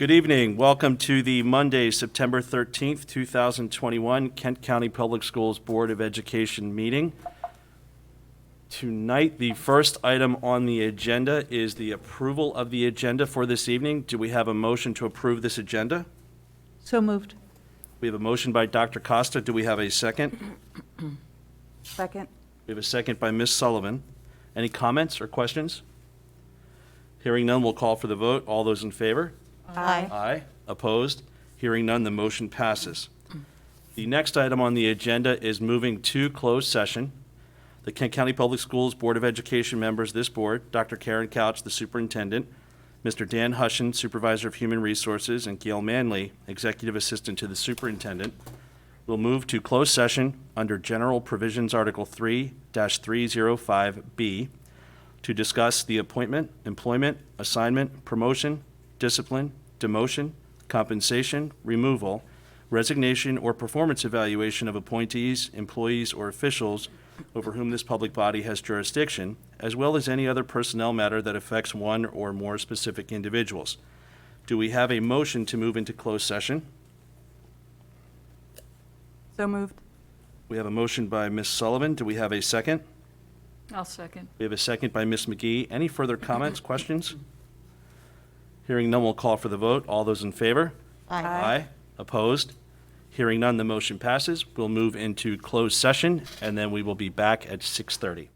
Good evening. Welcome to the Monday, September 13th, 2021 Kent County Public Schools Board of Education meeting. Tonight, the first item on the agenda is the approval of the agenda for this evening. Do we have a motion to approve this agenda? So moved. We have a motion by Dr. Costa. Do we have a second? Second. We have a second by Ms. Sullivan. Any comments or questions? Hearing none, we'll call for the vote. All those in favor? Aye. Aye. Opposed? Hearing none, the motion passes. The next item on the agenda is moving to closed session. The Kent County Public Schools Board of Education members, this board, Dr. Karen Couch, the superintendent, Mr. Dan Hushin, supervisor of human resources, and Gail Manley, executive assistant to the superintendent, will move to closed session under General Provisions Article 3-305B to discuss the appointment, employment, assignment, promotion, discipline, demotion, compensation, removal, resignation, or performance evaluation of appointees, employees, or officials over whom this public body has jurisdiction, as well as any other personnel matter that affects one or more specific individuals. Do we have a motion to move into closed session? So moved. We have a motion by Ms. Sullivan. Do we have a second? I'll second. We have a second by Ms. McGee. Any further comments, questions? Hearing none, we'll call for the vote. All those in favor? Aye. Opposed? Hearing none, the motion passes. We'll move into closed session, and then we will be back at 6:30.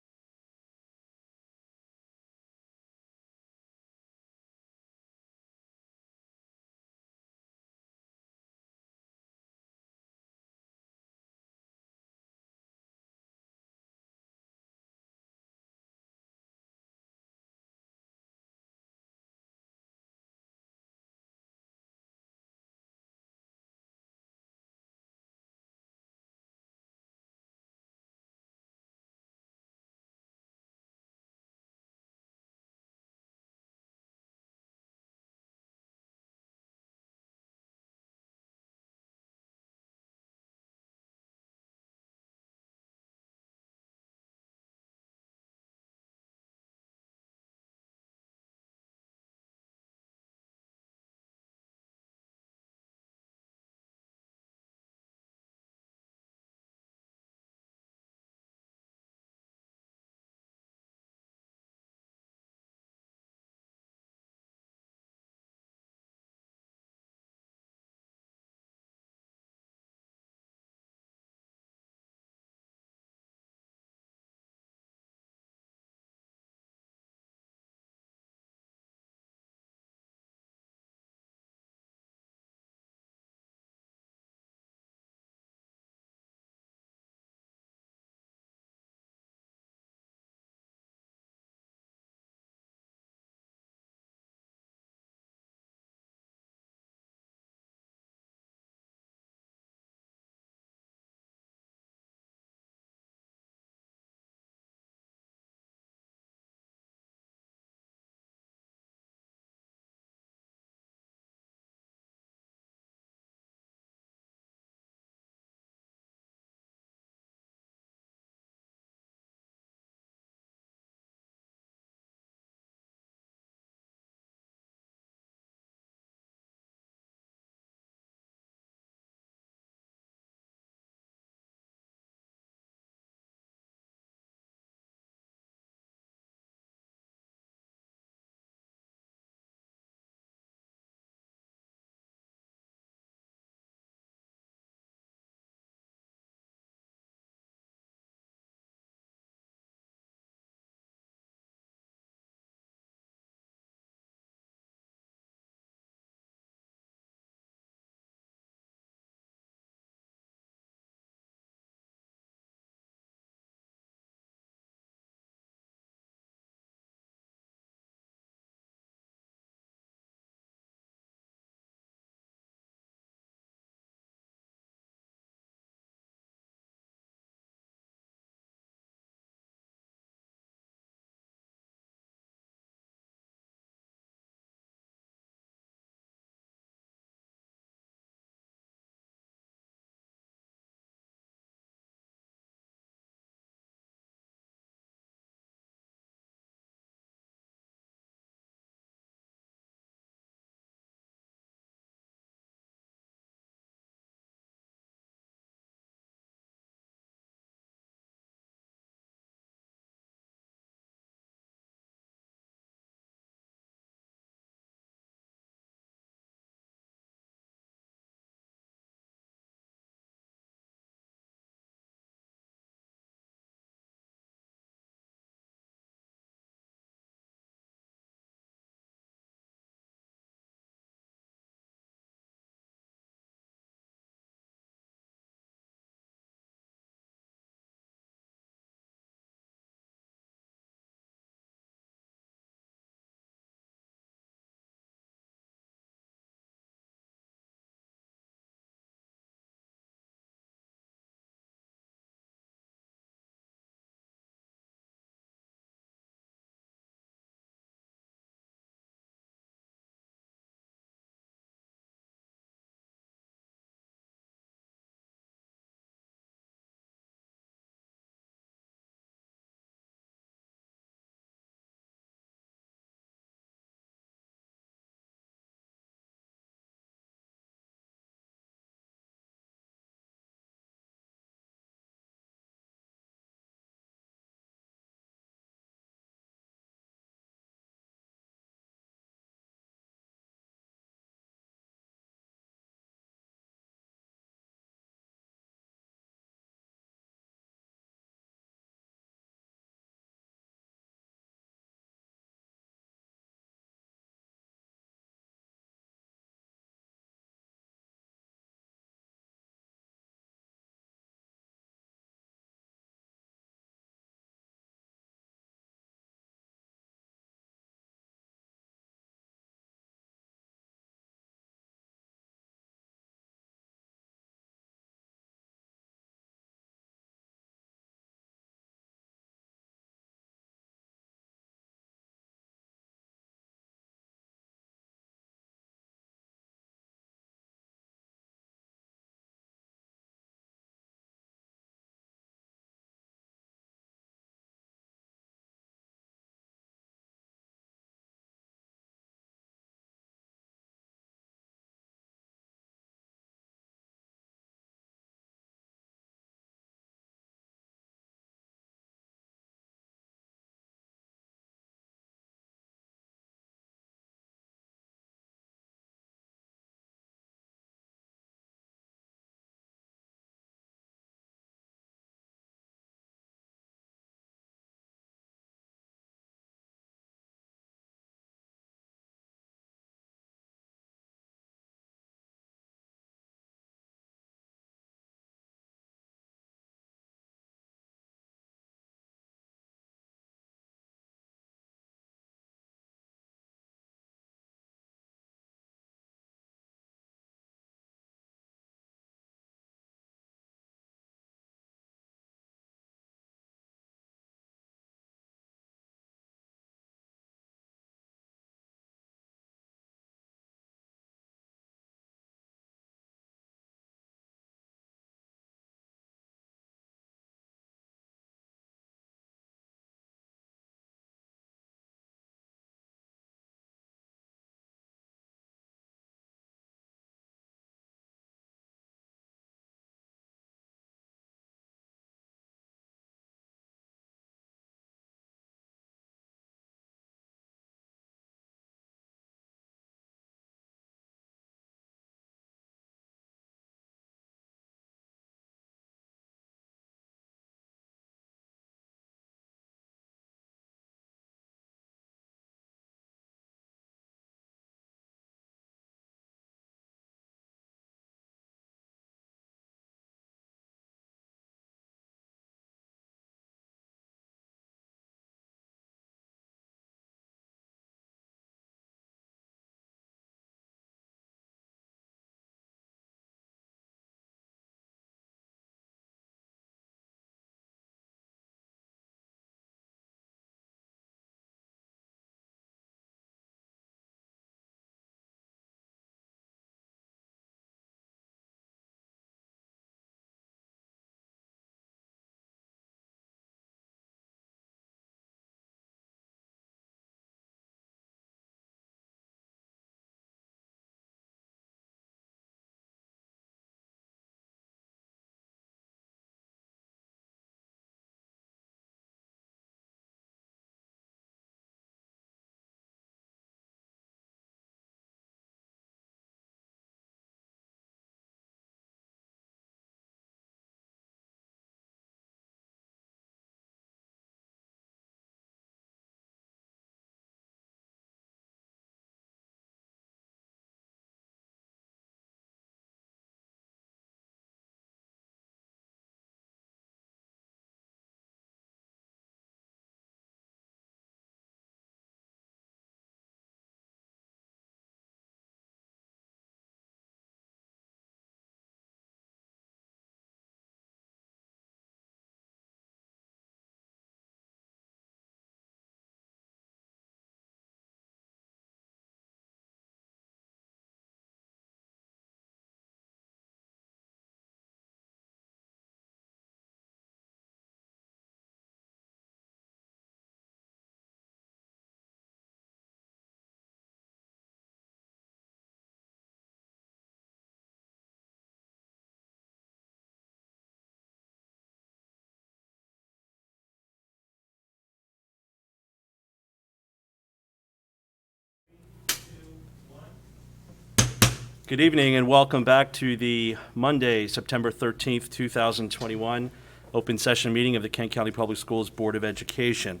Good evening and welcome back to the Monday, September 13th, 2021 open session meeting of the Kent County Public Schools Board of Education.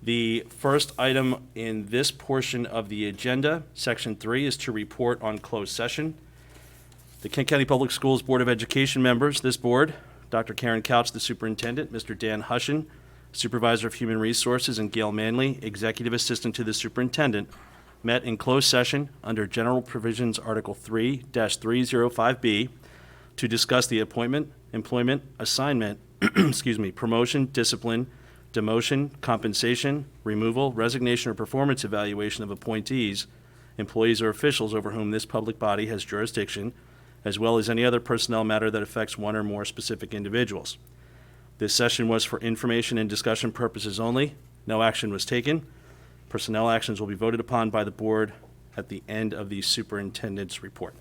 The first item in this portion of the agenda, Section 3, is to report on closed session. The Kent County Public Schools Board of Education members, this board, Dr. Karen Couch, the superintendent, Mr. Dan Hushin, Supervisor of Human Resources, and Gail Manley, Executive Assistant to the Superintendent, met in closed session under General Provisions Article 3-305B to discuss the appointment, employment, assignment, promotion, discipline, demotion, compensation, removal, resignation, or performance evaluation of appointees, employees, or officials over whom this public body has jurisdiction, as well as any other personnel matter that affects one or more specific individuals. This session was for information and discussion purposes only. No action was taken. Personnel actions will be voted upon by the board at the end of the superintendent's report.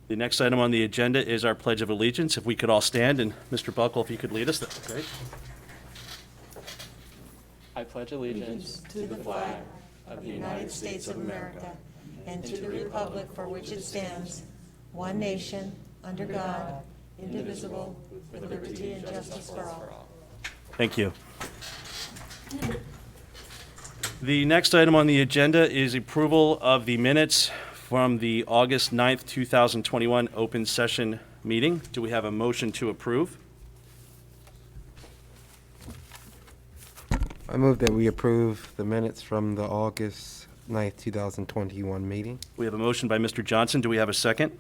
The next item on the agenda is our Pledge of Allegiance. If we could all stand, and Mr. Buckle, if you could lead us, that'd be great. I pledge allegiance to the flag of the United States of America and to the republic for which it stands, one nation, under God, indivisible, with liberty and justice for all. Thank you. The next item on the agenda is approval of the minutes from the August 9th, 2021 open session meeting. Do we have a motion to approve? I move that we approve the minutes from the August 9th, 2021 meeting. We have a motion by Mr. Johnson. Do we have a second?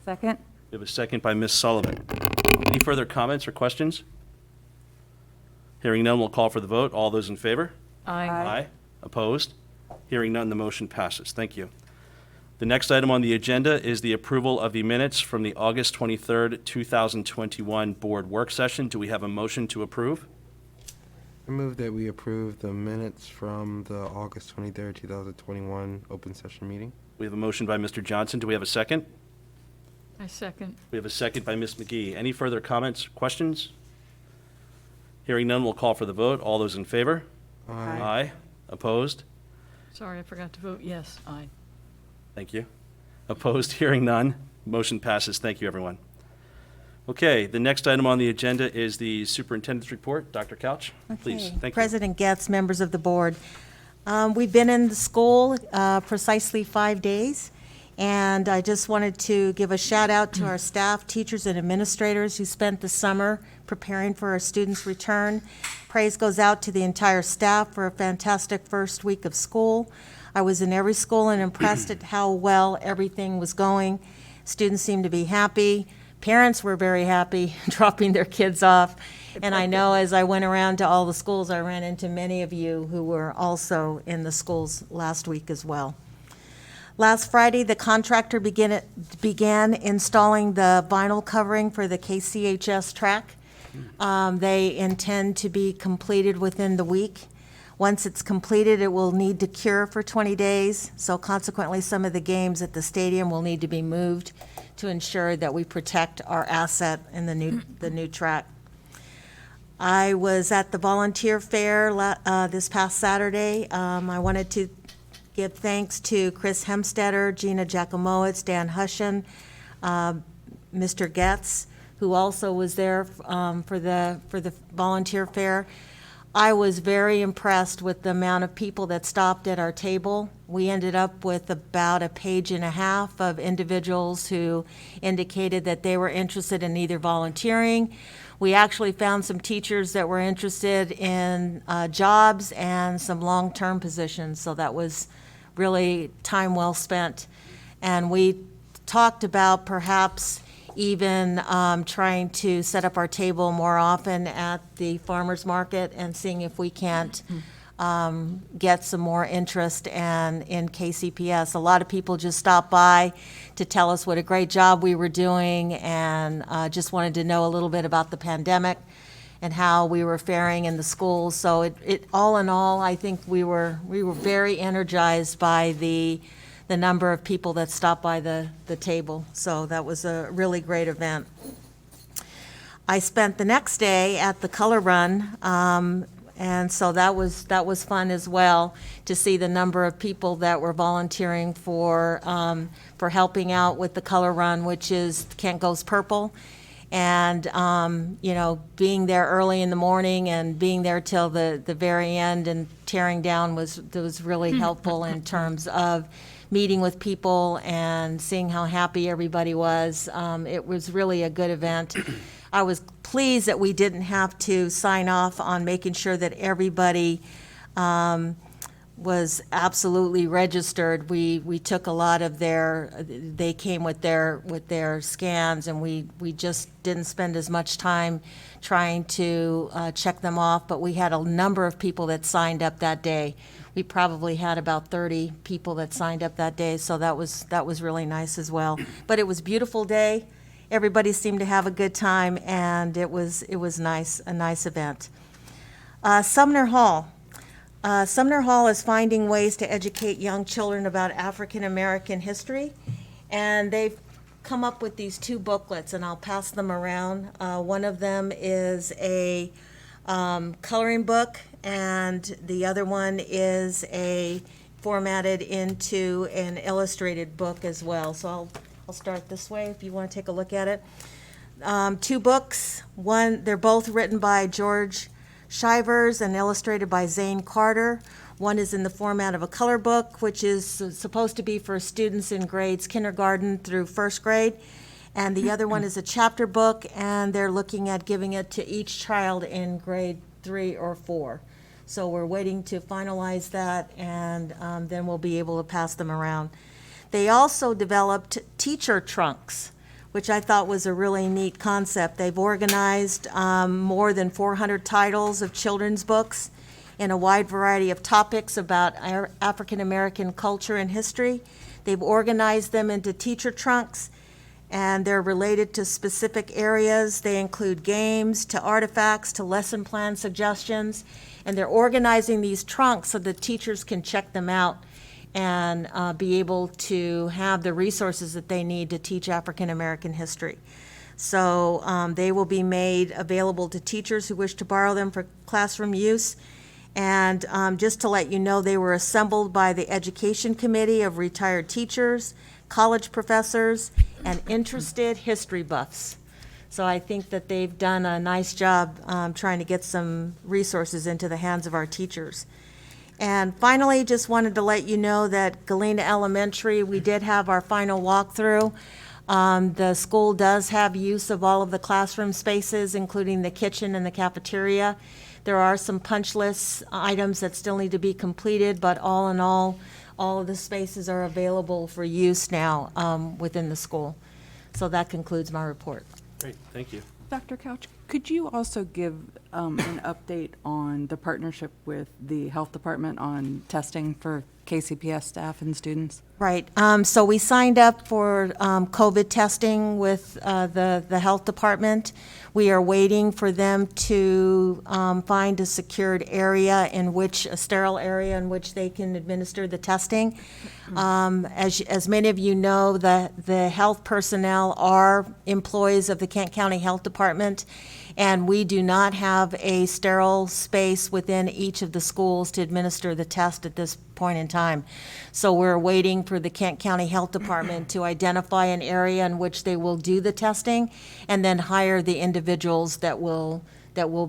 Second? We have a second by Ms. Sullivan. Any further comments or questions? Hearing none, we'll call for the vote. All those in favor? Aye. Opposed? Hearing none, the motion passes. Thank you. The next item on the agenda is the approval of the minutes from the August 23rd, 2021 board work session. Do we have a motion to approve? I move that we approve the minutes from the August 23rd, 2021 open session meeting. We have a motion by Mr. Johnson. Do we have a second? I second. We have a second by Ms. McGee. Any further comments, questions? Hearing none, we'll call for the vote. All those in favor? Aye. Opposed? Sorry, I forgot to vote yes. Aye. Thank you. Opposed? Hearing none. Motion passes. Thank you, everyone. Okay, the next item on the agenda is the superintendent's report. Dr. Couch, please. Okay. Thank you. President Getz, members of the board. We've been in the school precisely 5 days, and I just wanted to give a shout out to our staff, teachers, and administrators who spent the summer preparing for our students' return. Praise goes out to the entire staff for a fantastic first week of school. I was in every school and impressed at how well everything was going. Students seemed to be happy. Parents were very happy dropping their kids off. And I know as I went around to all the schools, I ran into many of you who were also in the schools last week as well. Last Friday, the contractor began installing the vinyl covering for the KCHS track. They intend to be completed within the week. Once it's completed, it will need to cure for 20 days, so consequently, some of the games at the stadium will need to be moved to ensure that we protect our asset in the new track. I was at the volunteer fair this past Saturday. I wanted to give thanks to Chris Hemstetter, Gina Giacomowitz, Dan Hushin, Mr. Getz, who also was there for the volunteer fair. I was very impressed with the amount of people that stopped at our table. We ended up with about a page and a half of individuals who indicated that they were interested in either volunteering. We actually found some teachers that were interested in jobs and some long-term positions, so that was really time well spent. And we talked about perhaps even trying to set up our table more often at the farmers market and seeing if we can't get some more interest in KCPS. A lot of people just stopped by to tell us what a great job we were doing and just wanted to know a little bit about the pandemic and how we were faring in the schools. So it all in all, I think we were very energized by the number of people that stopped by the table. So that was a really great event. I spent the next day at the Color Run And so that was fun as well, to see the number of people that were volunteering for helping out with the color run, which is Kent Goes Purple. And, being there early in the morning and being there till the very end and tearing down was really helpful in terms of meeting with people and seeing how happy everybody was. It was really a good event. I was pleased that we didn't have to sign off on making sure that everybody was absolutely registered. We took a lot of they came with their scans, and we just didn't spend as much time trying to check them off, but we had a number of people that signed up that day. We probably had about 30 people that signed up that day, so that was really nice as well. But it was a beautiful day. Everybody seemed to have a good time, and it was nice, a nice event. Sumner Hall. Sumner Hall is finding ways to educate young children about African American history, and they've come up with these 2 booklets, and I'll pass them around. One of them is a coloring book, and the other one is formatted into an illustrated book as well. So I'll start this way if you want to take a look at it. 2 books. They're both written by George Shivers and illustrated by Zane Carter. One is in the format of a color book, which is supposed to be for students in grades kindergarten through 1st grade. And the other one is a chapter book, and they're looking at giving it to each child in grade 3 or 4. So we're waiting to finalize that, and then we'll be able to pass them around. They also developed teacher trunks, which I thought was a really neat concept. They've organized more than 400 titles of children's books in a wide variety of topics about African American culture and history. They've organized them into teacher trunks, and they're related to specific areas. They include games, to artifacts, to lesson plan suggestions, and they're organizing these trunks so the teachers can check them out and be able to have the resources that they need to teach African American history. So they will be made available to teachers who wish to borrow them for classroom use. And just to let you know, they were assembled by the Education Committee of retired teachers, college professors, and interested history buffs. So I think that they've done a nice job trying to get some resources into the hands of our teachers. And finally, just wanted to let you know that Galena Elementary, we did have our final walkthrough. The school does have use of all of the classroom spaces, including the kitchen and the cafeteria. There are some punch list items that still need to be completed, but all in all of the spaces are available for use now within the school. So that concludes my report. Great, thank you. Dr. Couch, could you also give an update on the partnership with the health department on testing for KCPS staff and students? Right. So we signed up for COVID testing with the health department. We are waiting for them to find a secured area a sterile area in which they can administer the testing. As many of you know, the health personnel are employees of the Kent County Health Department, and we do not have a sterile space within each of the schools to administer the test at this point in time. So we're waiting for the Kent County Health Department to identify an area in which they will do the testing and then hire the individuals that will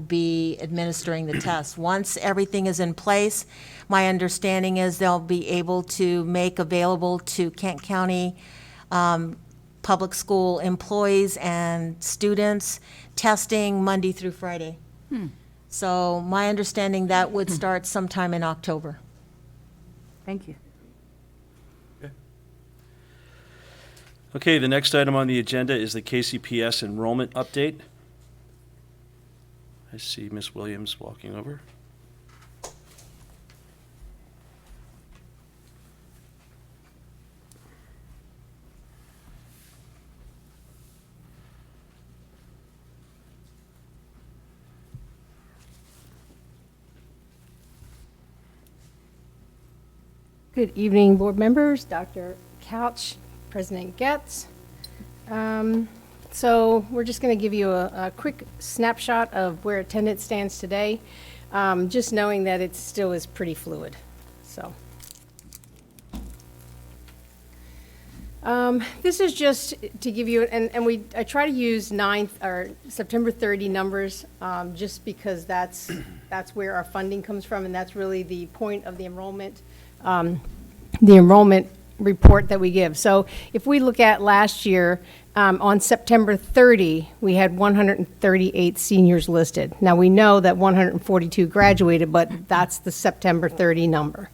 be administering the test. Once everything is in place, my understanding is they'll be able to make available to Kent County public school employees and students testing Monday through Friday. So my understanding that would start sometime in October. Thank you. Okay, the next item on the agenda is the KCPS enrollment update. I see Ms. Williams walking over. Good evening, board members, Dr. Couch, President Getz. So we're just going to give you a quick snapshot of where attendance stands today. just knowing that it still is pretty fluid, so. This is just to give you, I try to use September 30 numbers, just because that's where our funding comes from, and that's really the point of the enrollment report that we give. So if we look at last year, on September 30, we had 138 seniors listed. Now, we know that 142 graduated, but that's the September 30 number.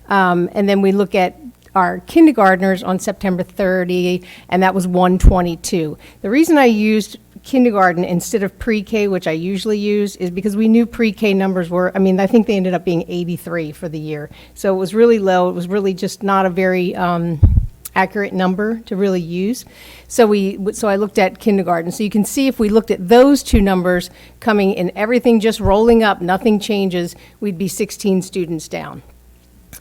And then we look at our kindergartners on September 30, and that was 122. The reason I used kindergarten instead of pre-K, which I usually use, is because we knew pre-K numbers were, I think they ended up being 83 for the year. So it was really low. It was really just not a very accurate number to really use. So I looked at kindergarten. So you can see if we looked at those two numbers coming in, everything just rolling up, nothing changes, we'd be 16 students down.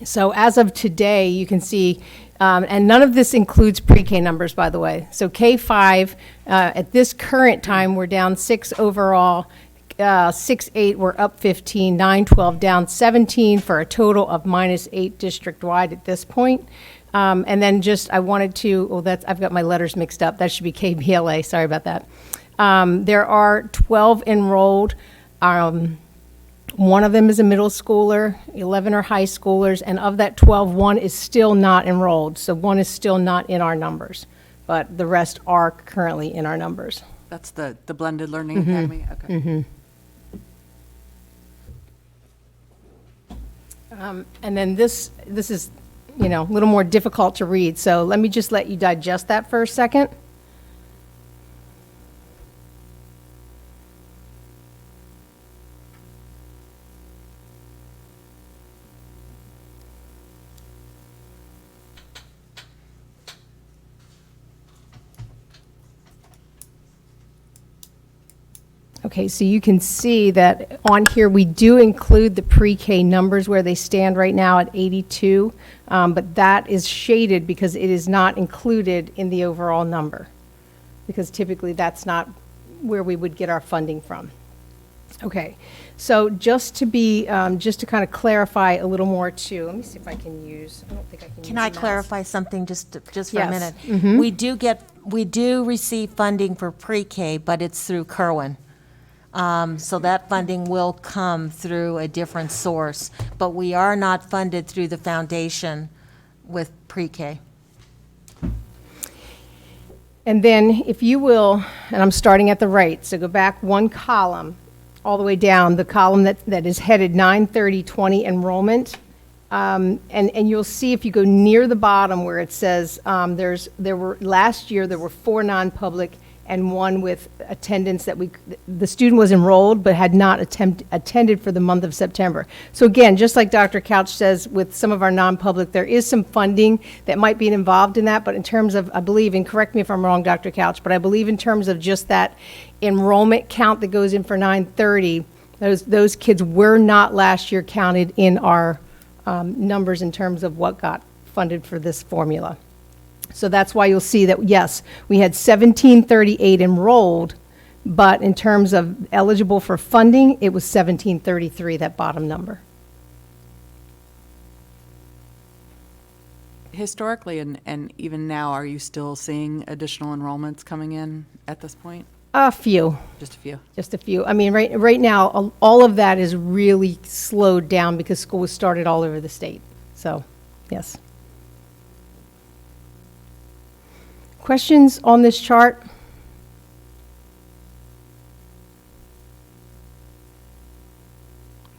So as of today, you can see, and none of this includes pre-K numbers, by the way. So K-5, at this current time, we're down 6 overall. 6-8, we're up 15. 9-12, down 17 for a total of -8 district-wide at this point. And then I wanted to, I've got my letters mixed up. That should be KBLA, sorry about that. There are 12 enrolled. One of them is a middle schooler, 11 are high schoolers, and of that 12, one is still not enrolled. So one is still not in our numbers, but the rest are currently in our numbers. That's the Blended Learning Academy? Okay. And then this is, a little more difficult to read. So let me just let you digest that for a second. Okay, so you can see that on here, we do include the pre-K numbers where they stand right now at 82, but that is shaded because it is not included in the overall number, because typically that's not where we would get our funding from. Okay, so just to kind of clarify a little more too, let me see if I can use, I don't think I can use Can I the mouse. clarify something just for a Yes. minute? We do receive funding for pre-K, but it's through Kerwin. So that funding will come through a different source, but we are not funded through the foundation with pre-K. And then if you will, and I'm starting at the right, so go back one column, all the way down, the column that is headed 93020 enrollment. And you'll see if you go near the bottom where it says last year there were 4 non-public and 1 with attendance the student was enrolled but had not attended for the month of September. So again, just like Dr. Couch says, with some of our non-public, there is some funding that might be involved in that, but in terms of, I believe, and correct me if I'm wrong, Dr. Couch, but I believe in terms of just that enrollment count that goes in for 930, those kids were not last year counted in our numbers in terms of what got funded for this formula. So that's why you'll see that, yes, we had 1738 enrolled, but in terms of eligible for funding, it was 1733, that bottom number. Historically and even now, are you still seeing additional enrollments coming in at this point? A few, Just a few? just a few. I mean, right now, all of that is really slowed down because school was started all over the state. So, yes. Questions on this chart?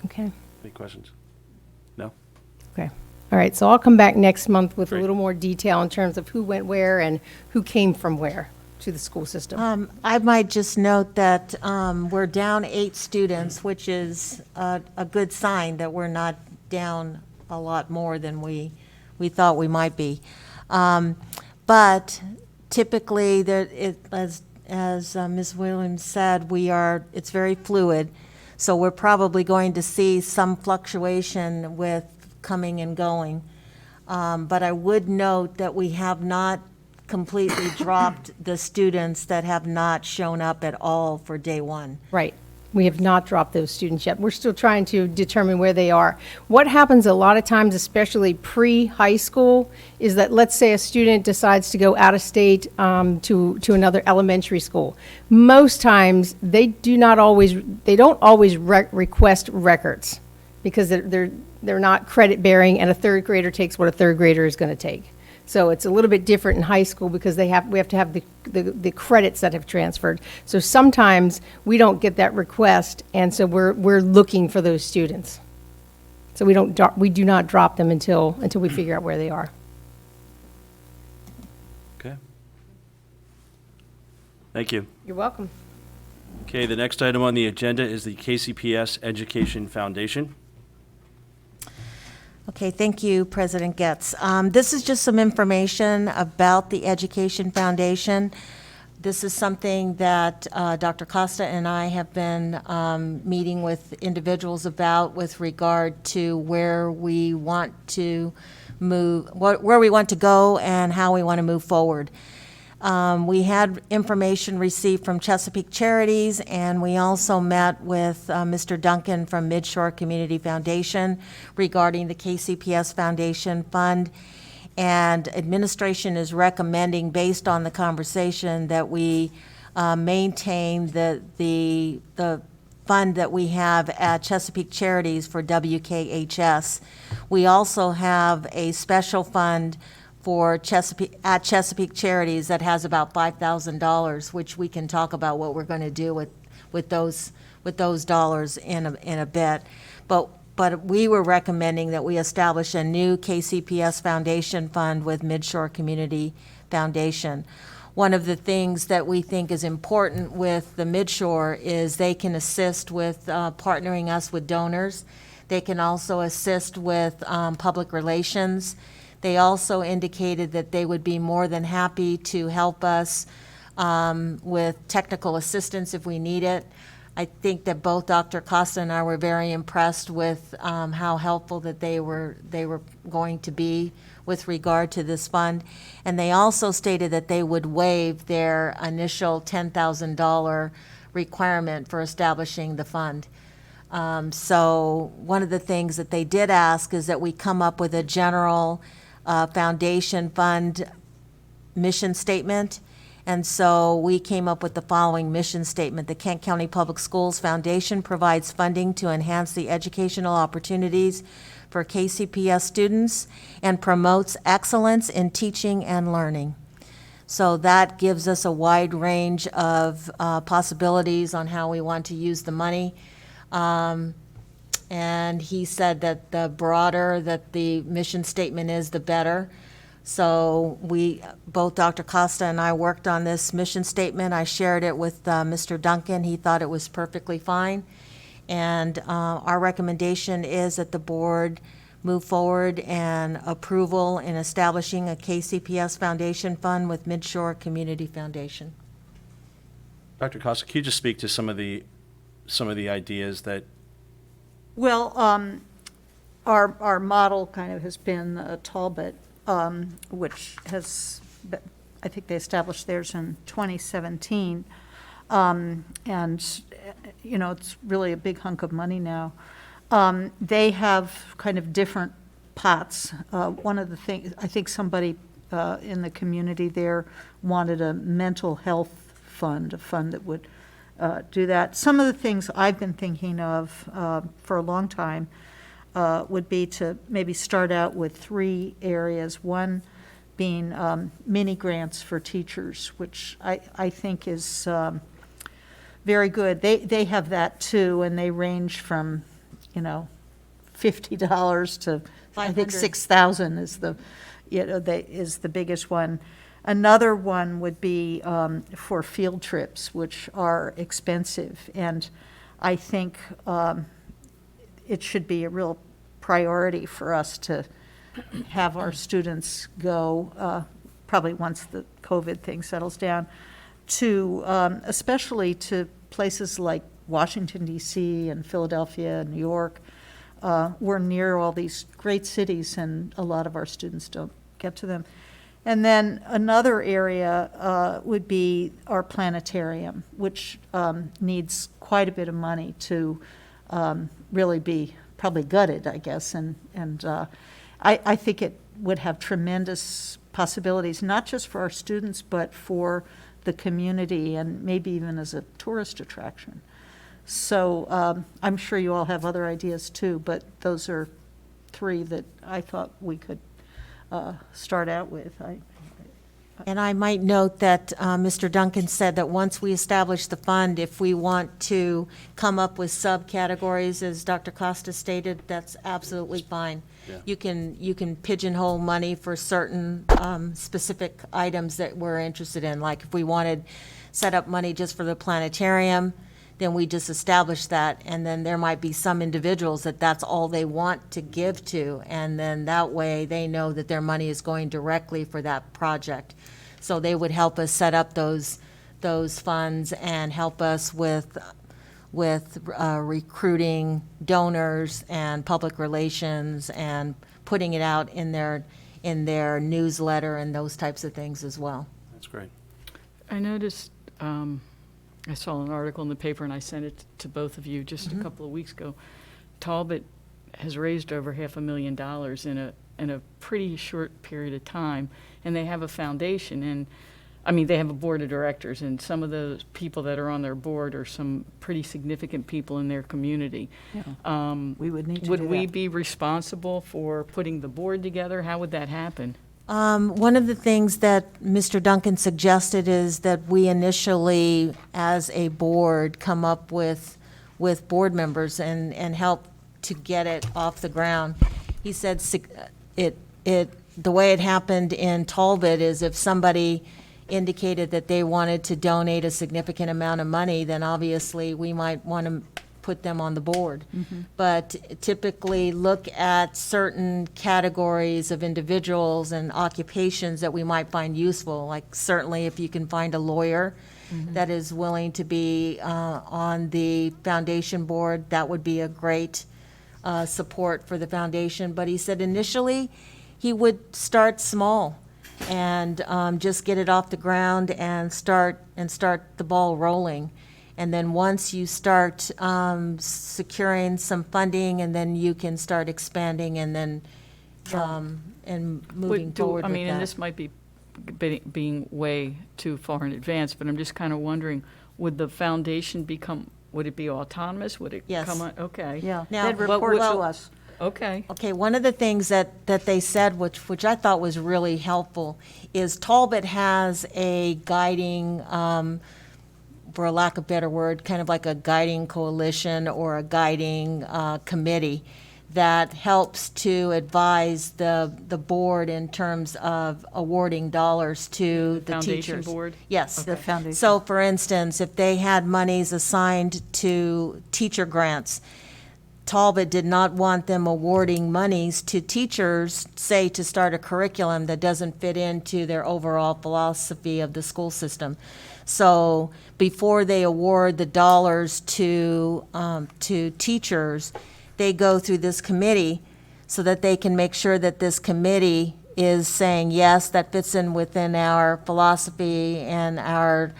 Okay, Any questions? No? okay. All right, so I'll come back next month with a Great. little more detail in terms of who went where and who came from where to the school system. I might just note that we're down 8 students, which is a good sign that we're not down a lot more than we thought we might be. But typically, as Ms. Williams said, it's very fluid, so we're probably going to see some fluctuation with coming and going. But I would note that we have not completely dropped the students that have not shown up at all for day one. Right, We have not dropped those students yet. We're still trying to determine where they are. What happens a lot of times, especially pre-high school, is that, let's say a student decides to go out of state to another elementary school. Most times, they don't always request records because they're not credit bearing, and a third grader takes what a third grader is going to take. So it's a little bit different in high school because we have to have the credits that have transferred. So sometimes we don't get that request, and so we're looking for those students. So we do not drop them until we figure out where they are. Okay. Thank you. You're welcome. Okay, the next item on the agenda is the KCPS Education Foundation. Okay, thank you, President Getz. This is just some information about the Education Foundation. This is something that Dr. Costa and I have been meeting with individuals about with regard to where we want to move, where we want to go and how we want to move forward. We had information received from Chesapeake Charities, and we also met with Mr. Duncan from Midshore Community Foundation regarding the KCPS Foundation Fund. And administration is recommending, based on the conversation, that we maintain the fund that we have at Chesapeake Charities for WKHS. We also have a special fund for Chesapeake Charities that has about $5,000, which we can talk about what we're going to do with those dollars in a bit. But we were recommending that we establish a new KCPS Foundation Fund with Midshore Community Foundation. One of the things that we think is important with the Midshore is they can assist with partnering us with donors. They can also assist with public relations. They also indicated that they would be more than happy to help us with technical assistance if we need it. I think that both Dr. Costa and I were very impressed with how helpful that they were going to be with regard to this fund. And they also stated that they would waive their initial $10,000 requirement for establishing the fund. So one of the things that they did ask is that we come up with a general foundation fund mission statement. And so we came up with the following mission statement. The Kent County Public Schools Foundation provides funding to enhance the educational opportunities for KCPS students and promotes excellence in teaching and learning. So that gives us a wide range of possibilities on how we want to use the money. And he said that the broader that the mission statement is, the better. So both Dr. Costa and I worked on this mission statement. I shared it with Mr. Duncan. He thought it was perfectly fine. And our recommendation is that the board move forward and approval in establishing a KCPS Foundation Fund with Midshore Community Foundation. Dr. Costa, can you just speak to some of the ideas that? Well, our model kind of has been Talbot, which has, I think they established theirs in 2017. And, it's really a big hunk of money now. They have kind of different pots. One of the things, I think somebody in the community there wanted a mental health fund, a fund that would do that. Some of the things I've been thinking of for a long time would be to maybe start out with 3 areas. One being mini grants for teachers, which I think is very good. They have that too, and they range from, $50 to I think $6,000 is is the biggest one. Another one would be for field trips, which are expensive, and I think it should be a real priority for us to have our students go, probably once the COVID thing settles down, to especially to places like Washington, D.C. and Philadelphia and New York. We're near all these great cities, and a lot of our students don't get to them. And then another area would be our planetarium, which needs quite a bit of money to really be probably gutted, I guess. And I think it would have tremendous possibilities, not just for our students, but for the community and maybe even as a tourist attraction. So I'm sure you all have other ideas too, but those are three that I thought we could start out with. And I might note that Mr. Duncan said that once we establish the fund, if we want to come up with subcategories, as Dr. Costa stated, that's absolutely fine. Yeah. You can pigeonhole money for certain specific items that we're interested in. Like if we wanted set up money just for the planetarium, then we just establish that, and then there might be some individuals that that's all they want to give to, and then that way they know that their money is going directly for that project. So they would help us set up those funds and help us with recruiting donors and public relations and putting it out in their newsletter and those types of things as well. That's great. I noticed, I saw an article in the paper, and I sent it to both of you just a couple of weeks ago. Talbot has raised over $500,000 in a pretty short period of time, and they have a foundation, and I mean, they have a board of directors, and some of those people that are on their board are some pretty significant people in their community. We would need to Would do we that. be responsible for putting the board together? How would that happen? One of the things that Mr. Duncan suggested is that we initially, as a board, come up with board members and help to get it off the ground. He said the way it happened in Talbot is if somebody indicated that they wanted to donate a significant amount of money, then obviously we might want to put them on the board. But typically look at certain categories of individuals and occupations that we might find useful. Like certainly if you can find a lawyer that is willing to be on the foundation board, that would be a great support for the foundation. But he said initially he would start small and just get it off the ground and start the ball rolling. And then once you start securing some funding, and then you can start expanding and then and moving forward I with mean, and that. this might be being way too far in advance, but I'm just kind of wondering, would the foundation would it be autonomous? Would it Yes. come on? Okay. Yeah, Now, they'd report to well, us. Okay. Okay, one of the things that they said, which I thought was really helpful, is Talbot has a guiding, for a lack of better word, kind of like a guiding coalition or a guiding committee that helps to advise the board in terms of awarding dollars to the teachers. Foundation board? Yes. The foundation. So, for instance, if they had monies assigned to teacher grants, Talbot did not want them awarding monies to teachers, say, to start a curriculum that doesn't fit into their overall philosophy of the school system. So before they award the dollars to teachers, they go through this committee so that they can make sure that this committee is saying, yes, that fits in within our philosophy and our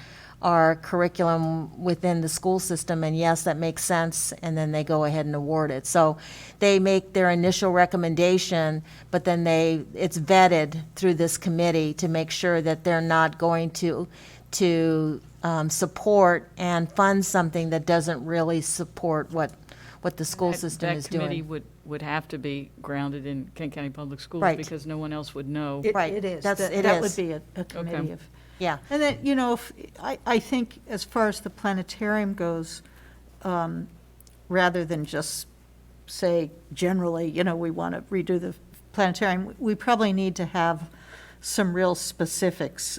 curriculum within the school system, and yes, that makes sense, and then they go ahead and award it. So they make their initial recommendation, but then it's vetted through this committee to make sure that they're not going to support and fund something that doesn't really support what the school system is doing. That committee would have to be grounded in Kent County Public Schools Right. because no one else would know. Right. It is. That's- it That would is. be a committee of. Yeah. And then, I think as far as the planetarium goes, rather than just say generally, we want to redo the planetarium, we probably need to have some real specifics,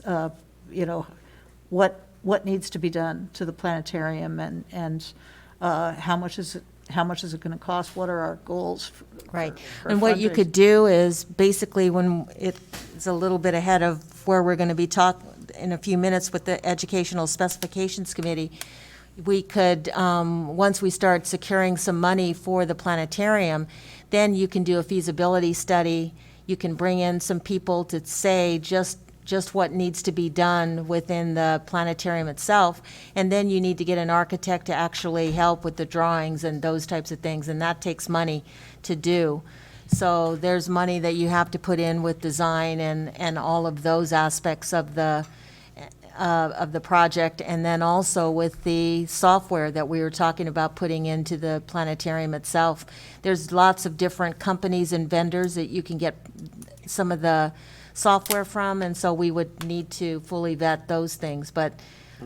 what needs to be done to the planetarium and how much is it going to cost? What are our goals? Right. for And what you fundraising? could do is, basically, when it's a little bit ahead of where we're going to be in a few minutes with the Educational Specifications Committee, we could, once we start securing some money for the planetarium, then you can do a feasibility study. You can bring in some people to say just what needs to be done within the planetarium itself, and then you need to get an architect to actually help with the drawings and those types of things, and that takes money to do. So there's money that you have to put in with design and all of those aspects of the project, and then also with the software that we were talking about putting into the planetarium itself. There's lots of different companies and vendors that you can get some of the software from, and so we would need to fully vet those things. But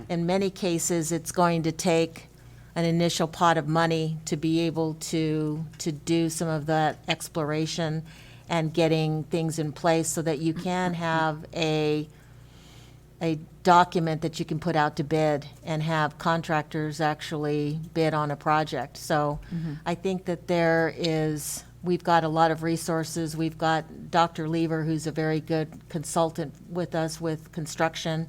in many cases, it's going to take an initial pot of money to be able to do some of that exploration and getting things in place so that you can have a document that you can put out to bid and have contractors actually bid on a project. So I think that we've got a lot of resources. We've got Dr. Lever, who's a very good consultant with us with construction.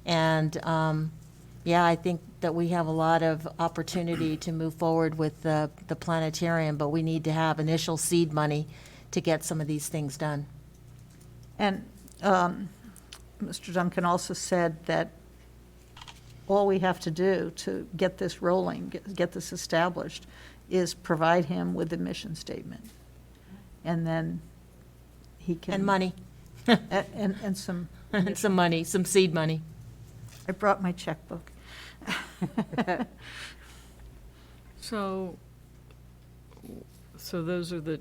And I think that we have a lot of opportunity to move forward with the planetarium, but we need to have initial seed money to get some of these things done. And Mr. Duncan also said that all we have to do to get this rolling, get this established, is provide him with the mission statement. And then he can. And money, And some. and some money, some seed money. I brought my checkbook. So those are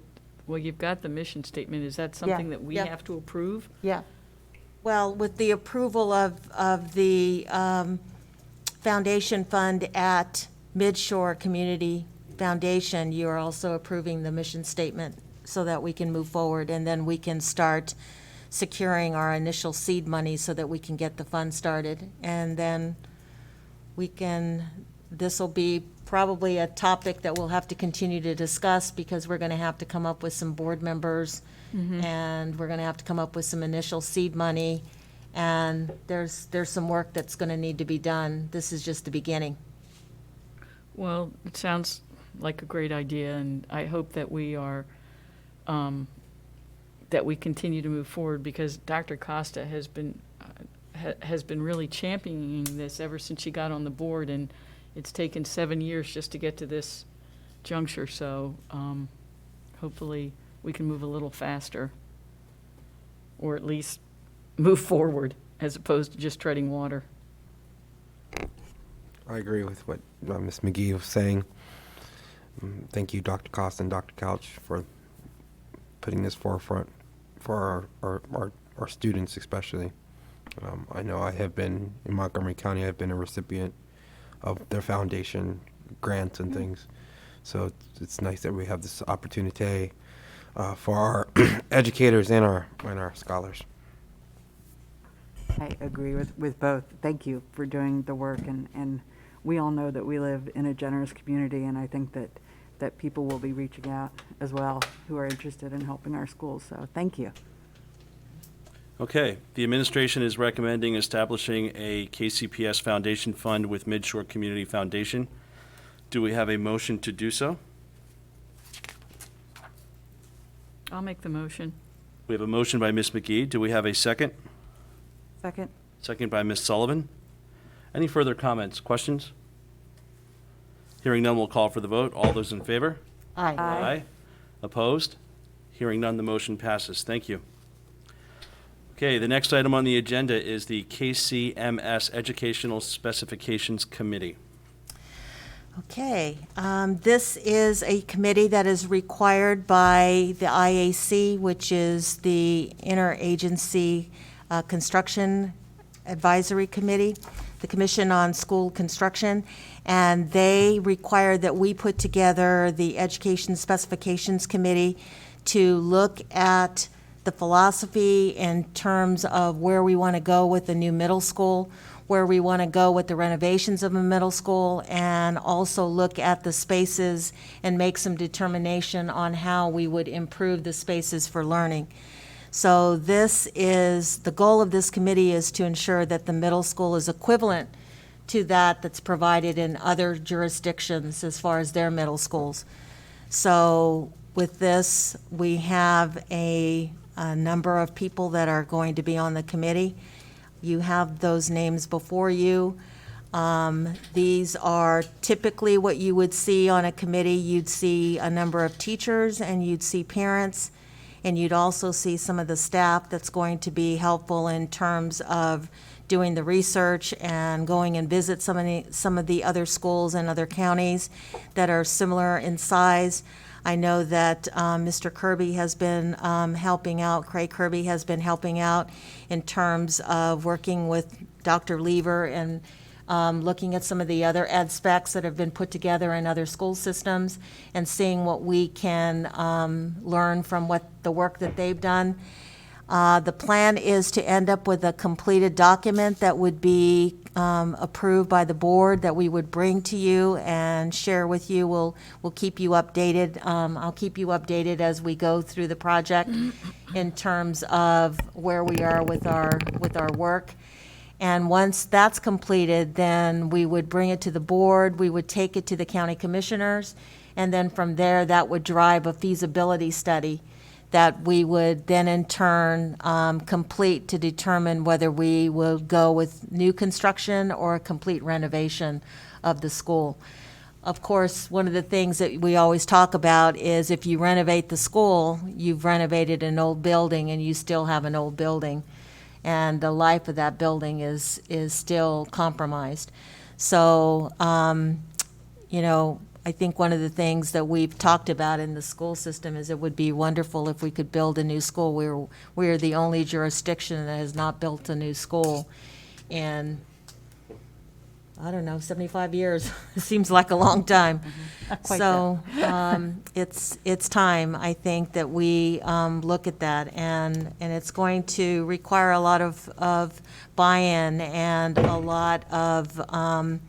you've got the mission statement. Is that something that we yeah. have to approve? Yeah. Well, with the approval of the foundation fund at Midshore Community Foundation, you are also approving the mission statement so that we can move forward, and then we can start securing our initial seed money so that we can get the fund started. And then this will be probably a topic that we'll have to continue to discuss, because we're going to have to come up with some board members, and we're going to have to come up with some initial seed money, and there's some work that's going to need to be done. This is just the beginning. Well, it sounds like a great idea, and I hope that we are, that we continue to move forward, because Dr. Costa has been really championing this ever since she got on the board, and it's taken 7 years just to get to this juncture. So hopefully we can move a little faster, or at least move forward as opposed to just treading water. I agree with what Ms. McGee was saying. Thank you, Dr. Costa and Dr. Couch, for putting this forefront for our students especially. I know I have been, in Montgomery County, I've been a recipient of their foundation grants and things. So it's nice that we have this opportunity for our educators and our scholars. I agree with both. Thank you for doing the work, and we all know that we live in a generous community, and I think that people will be reaching out as well who are interested in helping our schools, so thank you. Okay, the administration is recommending establishing a KCPS Foundation Fund with Midshore Community Foundation. Do we have a motion to do so? I'll make the motion. We have a motion by Ms. McGee. Do we have a second? Second. Second by Ms. Sullivan. Any further comments, questions? Hearing none, we'll call for the vote. All those in favor? Aye. Aye. Opposed? Hearing none, the motion passes. Thank you. Okay, the next item on the agenda is the KCMS Educational Specifications Committee. Okay, this is a committee that is required by the IAC, which is the Interagency Construction Advisory Committee, the Commission on School Construction, and they require that we put together the Education Specifications Committee to look at the philosophy in terms of where we want to go with the new middle school, where we want to go with the renovations of a middle school, and also look at the spaces and make some determination on how we would improve the spaces for learning. So the goal of this committee is to ensure that the middle school is equivalent to that's provided in other jurisdictions as far as their middle schools. So with this, we have a a number of people that are going to be on the committee. You have those names before you. These are typically what you would see on a committee. You'd see a number of teachers, and you'd see parents, and you'd also see some of the staff that's going to be helpful in terms of doing the research and going and visit some of the other schools and other counties that are similar in size. I know that Mr. Kirby has been helping out, Craig Kirby has been helping out in terms of working with Dr. Lever and looking at some of the other ed specs that have been put together in other school systems and seeing what we can learn from what the work that they've done. The plan is to end up with a completed document that would be approved by the board that we would bring to you and share with you. We'll keep you updated. I'll keep you updated as we go through the project in terms of where we are with our work. And once that's completed, then we would bring it to the board, we would take it to the county commissioners, and then from there, that would drive a feasibility study that we would then in turn complete to determine whether we will go with new construction or a complete renovation of the school. Of course, one of the things that we always talk about is if you renovate the school, you've renovated an old building and you still have an old building. And the life of that building is still compromised. So, I think one of the things that we've talked about in the school system is it would be wonderful if we could build a new school. We're the only jurisdiction that has not built a new school in, I don't know, 75 years. It seems like a long time. Not quite So it's time, I think, that we look at that, and it's going to require a lot of buy-in and a lot of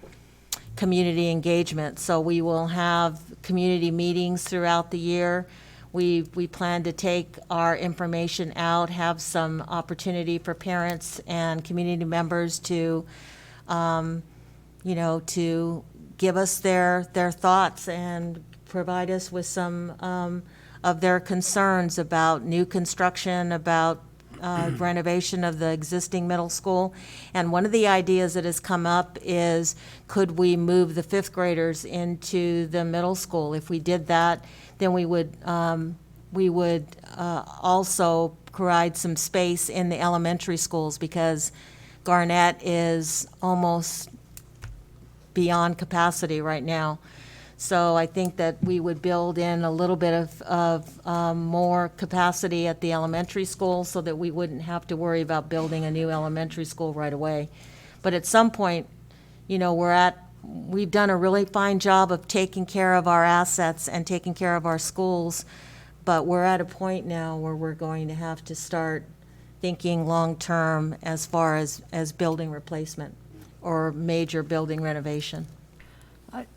community engagement. So we will have community meetings throughout the year. We plan to take our information out, have some opportunity for parents and community members to to give us their thoughts and provide us with some of their concerns about new construction, about renovation of the existing middle school. And one of the ideas that has come up is, could we move the fifth graders into the middle school? If we did that, then we would also provide some space in the elementary schools, because Garnett is almost beyond capacity right now. So I think that we would build in a little bit of more capacity at the elementary school so that we wouldn't have to worry about building a new elementary school right away. But at some point, we've done a really fine job of taking care of our assets and taking care of our schools, but we're at a point now where we're going to have to start thinking long-term as far as building replacement or major building renovation.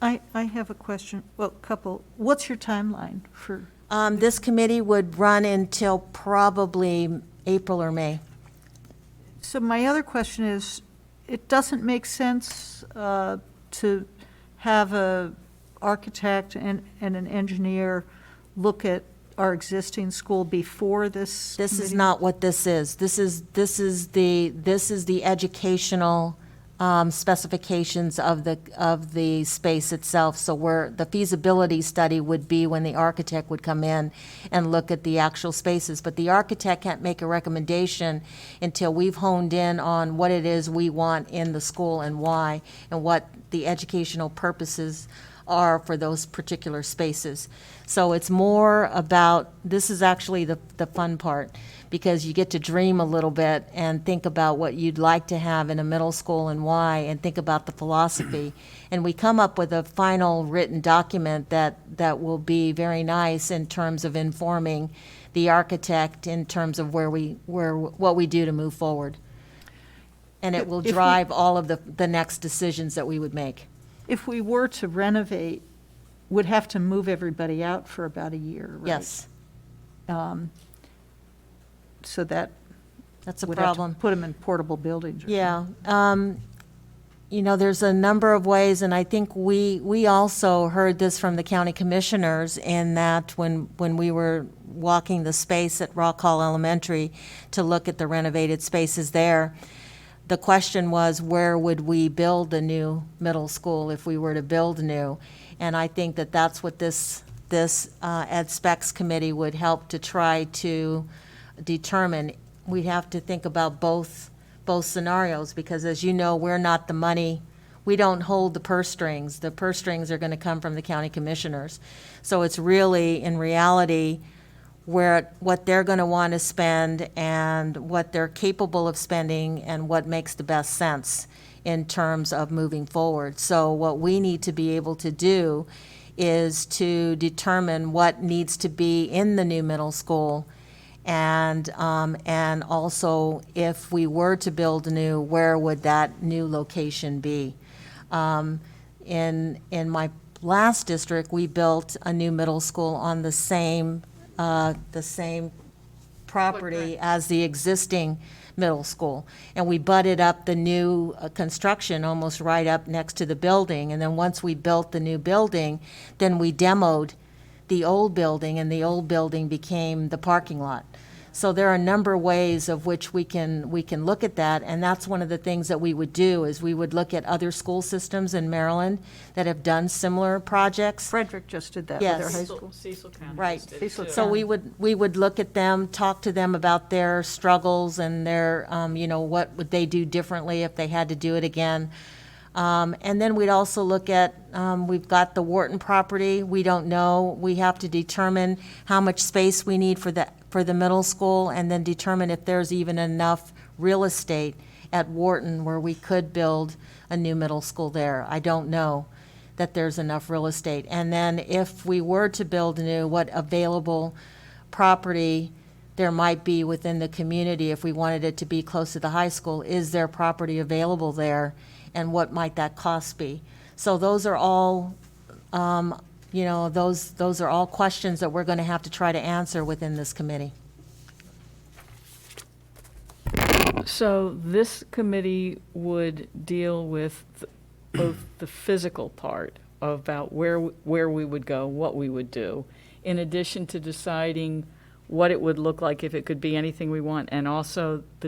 I have a question, well, a couple. What's your timeline for? This committee would run until probably April or May. So my other question is, it doesn't make sense to have a architect and an engineer look at our existing school before this? This is committee? not what this is. This is the educational specifications of the space itself. So the feasibility study would be when the architect would come in and look at the actual spaces. But the architect can't make a recommendation until we've honed in on what it is we want in the school and why, and what the educational purposes are for those particular spaces. So it's more about, this is actually the fun part, because you get to dream a little bit and think about what you'd like to have in a middle school and why, and think about the philosophy. And we come up with a final written document that will be very nice in terms of informing the architect in terms of what we do to move forward. And it will If we- drive all of the next decisions that we would make. If we were to renovate, would have to move everybody out for about a year, right? Yes, So that that's a would have to problem. put them in portable buildings or Yeah. there's a number of ways, and I think we also heard this from the county commissioners in that when we were walking the space at Rock Hall Elementary to look at the renovated spaces there, the question was, where would we build a new middle school if we were to build new? And I think that that's what this Ed Specs Committee would help to try to determine. We have to think about both scenarios, because as you know, we're not the money, we don't hold the purse strings. The purse strings are going to come from the county commissioners. So it's really, in reality, what they're going to want to spend and what they're capable of spending and what makes the best sense in terms of moving forward. So what we need to be able to do is to determine what needs to be in the new middle school, and also, if we were to build new, where would that new location be? In my last district, we built a new middle school on the same property as the existing middle school. And we butted up the new construction almost right up next to the building. And then once we built the new building, then we demoed the old building, and the old building became the parking lot. So there are a number of ways of which we can look at that, and that's one of the things that we would do, is we would look at other school systems in Maryland that have done similar projects. Frederick just did that with their Yes. high school. Cecil County. Right. just did it, Cecil too. So we would look at them, talk to them about their struggles and their, what would they do differently if they had to do it again. And then we'd also look at, we've got the Wharton property. We don't know. We have to determine how much space we need for the middle school, and then determine if there's even enough real estate at Wharton where we could build a new middle school there. I don't know that there's enough real estate. And then if we were to build new, what available property there might be within the community if we wanted it to be close to the high school. Is there property available there, and what might that cost be? So those are all, those are all questions that we're going to have to try to answer within this committee. So this committee would deal with both the physical part about where we would go, what we would do, in addition to deciding what it would look like if it could be anything we want, and also I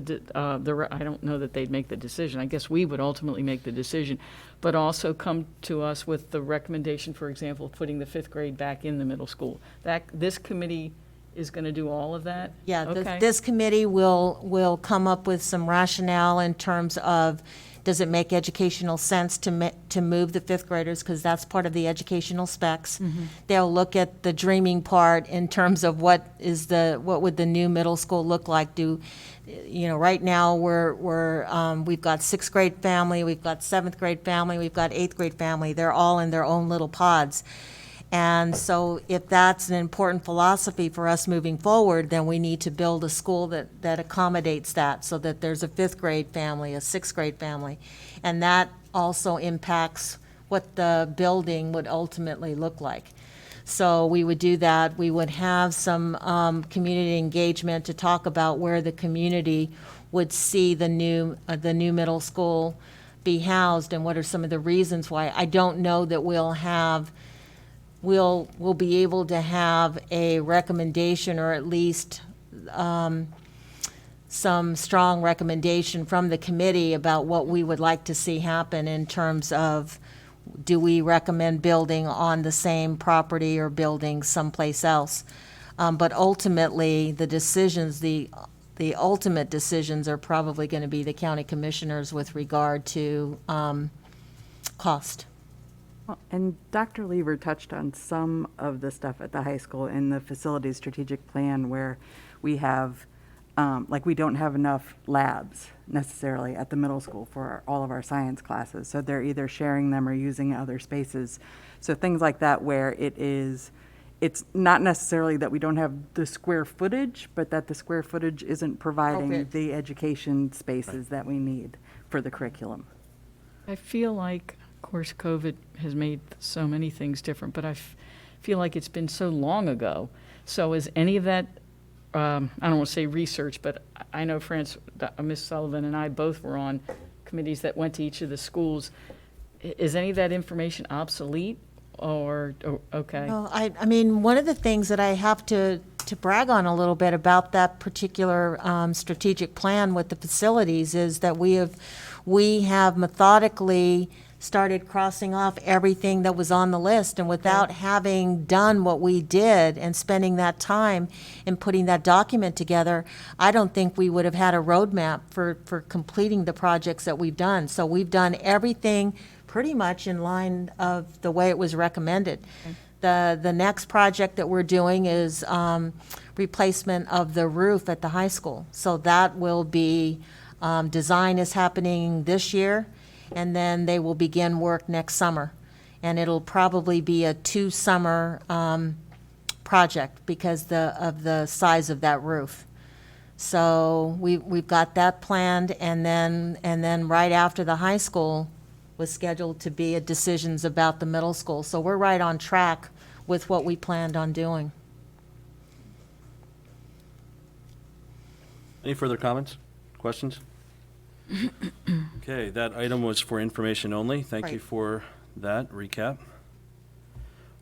don't know that they'd make the decision. I guess we would ultimately make the decision, but also come to us with the recommendation, for example, of putting the 5th grade back in the middle school. This committee is going to do all of that? Yeah, Okay. this committee will come up with some rationale in terms of, does it make educational sense to move the 5th graders, because that's part of the educational specs. They'll look at the dreaming part in terms of what would the new middle school look like. Right now we've got 6th grade family, we've got 7th grade family, we've got 8th grade family. They're all in their own little pods. And so if that's an important philosophy for us moving forward, then we need to build a school that accommodates that, so that there's a 5th grade family, a 6th grade family. And that also impacts what the building would ultimately look like. So we would do that. We would have some community engagement to talk about where the community would see the new middle school be housed, and what are some of the reasons why. I don't know that we'll be able to have a recommendation, or at least some strong recommendation from the committee about what we would like to see happen in terms of, do we recommend building on the same property or building someplace else? But ultimately, the decisions, the ultimate decisions are probably going to be the county commissioners with regard to cost. Well, and Dr. Lever touched on some of the stuff at the high school in the facilities strategic plan, where we have, we don't have enough labs necessarily at the middle school for all of our science classes. So they're either sharing them or using other spaces. So things like that, where it's not necessarily that we don't have the square footage, but that the square footage isn't providing Appropriate. the education spaces that we need for the curriculum. I feel like, of course, COVID has made so many things different, but I feel like it's been so long ago. So is any of that, I don't want to say research, but I know Miss Sullivan and I both were on committees that went to each of the schools. Is any of that information obsolete okay? Well, I mean, one of the things that I have to brag on a little bit about that particular strategic plan with the facilities is that we have methodically started crossing off everything that was on the list, and without having done what we did and spending that time and putting that document together, I don't think we would have had a roadmap for completing the projects that we've done. So we've done everything pretty much in line of the way it was recommended. The next project that we're doing is replacement of the roof at the high school. So that will be, design is happening this year, and then they will begin work next summer. And it'll probably be a 2-summer project because of the size of that roof. So we've got that planned, and then right after the high school was scheduled to be decisions about the middle school. So we're right on track with what we planned on doing. Any further comments, questions? Okay, that item was for information only. Thank you Right. for that recap.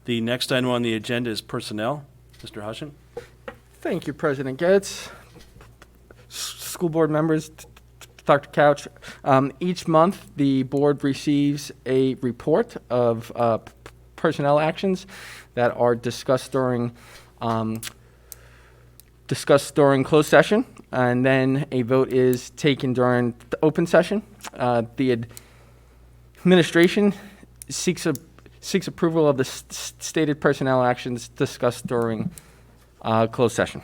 The next item on the agenda is personnel. Mr. Hushin? Thank you, President Getz. School board members, Dr. Couch. Each month, the board receives a report of personnel actions that are discussed during closed session, and then a vote is taken during the open session. The administration seeks approval of the stated personnel actions discussed during closed session.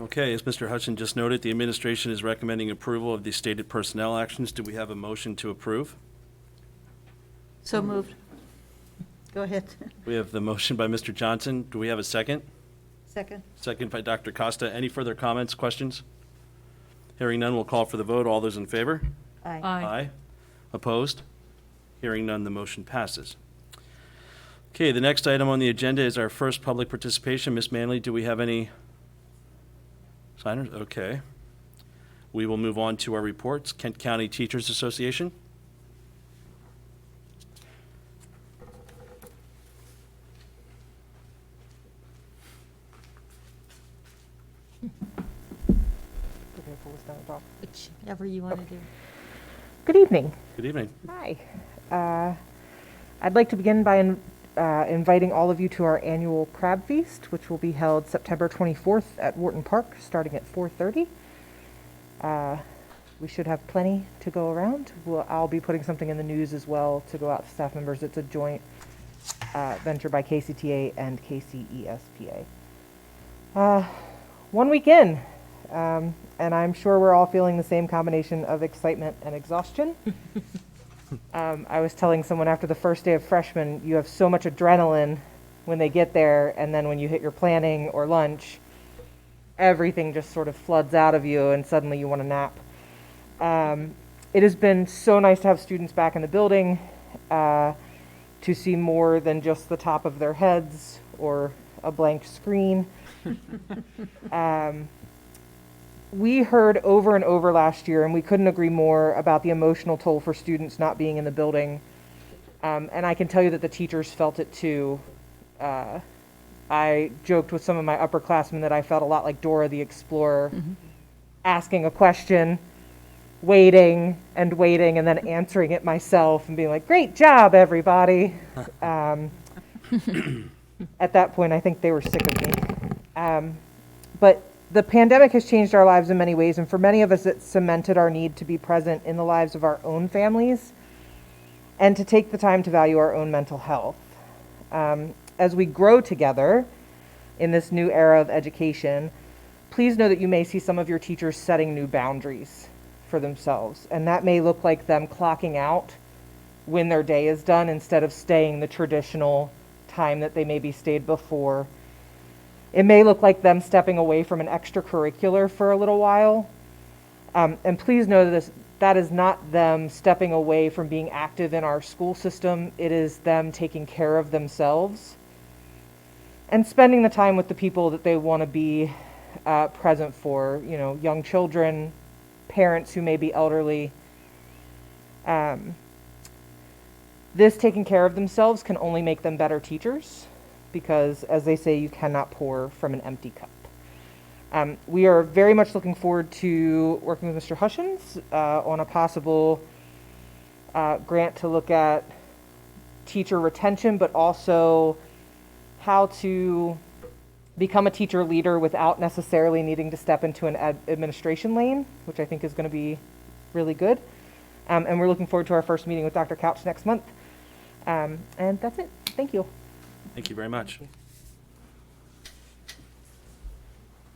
Okay, as Mr. Hudson just noted, the administration is recommending approval of the stated personnel actions. Do we have a motion to approve? So moved. Go ahead. We have the motion by Mr. Johnson. Do we have a second? Second. Second by Dr. Costa. Any further comments, questions? Hearing none, we'll call for the vote. All those in favor? Aye. Aye. Opposed? Hearing none, the motion passes. Okay, the next item on the agenda is our first public participation. Ms. Manley, do we have any signers? Okay. We will move on to our reports. Kent County Teachers Association. Whichever you want to do. Good evening. Good evening. Hi. I'd like to begin by inviting all of you to our annual Crab Feast, which will be held September 24th at Wharton Park, starting at 4:30. We should have plenty to go around. I'll be putting something in the news as well to go out to staff members. It's a joint venture by KCTA and KCESPA. One week in, and I'm sure we're all feeling the same combination of excitement and exhaustion. I was telling someone after the first day of freshman, you have so much adrenaline when they get there, and then when you hit your planning or lunch, everything just sort of floods out of you, and suddenly you want to nap. It has been so nice to have students back in the building, to see more than just the top of their heads or a blank screen. We heard over and over last year, and we couldn't agree more about the emotional toll for students not being in the building. And I can tell you that the teachers felt it too. I joked with some of my upperclassmen that I felt a lot like Dora the Explorer, asking a question, waiting, and then answering it myself and being like, "Great job, everybody." At that point, I think they were sick of me. But the pandemic has changed our lives in many ways, and for many of us, it cemented our need to be present in the lives of our own families and to take the time to value our own mental health. As we grow together in this new era of education, please know that you may see some of your teachers setting new boundaries for themselves, and that may look like them clocking out when their day is done instead of staying the traditional time that they maybe stayed before. It may look like them stepping away from an extracurricular for a little while. And please know that is not them stepping away from being active in our school system. It is them taking care of themselves and spending the time with the people that they want to be present for, young children, parents who may be elderly, This taking care of themselves can only make them better teachers because, as they say, you cannot pour from an empty cup. We are very much looking forward to working with Mr. Hutchins on a possible grant to look at teacher retention, but also how to become a teacher leader without necessarily needing to step into an administration lane, which I think is going to be really good. And we're looking forward to our first meeting with Dr. Couch next month. And that's it. Thank you. Thank you very much.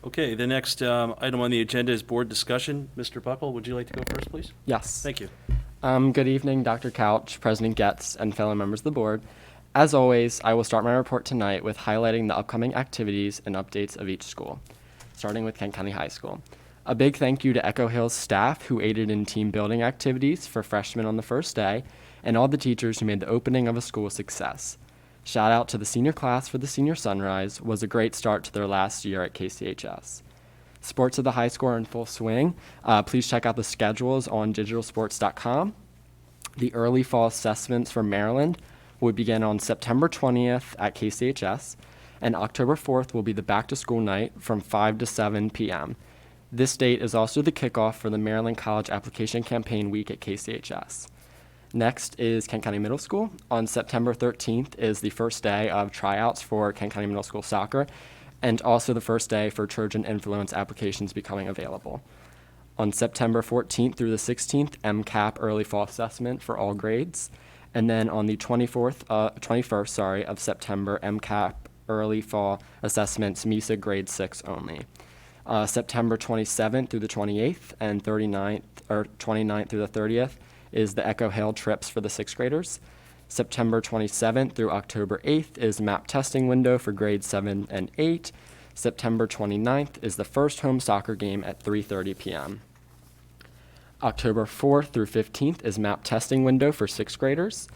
Okay, the next item on the agenda is board discussion. Mr. Buckle, would you like to go first, please? Yes. Thank you. Good evening, Dr. Couch, President Getz, and fellow members of the board. As always, I will start my report tonight with highlighting the upcoming activities and updates of each school, starting with Kent County High School. A big thank you to Echo Hill's staff who aided in team building activities for freshmen on the first day, and all the teachers who made the opening of a school a success. Shout out to the senior class for the Senior Sunrise, was a great start to their last year at KCHS. Sports of the high school are in full swing. Please check out the schedules on digitalsports.com. The early fall assessments for Maryland will begin on September 20th at KCHS, and October 4th will be the back-to-school night from 5 to 7 p.m. This date is also the kickoff for the Maryland College Application Campaign Week at KCHS. Next is Kent County Middle School. On September 13th is the first day of tryouts for Kent County Middle School soccer, and also the first day for Trojan Influence applications becoming available. On September 14th through the 16th, MCAP early fall assessment for all grades. And then on the 21st of September, MCAP early fall assessments, MISA grade 6 only. September 27th through the 28th and 29th through the 30th is the Echo Hill trips for the 6th graders. September 27th through October 8th is MAP testing window for grades 7 and 8. September 29th is the first home soccer game at 3:30 p.m. October 4th through 15th is MAP testing window for 6th graders.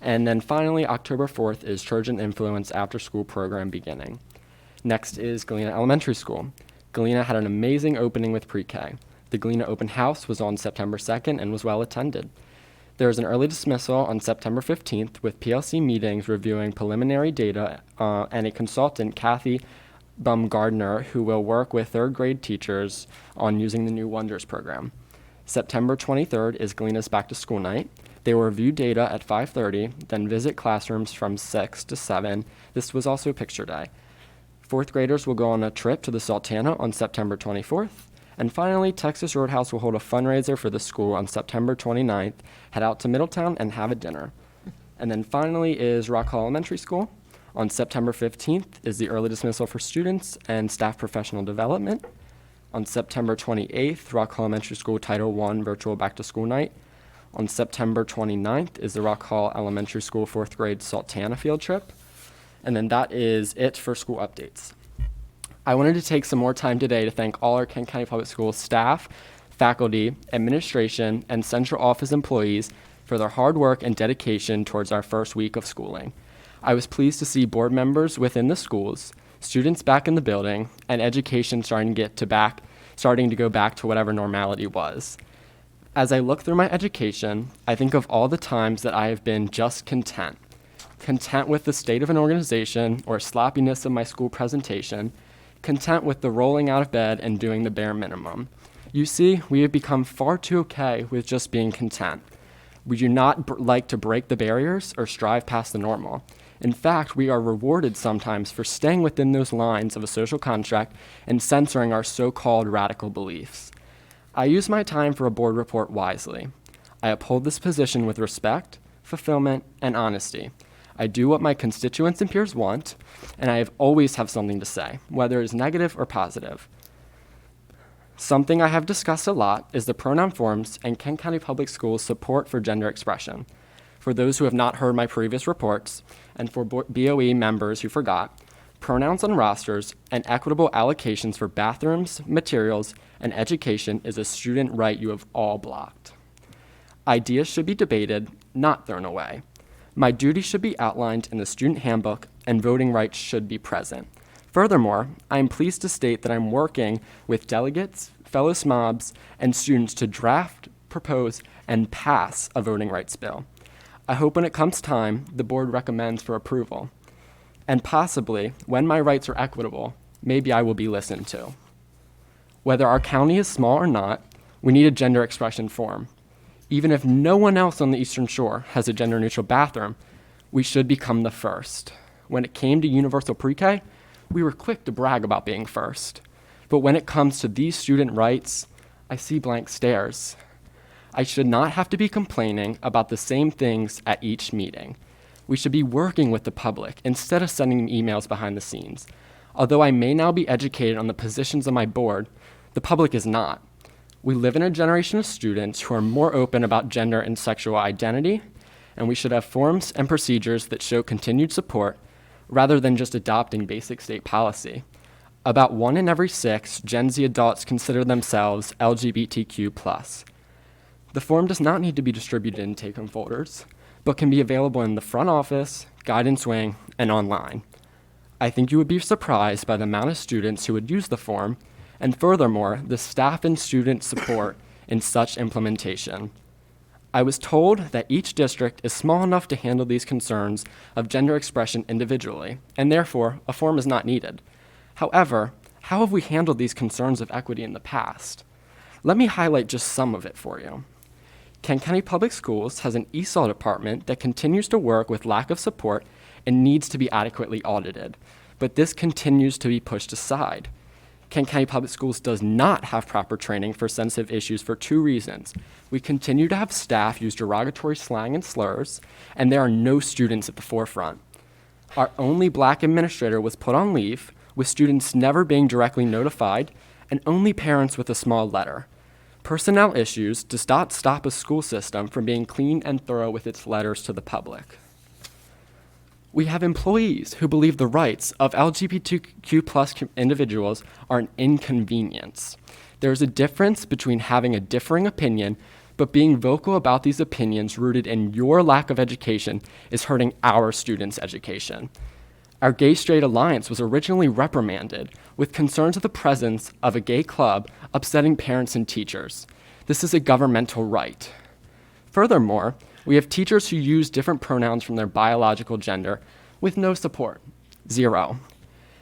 And then finally, October 4th is Trojan Influence after school program beginning. Next is Galena Elementary School. Galena had an amazing opening with pre-K. The Galena open house was on September 2nd and was well attended. There is an early dismissal on September 15th with PLC meetings reviewing preliminary data and a consultant, Kathy Baumgardner, who will work with 3rd grade teachers on using the new Wonders program. September 23rd is Galena's back to school night. They will review data at 5:30, then visit classrooms from 6 to 7. This was also picture day. 4th graders will go on a trip to the Sultana on September 24th. And finally, Texas Roadhouse will hold a fundraiser for the school on September 29th. Head out to Middletown and have a dinner. And then finally is Rock Hall Elementary School. On September 15th is the early dismissal for students and staff professional development. On September 28th, Rock Hall Elementary School Title I virtual back-to-school night. On September 29th is the Rock Hall Elementary School 4th grade Sultana field trip. And then that is it for school updates. I wanted to take some more time today to thank all our Kent County Public Schools staff, faculty, administration, and central office employees for their hard work and dedication towards our first week of schooling. I was pleased to see board members within the schools, students back in the building, and education starting to go back to whatever normality was. As I look through my education, I think of all the times that I have been just content with the state of an organization or sloppiness of my school presentation, content with the rolling out of bed and doing the bare minimum. You see, we have become far too okay with just being content. We do not like to break the barriers or strive past the normal. In fact, we are rewarded sometimes for staying within those lines of a social contract and censoring our so-called radical beliefs. I use my time for a board report wisely. I uphold this position with respect, fulfillment, and honesty. I do what my constituents and peers want, and I always have something to say, whether it's negative or positive. Something I have discussed a lot is the pronoun forms and Kent County Public Schools' support for gender expression. For those who have not heard my previous reports, and for BOE members who forgot, pronouns on rosters and equitable allocations for bathrooms, materials, and education is a student right you have all blocked. Ideas should be debated, not thrown away. My duties should be outlined in the student handbook, and voting rights should be present. Furthermore, I am pleased to state that I'm working with delegates, fellow SMOBs, and students to draft propose, and pass a voting rights bill. I hope when it comes time, the board recommends for approval. And possibly, when my rights are equitable, maybe I will be listened to. Whether our county is small or not, we need a gender expression form. Even if no one else on the Eastern Shore has a gender-neutral bathroom, we should become the first. When it came to universal pre-K, we were quick to brag about being first. But when it comes to these student rights, I see blank stares. I should not have to be complaining about the same things at each meeting. We should be working with the public instead of sending emails behind the scenes. Although I may now be educated on the positions of my board, the public is not. We live in a generation of students who are more open about gender and sexual identity, and we should have forms and procedures that show continued support rather than just adopting basic state policy. About 1 in every 6 Gen Z adults consider themselves LGBTQ+. The form does not need to be distributed in take-home folders, but can be available in the front office, guidance wing, and online. I think you would be surprised by the amount of students who would use the form, and furthermore, the staff and student support in such implementation. I was told that each district is small enough to handle these concerns of gender expression individually, and therefore, a form is not needed. However, how have we handled these concerns of equity in the past? Let me highlight just some of it for you. Kent County Public Schools has an ESOL department that continues to work with lack of support and needs to be adequately audited, but this continues to be pushed aside. Kent County Public Schools does not have proper training for sensitive issues for 2 reasons. We continue to have staff use derogatory slang and slurs, and there are no students at the forefront. Our only Black administrator was put on leave, with students never being directly notified, and only parents with a small letter. Personnel issues does not stop a school system from being clean and thorough with its letters to the public. We have employees who believe the rights of LGBTQ+ individuals are an inconvenience. There is a difference between having a differing opinion, but being vocal about these opinions rooted in your lack of education is hurting our students' education. Our Gay Straight Alliance was originally reprimanded with concerns of the presence of a gay club upsetting parents and teachers. This is a governmental right. Furthermore, we have teachers who use different pronouns from their biological gender with no support, 0.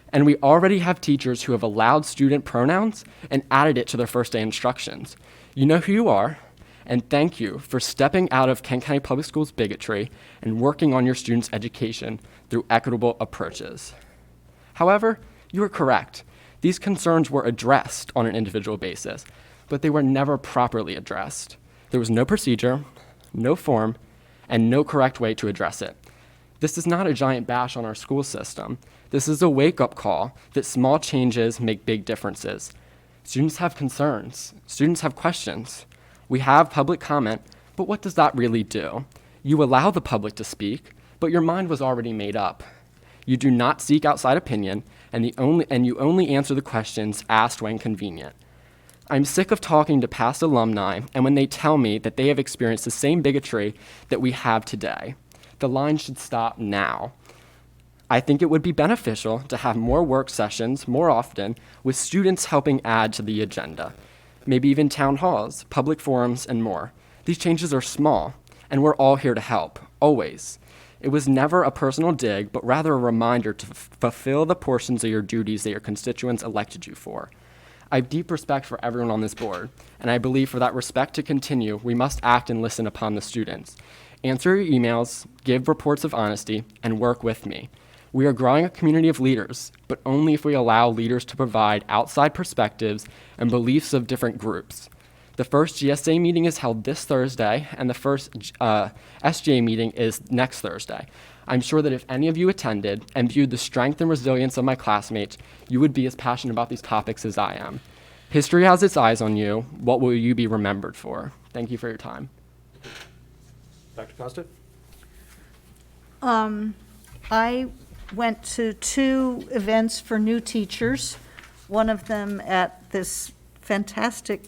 And we already have teachers who have allowed student pronouns and added it to their first day instructions. You know who you are, and thank you for stepping out of Kent County Public Schools bigotry and working on your students' education through equitable approaches. However, you are correct. These concerns were addressed on an individual basis, but they were never properly addressed. There was no procedure, no form, and no correct way to address it. This is not a giant bash on our school system. This is a wake-up call that small changes make big differences. Students have concerns. Students have questions. We have public comment, but what does that really do? You allow the public to speak, but your mind was already made up. You do not seek outside opinion, and you only answer the questions asked when convenient. I'm sick of talking to past alumni, and when they tell me that they have experienced the same bigotry that we have today. The line should stop now. I think it would be beneficial to have more work sessions more often with students helping add to the agenda. Maybe even town halls, public forums, and more. These changes are small, and we're all here to help, always. It was never a personal dig, but rather a reminder to fulfill the portions of your duties that your constituents elected you for. I have deep respect for everyone on this board, and I believe for that respect to continue, we must act and listen upon the students. Answer your emails, give reports of honesty, and work with me. We are growing a community of leaders, but only if we allow leaders to provide outside perspectives and beliefs of different groups. The first GSA meeting is held this Thursday, and the first SGA meeting is next Thursday. I'm sure that if any of you attended and viewed the strength and resilience of my classmates, you would be as passionate about these topics as I am. History has its eyes on you. What will you be remembered for? Thank you for your time. Dr. Costa? I went to 2 events for new teachers, one of them at this fantastic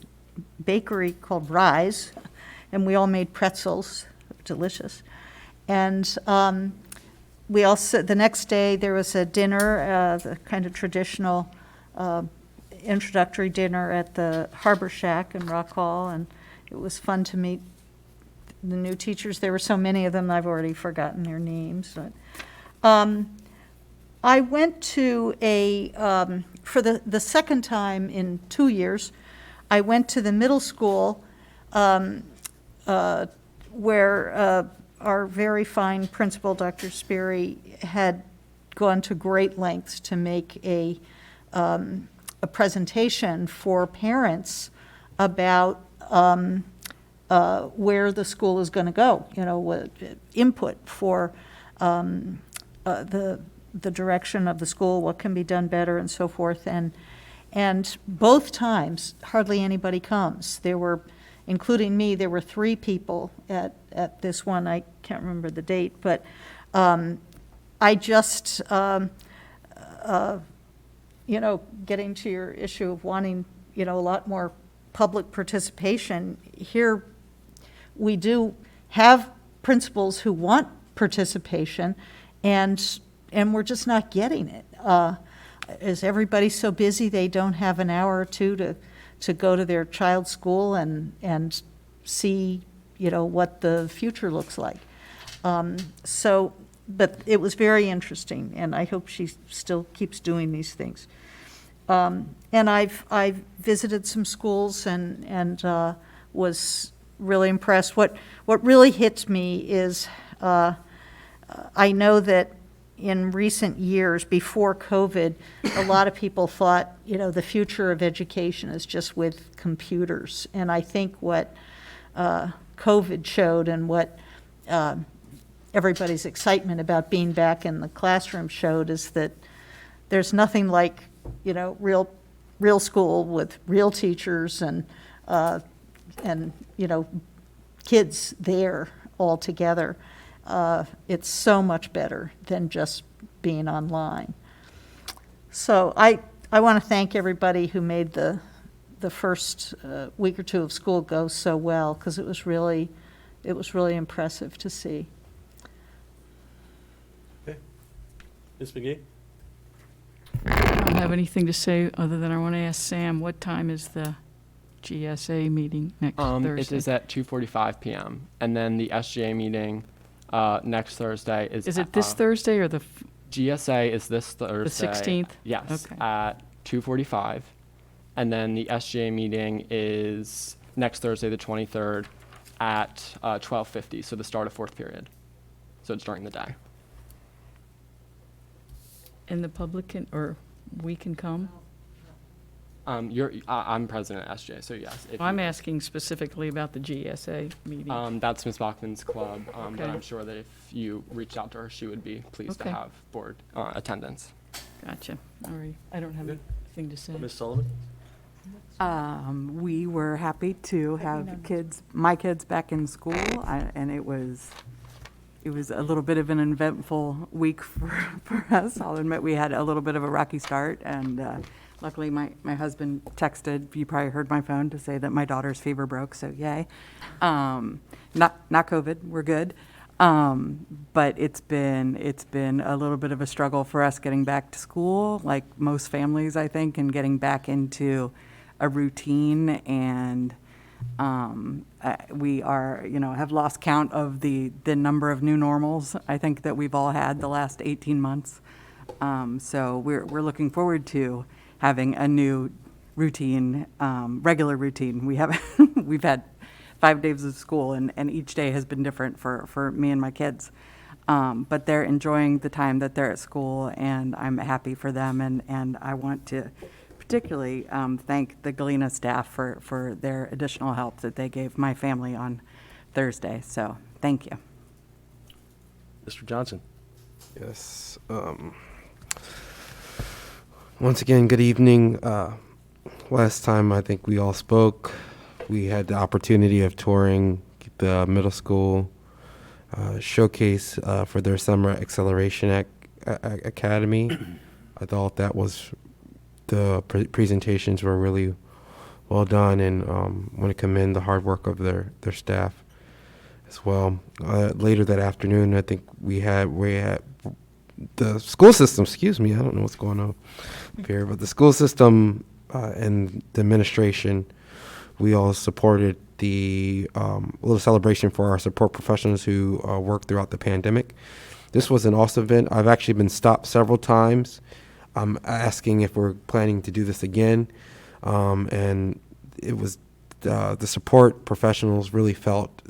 bakery called Rise, and we all made pretzels, delicious. And we also, the next day, there was a dinner, the kind of traditional introductory dinner at the Harbor Shack in Rock Hall, and it was fun to meet the new teachers. There were so many of them, I've already forgotten their names. But I went to for the second time in 2 years, I went to the middle school where our very fine principal, Dr. Sperry, had gone to great lengths to make a presentation for parents about where the school is going to go, what input for the direction of the school, what can be done better, and so forth. And both times, hardly anybody comes. There were, including me, there were 3 people at this one. I can't remember the date, but I just, getting to your issue of wanting, a lot more public participation, here we do have principals who want participation, and we're just not getting it. Is everybody so busy they don't have an hour or two to go to their child's school and see, what the future looks like? But it was very interesting, and I hope she still keeps doing these things. And I've visited some schools and was really impressed. What really hits me is I know that in recent years, before COVID, a lot of people thought, the future of education is just with computers. And I think what COVID showed and what everybody's excitement about being back in the classroom showed is that there's nothing like, real school with real teachers and kids there all together. It's so much better than just being online. So I want to thank everybody who made the first week or two of school go so well, because it was really impressive to see. Okay. Ms. McGee? I don't have anything to say other than I want to ask Sam, what time is the GSA meeting next Thursday? It is at 2:45 p.m. And then the SGA meeting next Thursday is. Is it this Thursday or the GSA is this Thursday. 16th? Yes, Okay. at 2:45. And then the SGA meeting is next Thursday, the 23rd, at 12:50, so the start of 4th period. So it's during the day. And the public we can come? I'm president of SGA, so yes. if I'm you- asking specifically about the GSA meeting. That's Ms. Bachman's club, but Okay. I'm sure that if you reached out to her, she would be pleased Okay. to have board attendance. Gotcha. All right. I don't have Good. anything to say. Ms. Sullivan? We were happy to have my kids back in school, and it was a little bit of an eventful week for us. I'll admit we had a little bit of a rocky start, and luckily my husband texted, you probably heard my phone, to say that my daughter's fever broke, so yay. Not COVID, we're good. But it's been a little bit of a struggle for us getting back to school, like most families, I think, and getting back into a routine. And we are, have lost count of the number of new normals I think that we've all had the last 18 months. So we're looking forward to having a new routine, regular routine. We've had 5 days of school, and each day has been different for me and my kids. But they're enjoying the time that they're at school, and I'm happy for them. And I want to particularly thank the Galena staff for their additional help that they gave my family on Thursday. So thank you. Mr. Johnson? Yes. Once again, good evening. Last time I think we all spoke, we had the opportunity of touring the middle school showcase for their summer acceleration academy. I thought that was the presentations were really well done, and want to commend the hard work of their staff as well. Later that afternoon, I think we had the school system. Excuse me, I don't know what's going on here, but the school system and the administration, we all supported the little celebration for our support professionals who worked throughout the pandemic. This was an awesome event. I've actually been stopped several times asking if we're planning to do this again. And it was the support professionals really felt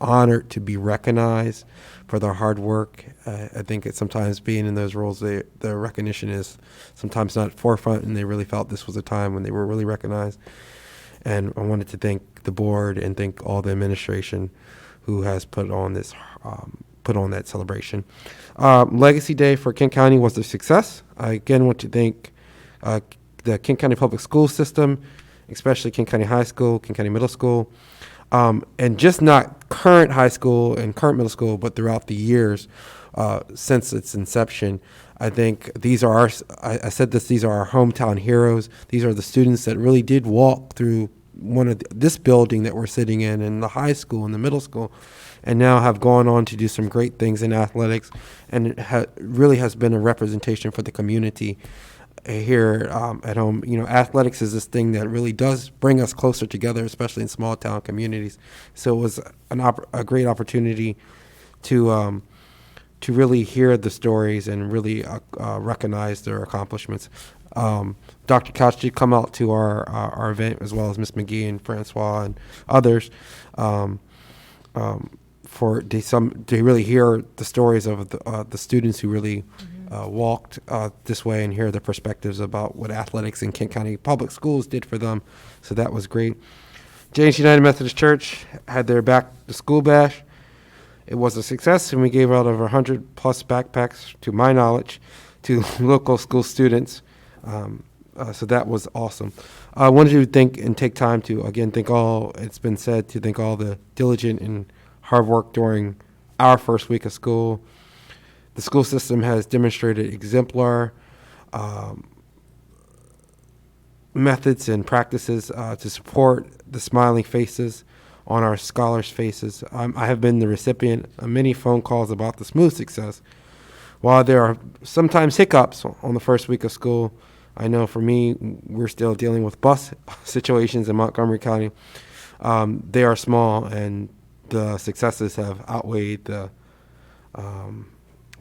honored to be recognized for their hard work. I think it's sometimes being in those roles, the recognition is sometimes not forefront, and they really felt this was a time when they were really recognized. And I wanted to thank the board and thank all the administration who has put on this, put on that celebration. Legacy Day for Kent County was a success. I again want to thank the Kent County Public School System, especially Kent County High School, Kent County Middle School, and just not current high school and current middle school, but throughout the years since its inception. I think these are I said this, these are our hometown heroes. These are the students that really did walk through this building that we're sitting in, and the high school and the middle school, and now have gone on to do some great things in athletics, and it really has been a representation for the community here at home. You know, athletics is this thing that really does bring us closer together, especially in small town communities. So it was a great opportunity to really hear the stories and really recognize their accomplishments. Dr. Couch did come out to our event, as well as Ms. McGee and Francois and others, to really hear the stories of the students who really walked this way, and hear the perspectives about what athletics in Kent County Public Schools did for them. So that was great. James United Methodist Church had their back to school bash. It was a success, and we gave out over 100 plus backpacks, to my knowledge, to local school students. So that was awesome. I wanted to thank and take time to, again, thank all, it's been said, to thank all the diligent and hard work during our first week of school. The school system has demonstrated exemplar methods and practices to support the smiling faces on our scholars' faces. I have been the recipient of many phone calls about the smooth success. While there are sometimes hiccups on the first week of school, I know for me, we're still dealing with bus situations in Montgomery County. They are small, and the successes have outweighed the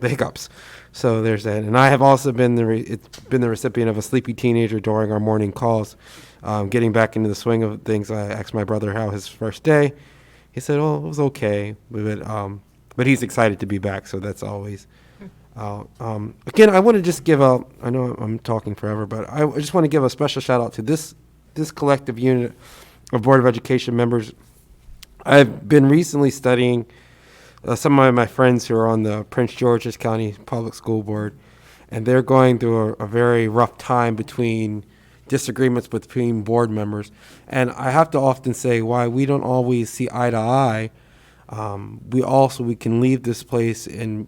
hiccups. So there's that. And I have also been the recipient of a sleepy teenager during our morning calls. Getting back into the swing of things, I asked my brother how his first day. He said, "Oh, it was okay," but he's excited to be back. So that's always. Again, I want to just give out. I know I'm talking forever, but I just want to give a special shout out to this collective unit of Board of Education members. I've been recently studying some of my friends who are on the Prince George's County Public School Board, and they're going through a very rough time between disagreements between board members. And I have to often say why we don't always see eye to eye. We can leave this place and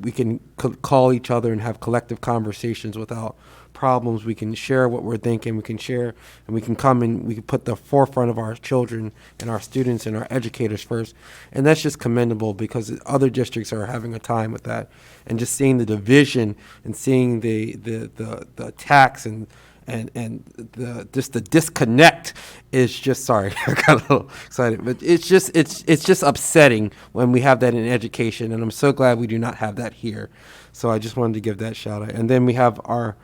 we can call each other and have collective conversations without problems. We can share what we're thinking. We can share, and we can come and we can put the forefront of our children and our students and our educators first. And that's just commendable, because other districts are having a time with that. And just seeing the division and seeing the attacks and the disconnect is just, sorry, I got a little excited, but it's just upsetting when we have that in education, and I'm so glad we do not have that here. So I just wanted to give that shout out. And then we have our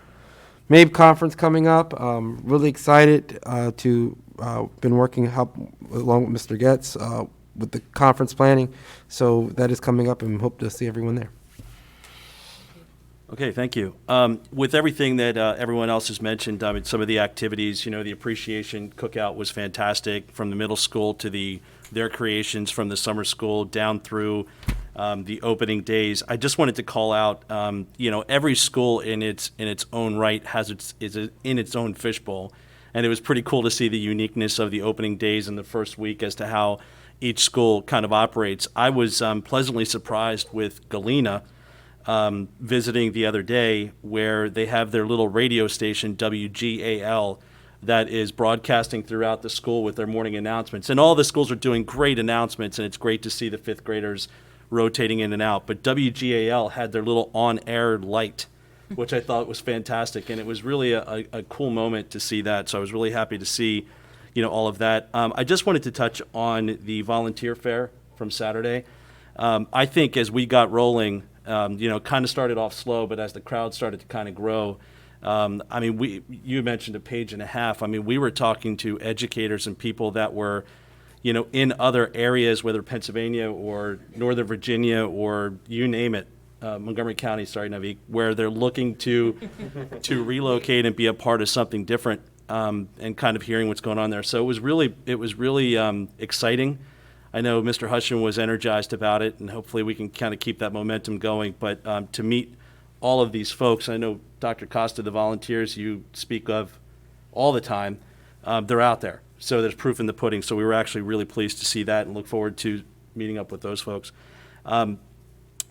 Mabe conference coming up. Really excited to been working along with Mr. Getz with the conference planning. So that is coming up, and hope to see everyone there. Okay, thank you. With everything that everyone else has mentioned, I mean, some of the activities, the appreciation cookout was fantastic, from the middle school to their creations from the summer school down through the opening days. I just wanted to call out, every school in its own right is in its own fishbowl, and it was pretty cool to see the uniqueness of the opening days in the first week as to how each school kind of operates. I was pleasantly surprised with Galena. Visiting the other day, where they have their little radio station, WGAL, that is broadcasting throughout the school with their morning announcements. And all the schools are doing great announcements, and it's great to see the fifth graders rotating in and out. But WGAL had their little on-air light, which I thought was fantastic, and it was really a cool moment to see that. So I was really happy to see all of that. I just wanted to touch on the volunteer fair from Saturday. I think as we got rolling, kind of started off slow, but as the crowd started to kind of grow, you mentioned a page and a half. I mean, we were talking to educators and people that were, in other areas, whether Pennsylvania or Northern Virginia or you name it, Montgomery County, sorry, Navi, where they're looking to relocate and be a part of something different, and kind of hearing what's going on there. So it was really exciting. I know Mr. Hushin was energized about it, and hopefully we can kind of keep that momentum going. But to meet all of these folks, I know Dr. Costa, the volunteers you speak of all the time, they're out there. So there's proof in the pudding. So we were actually really pleased to see that and look forward to meeting up with those folks.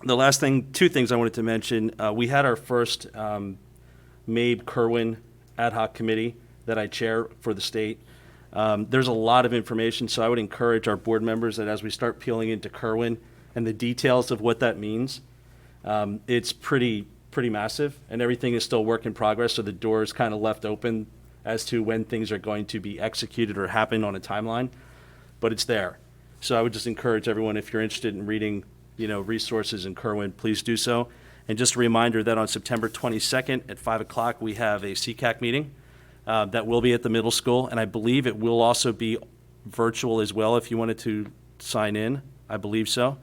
The last thing, two things I wanted to mention. We had our first Mabe Kerwin ad hoc committee that I chair for the state. There's a lot of information, so I would encourage our board members that as we start peeling into Kerwin and the details of what that means, it's pretty massive, and everything is still work in progress, so the door is kind of left open as to when things are going to be executed or happen on a timeline, but it's there. So I would just encourage everyone, if you're interested in reading, resources in Kerwin, please do so. And just a reminder that on September 22nd at 5 o'clock, we have a CCAC meeting that will be at the middle school, and I believe it will also be virtual as well if you wanted to sign in. I believe so.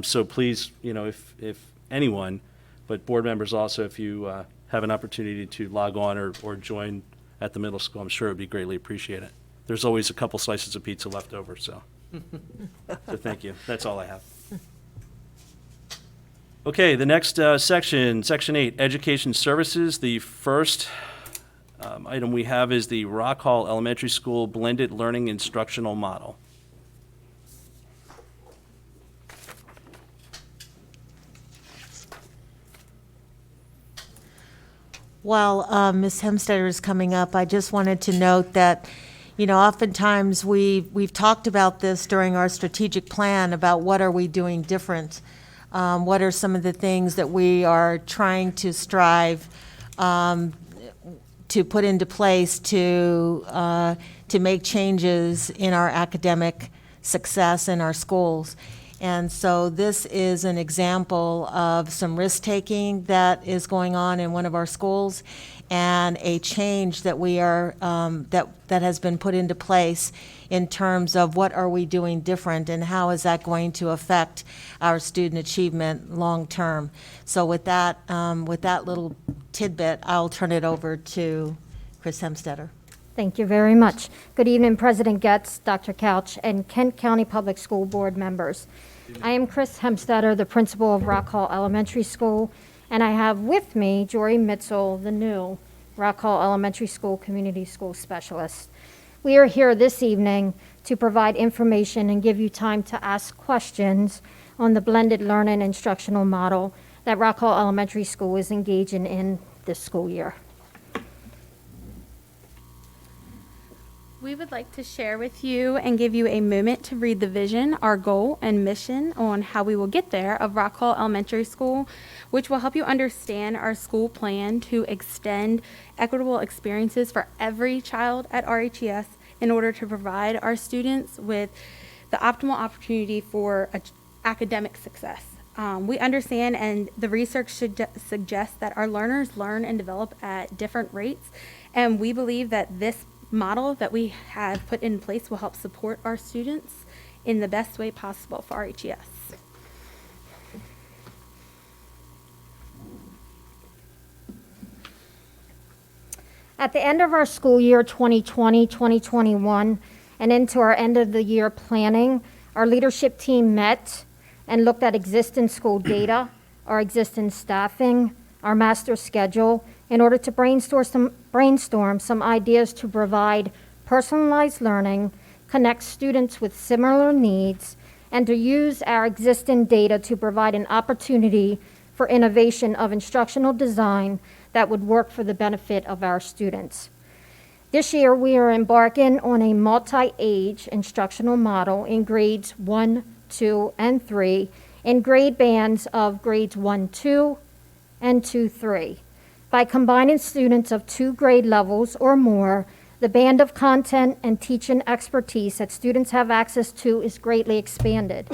So please, if anyone, but board members also, if you have an opportunity to log on or join at the middle school, I'm sure it would be greatly appreciated. There's always a couple slices of pizza left over, so thank you. That's all I have. Okay, the next section 8, Education Services. The first item we have is the Rock Hall Elementary School Blended Learning Instructional Model. While Ms. Hemstetter is coming up, I just wanted to note that, oftentimes we've talked about this during our strategic plan about what are we doing different. What are some of the things that we are trying to strive to put into place to make changes in our academic success in our schools. And so this is an example of some risk-taking that is going on in one of our schools, and a change that we are that has been put into place in terms of what are we doing different and how is that going to affect our student achievement long-term. So with that little tidbit, I'll turn it over to Chris Hemstetter. Thank you very much. Good evening, President Getz, Dr. Couch, and Kent County Public School Board members. I am Chris Hemstetter, the principal of Rock Hall Elementary School, and I have with me Jory Mitzel, the new Rock Hall Elementary School Community School Specialist. We are here this evening to provide information and give you time to ask questions on the blended learning instructional model that Rock Hall Elementary School is engaging in this school year. We would like to share with you and give you a moment to read the vision, our goal, and mission on how we will get there of Rock Hall Elementary School, which will help you understand our school plan to extend equitable experiences for every child at RHES in order to provide our students with the optimal opportunity for academic success. We understand, and the research should suggest that our learners learn and develop at different rates, and we believe that this model that we have put in place will help support our students in the best way possible for RHES. At the end of our school year 2020-2021 and into our end of the year planning, our leadership team met and looked at existing school data, our existing staffing, our master schedule, in order to brainstorm some ideas to provide personalized learning, connect students with similar needs, and to use our existing data to provide an opportunity for innovation of instructional design that would work for the benefit of our students. This year, we are embarking on a multi-age instructional model in grades 1, 2, and 3, in grade bands of grades 1, 2, and 2, 3. By combining students of 2 grade levels or more, the band of content and teaching expertise that students have access to is greatly expanded.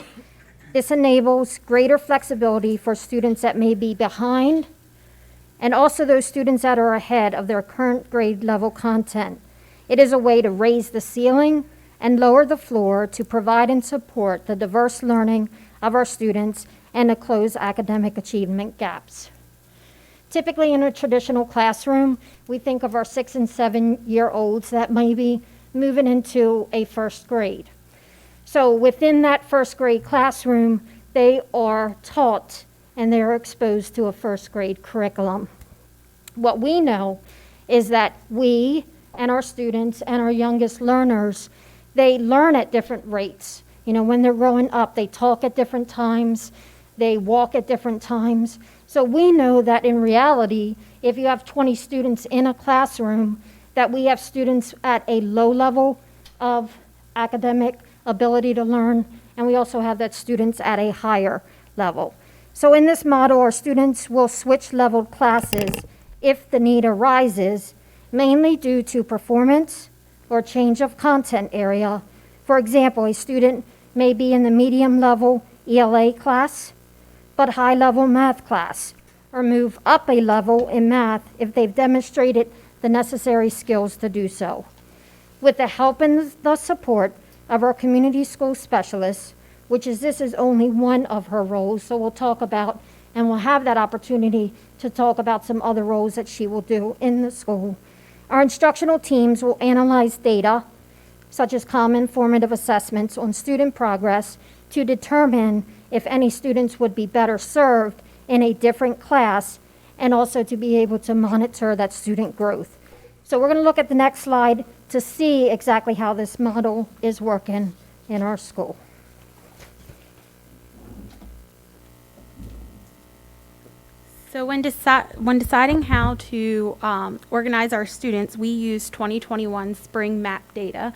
This enables greater flexibility for students that may be behind and also those students that are ahead of their current grade level content. It is a way to raise the ceiling and lower the floor to provide and support the diverse learning of our students and to close academic achievement gaps. Typically in a traditional classroom, we think of our 6 and 7-year-olds that may be moving into a first grade. So within that first grade classroom, they are taught and they're exposed to a first grade curriculum. What we know is that we and our students and our youngest learners, they learn at different rates. You know, when they're growing up, they talk at different times, they walk at different times. So we know that in reality, if you have 20 students in a classroom, that we have students at a low level of academic ability to learn, and we also have that students at a higher level. So in this model, our students will switch leveled classes if the need arises, mainly due to performance or change of content area. For example, a student may be in the medium level ELA class, but high level math class, or move up a level in math if they've demonstrated the necessary skills to do so. With the help and the support of our community school specialists, this is only one of her roles, so we'll talk about, and we'll have that opportunity to talk about some other roles that she will do in the school. Our instructional teams will analyze data, such as common formative assessments on student progress, to determine if any students would be better served in a different class, and also to be able to monitor that student growth. So we're going to look at the next slide to see exactly how this model is working in our school. So when deciding how to organize our students, we use 2021 spring map data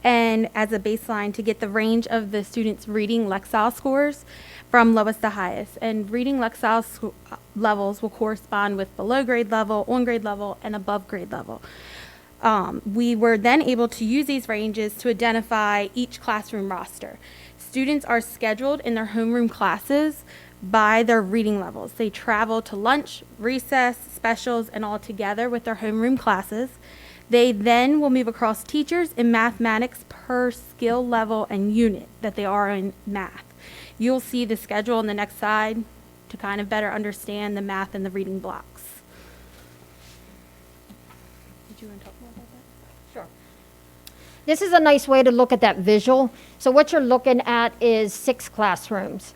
and as a baseline to get the range of the students' reading Lexile scores from lowest to highest. And reading Lexile levels will correspond with below grade level, on grade level, and above grade level. We were then able to use these ranges to identify each classroom roster. Students are scheduled in their homeroom classes by their reading levels. They travel to lunch, recess, specials, and all together with their homeroom classes. They then will move across teachers in mathematics per skill level and unit that they are in math. You'll see the schedule on the next slide to kind of better understand the math and the reading blocks. Did you want to talk more about that? Sure. This is a nice way to look at that visual. So what you're looking at is 6 classrooms.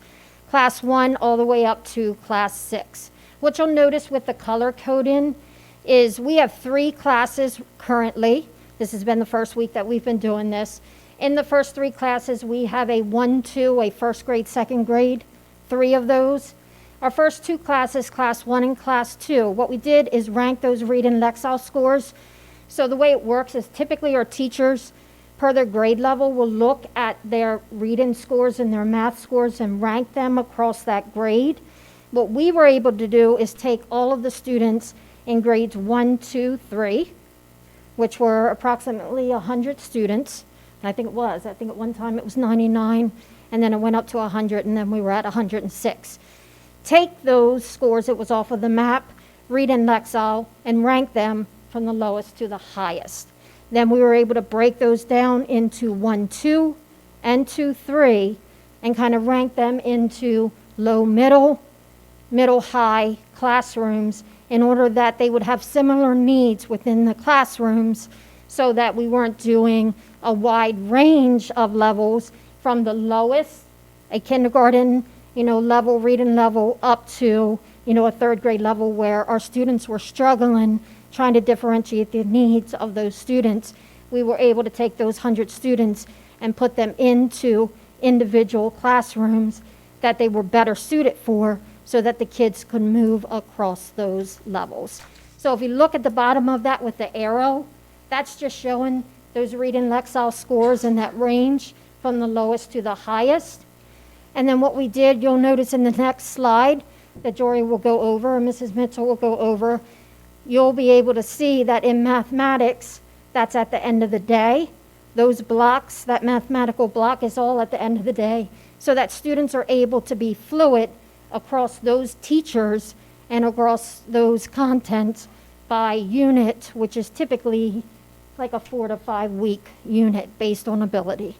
Class 1 all the way up to class 6. What you'll notice with the color coding is we have 3 classes currently. This has been the first week that we've been doing this. In the first 3 classes, we have a 1-2, a first grade, second grade, 3 of those. Our first 2 classes, class 1 and class 2, what we did is rank those reading Lexile scores. So the way it works is typically our teachers, per their grade level, will look at their reading scores and their math scores and rank them across that grade. What we were able to do is take all of the students in grades 1, 2, 3, which were approximately 100 students. And I think at one time it was 99, and then it went up to 100, and then we were at 106. Take those scores, it was off of the map, reading Lexile, and rank them from the lowest to the highest. Then we were able to break those down into 1, 2, and 2, 3, and kind of rank them into low, middle, high classrooms in order that they would have similar needs within the classrooms so that we weren't doing a wide range of levels from the lowest, a kindergarten, level, reading level, up to, a third grade level where our students were struggling trying to differentiate the needs of those students. We were able to take those 100 students and put them into individual classrooms that they were better suited for so that the kids could move across those levels. So if you look at the bottom of that with the arrow, that's just showing those reading Lexile scores in that range from the lowest to the highest. And then what we did, you'll notice in the next slide that Jory will go over, and Mrs. Mitchell will go over, you'll be able to see that in mathematics, that's at the end of the day. Those blocks, that mathematical block is all at the end of the day, so that students are able to be fluid across those teachers and across those contents by unit, which is typically like a 4 to 5 week unit based on ability.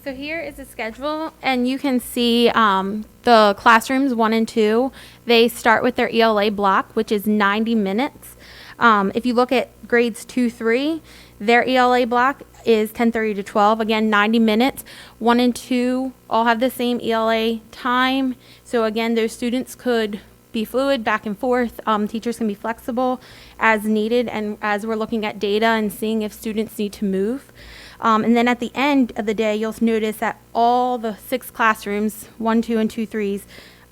So here is the schedule, and you can see the classrooms 1 and 2. They start with their ELA block, which is 90 minutes. If you look at grades 2, 3, their ELA block is 10:30 to 12. Again, 90 minutes. 1 and 2 all have the same ELA time. So again, those students could be fluid back and forth. Teachers can be flexible as needed, and as we're looking at data and seeing if students need to move. And then at the end of the day, you'll notice that all the 6 classrooms, 1, 2, and 2, 3s,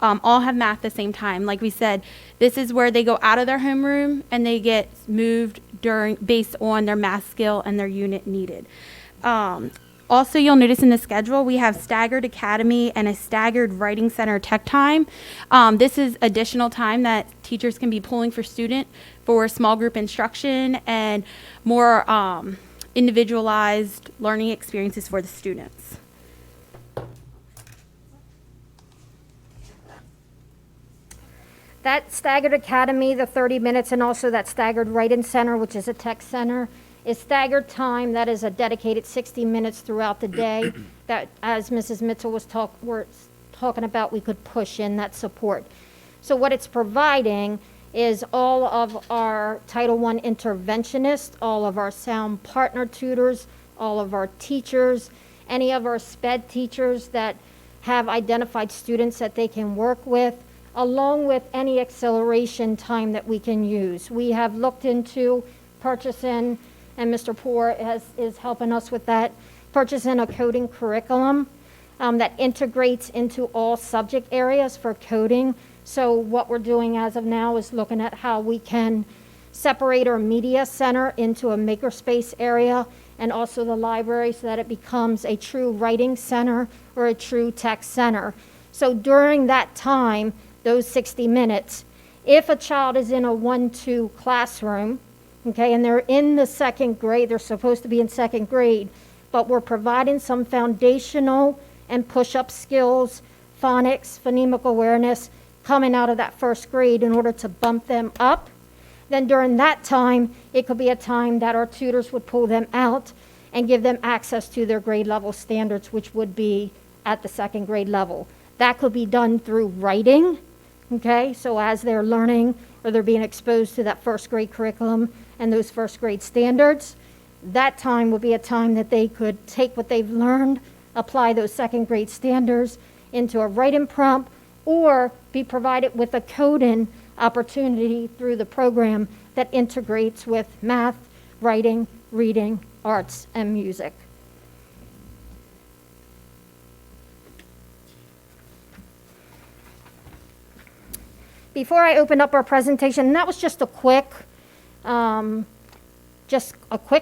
all have math at the same time. Like we said, this is where they go out of their homeroom and they get moved based on their math skill and their unit needed. Also, you'll notice in the schedule, we have staggered academy and a staggered writing center tech time. This is additional time that teachers can be pulling for student for small group instruction and more individualized learning experiences for the students. That staggered academy, the 30 minutes, and also that staggered write-in center, which is a tech center, is staggered time. That is a dedicated 60 minutes throughout the day that, as Mrs. Mitchell was talking about, we could push in that support. So what it's providing is all of our Title I interventionists, all of our sound partner tutors, all of our teachers, any of our SPED teachers that have identified students that they can work with, along with any acceleration time that we can use. We have looked into purchasing, and Mr. Poore is helping us with that, purchasing a coding curriculum that integrates into all subject areas for coding. So what we're doing as of now is looking at how we can separate our media center into a makerspace area and also the library so that it becomes a true writing center or a true tech center. So during that time, those 60 minutes, if a child is in a 1-2 classroom, okay, and they're in the 2nd grade, they're supposed to be in 2nd grade, but we're providing some foundational and push-up skills, phonics, phonemic awareness, coming out of that 1st grade in order to bump them up, then during that time, it could be a time that our tutors would pull them out and give them access to their grade level standards, which would be at the 2nd grade level. That could be done through writing, okay? So as they're learning or they're being exposed to that 1st grade curriculum and those 1st grade standards, that time would be a time that they could take what they've learned, apply those 2nd grade standards into a writing prompt, or be provided with a coding opportunity through the program that integrates with math, writing, reading, arts, and music. Before I open up our presentation, and that was just a quick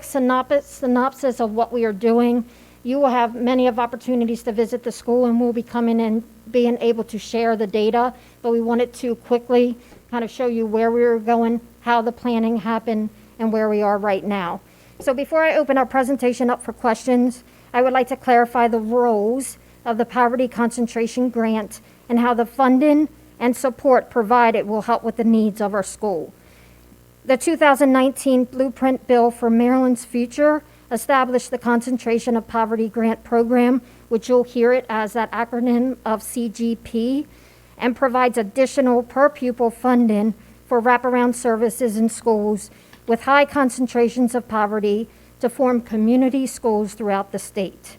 synopsis of what we are doing. You will have many of opportunities to visit the school, and we'll be coming in being able to share the data, but we wanted to quickly kind of show you where we were going, how the planning happened, and where we are right now. So before I open our presentation up for questions, I would like to clarify the roles of the Poverty Concentration Grant and how the funding and support provided will help with the needs of our school. The 2019 Blueprint Bill for Maryland's Future established the Concentration of Poverty Grant Program, which you'll hear it as that acronym of CGP, and provides additional per pupil funding for wraparound services in schools with high concentrations of poverty to form community schools throughout the state.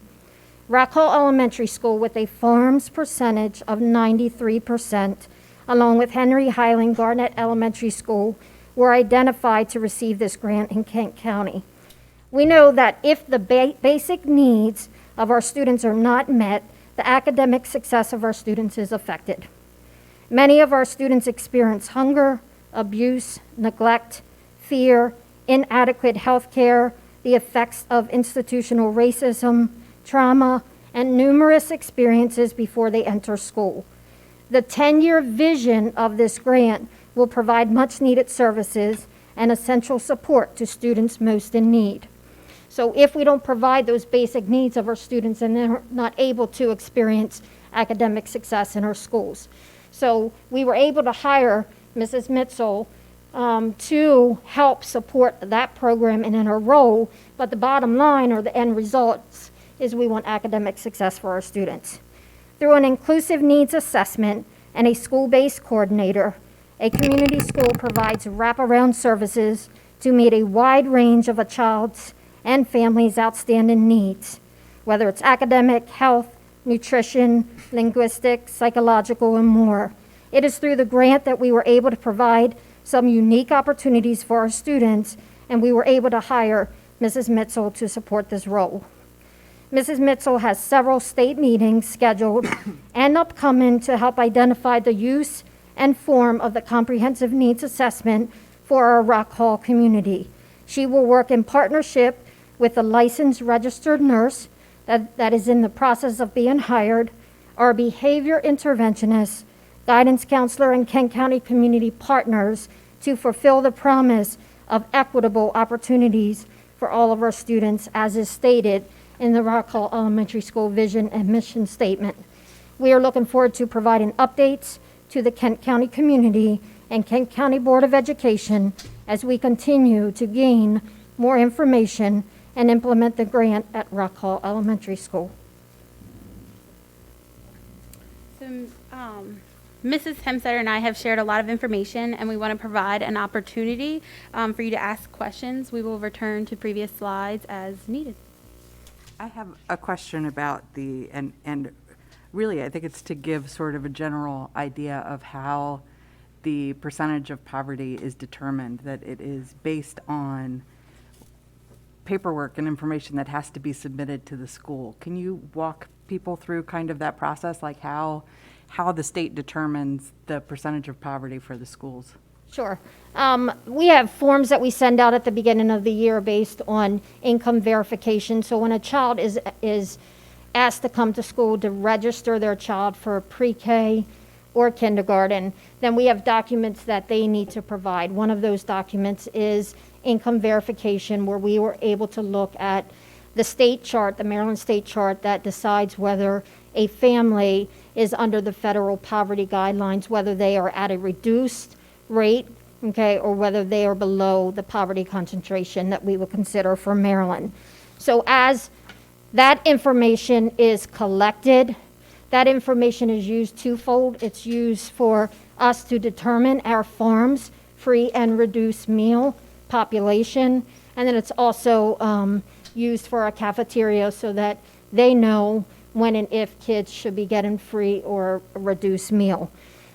Rock Hall Elementary School, with a farms percentage of 93%, along with Henry Highland Garnett Elementary School, were identified to receive this grant in Kent County. We know that if the basic needs of our students are not met, the academic success of our students is affected. Many of our students experience hunger, abuse, neglect, fear, inadequate health care, the effects of institutional racism, trauma, and numerous experiences before they enter school. The 10-year vision of this grant will provide much-needed services and essential support to students most in need. So if we don't provide those basic needs of our students, then they're not able to experience academic success in our schools. So we were able to hire Mrs. Mitchell to help support that program and in her role, but the bottom line or the end results is we want academic success for our students. Through an inclusive needs assessment and a school-based coordinator, a community school provides wraparound services to meet a wide range of a child's and family's outstanding needs, whether it's academic, health, nutrition, linguistic, psychological, and more. It is through the grant that we were able to provide some unique opportunities for our students, and we were able to hire Mrs. Mitchell to support this role. Mrs. Mitchell has several state meetings scheduled and upcoming to help identify the use and form of the comprehensive needs assessment for our Rock Hall community. She will work in partnership with a licensed registered nurse that is in the process of being hired, our behavior interventionist, guidance counselor, and Kent County community partners to fulfill the promise of equitable opportunities for all of our students, as is stated in the Rock Hall Elementary School vision and mission statement. We are looking forward to providing updates to the Kent County community and Kent County Board of Education as we continue to gain more information and implement the grant at Rock Hall Elementary School. So, Mrs. Hemstetter and I have shared a lot of information, and we want to provide an opportunity for you to ask questions. We will return to previous slides as needed. I have a question about and really I think it's to give sort of a general idea of how the percentage of poverty is determined, that it is based on paperwork and information that has to be submitted to the school. Can you walk people through kind of that process, like how the state determines the percentage of poverty for the schools? Sure. We have forms that we send out at the beginning of the year based on income verification. So when a child is asked to come to school to register their child for pre-K or kindergarten, then we have documents that they need to provide. One of those documents is income verification, where we were able to look at the state chart, the Maryland state chart, that decides whether a family is under the federal poverty guidelines, whether they are at a reduced rate, okay, or whether they are below the poverty concentration that we would consider for Maryland. So as that information is collected, that information is used twofold. It's used for us to determine our farm's free and reduced meal population, and then it's also used for our cafeteria so that they know when and if kids should be getting free or a reduced meal.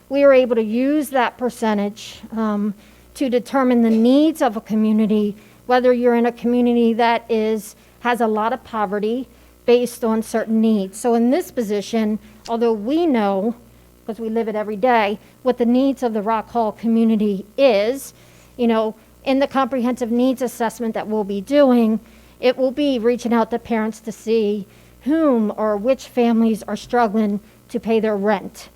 We are able to use that percentage to determine the needs of a community, whether you're in a community that has a lot of poverty based on certain needs. So in this position, although we know, because we live it every day, what the needs of the Rock Hall community is, in the comprehensive needs assessment that we'll be doing, it will be reaching out to parents to see whom or which families are struggling to pay their rent,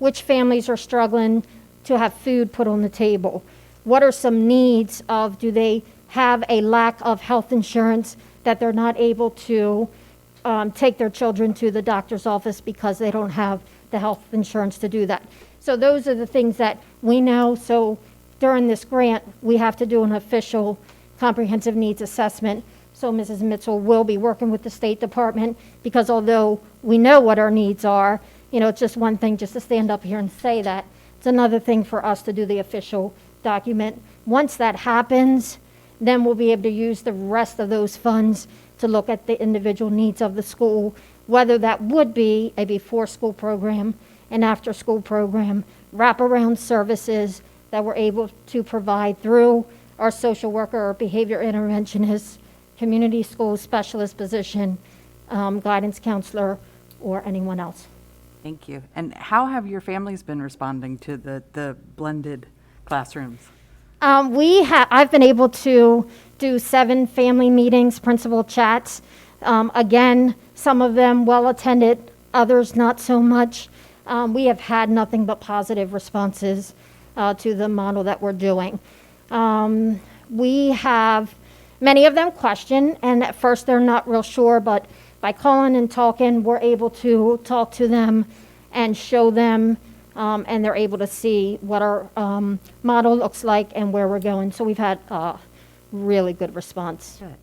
which families are struggling to have food put on the table. What are some needs of, do they have a lack of health insurance that they're not able to take their children to the doctor's office because they don't have the health insurance to do that. So those are the things that we know. So during this grant, we have to do an official comprehensive needs assessment. So Mrs. Mitchell will be working with the State Department, because although we know what our needs are, it's just one thing just to stand up here and say that. It's another thing for us to do the official document. Once that happens, then we'll be able to use the rest of those funds to look at the individual needs of the school, whether that would be a before-school program, an after-school program, wraparound services that we're able to provide through our social worker or behavior interventionist, community school specialist position, guidance counselor, or anyone else. Thank you. And how have your families been responding to the blended classrooms? I've been able to do 7 family meetings, principal chats. Again, some of them well attended, others not so much. We have had nothing but positive responses to the model that we're doing. We have many of them question, and at first they're not real sure, but by calling and talking, we're able to talk to them and show them, and they're able to see what our model looks like and where we're going. So we've had a really good response. Good.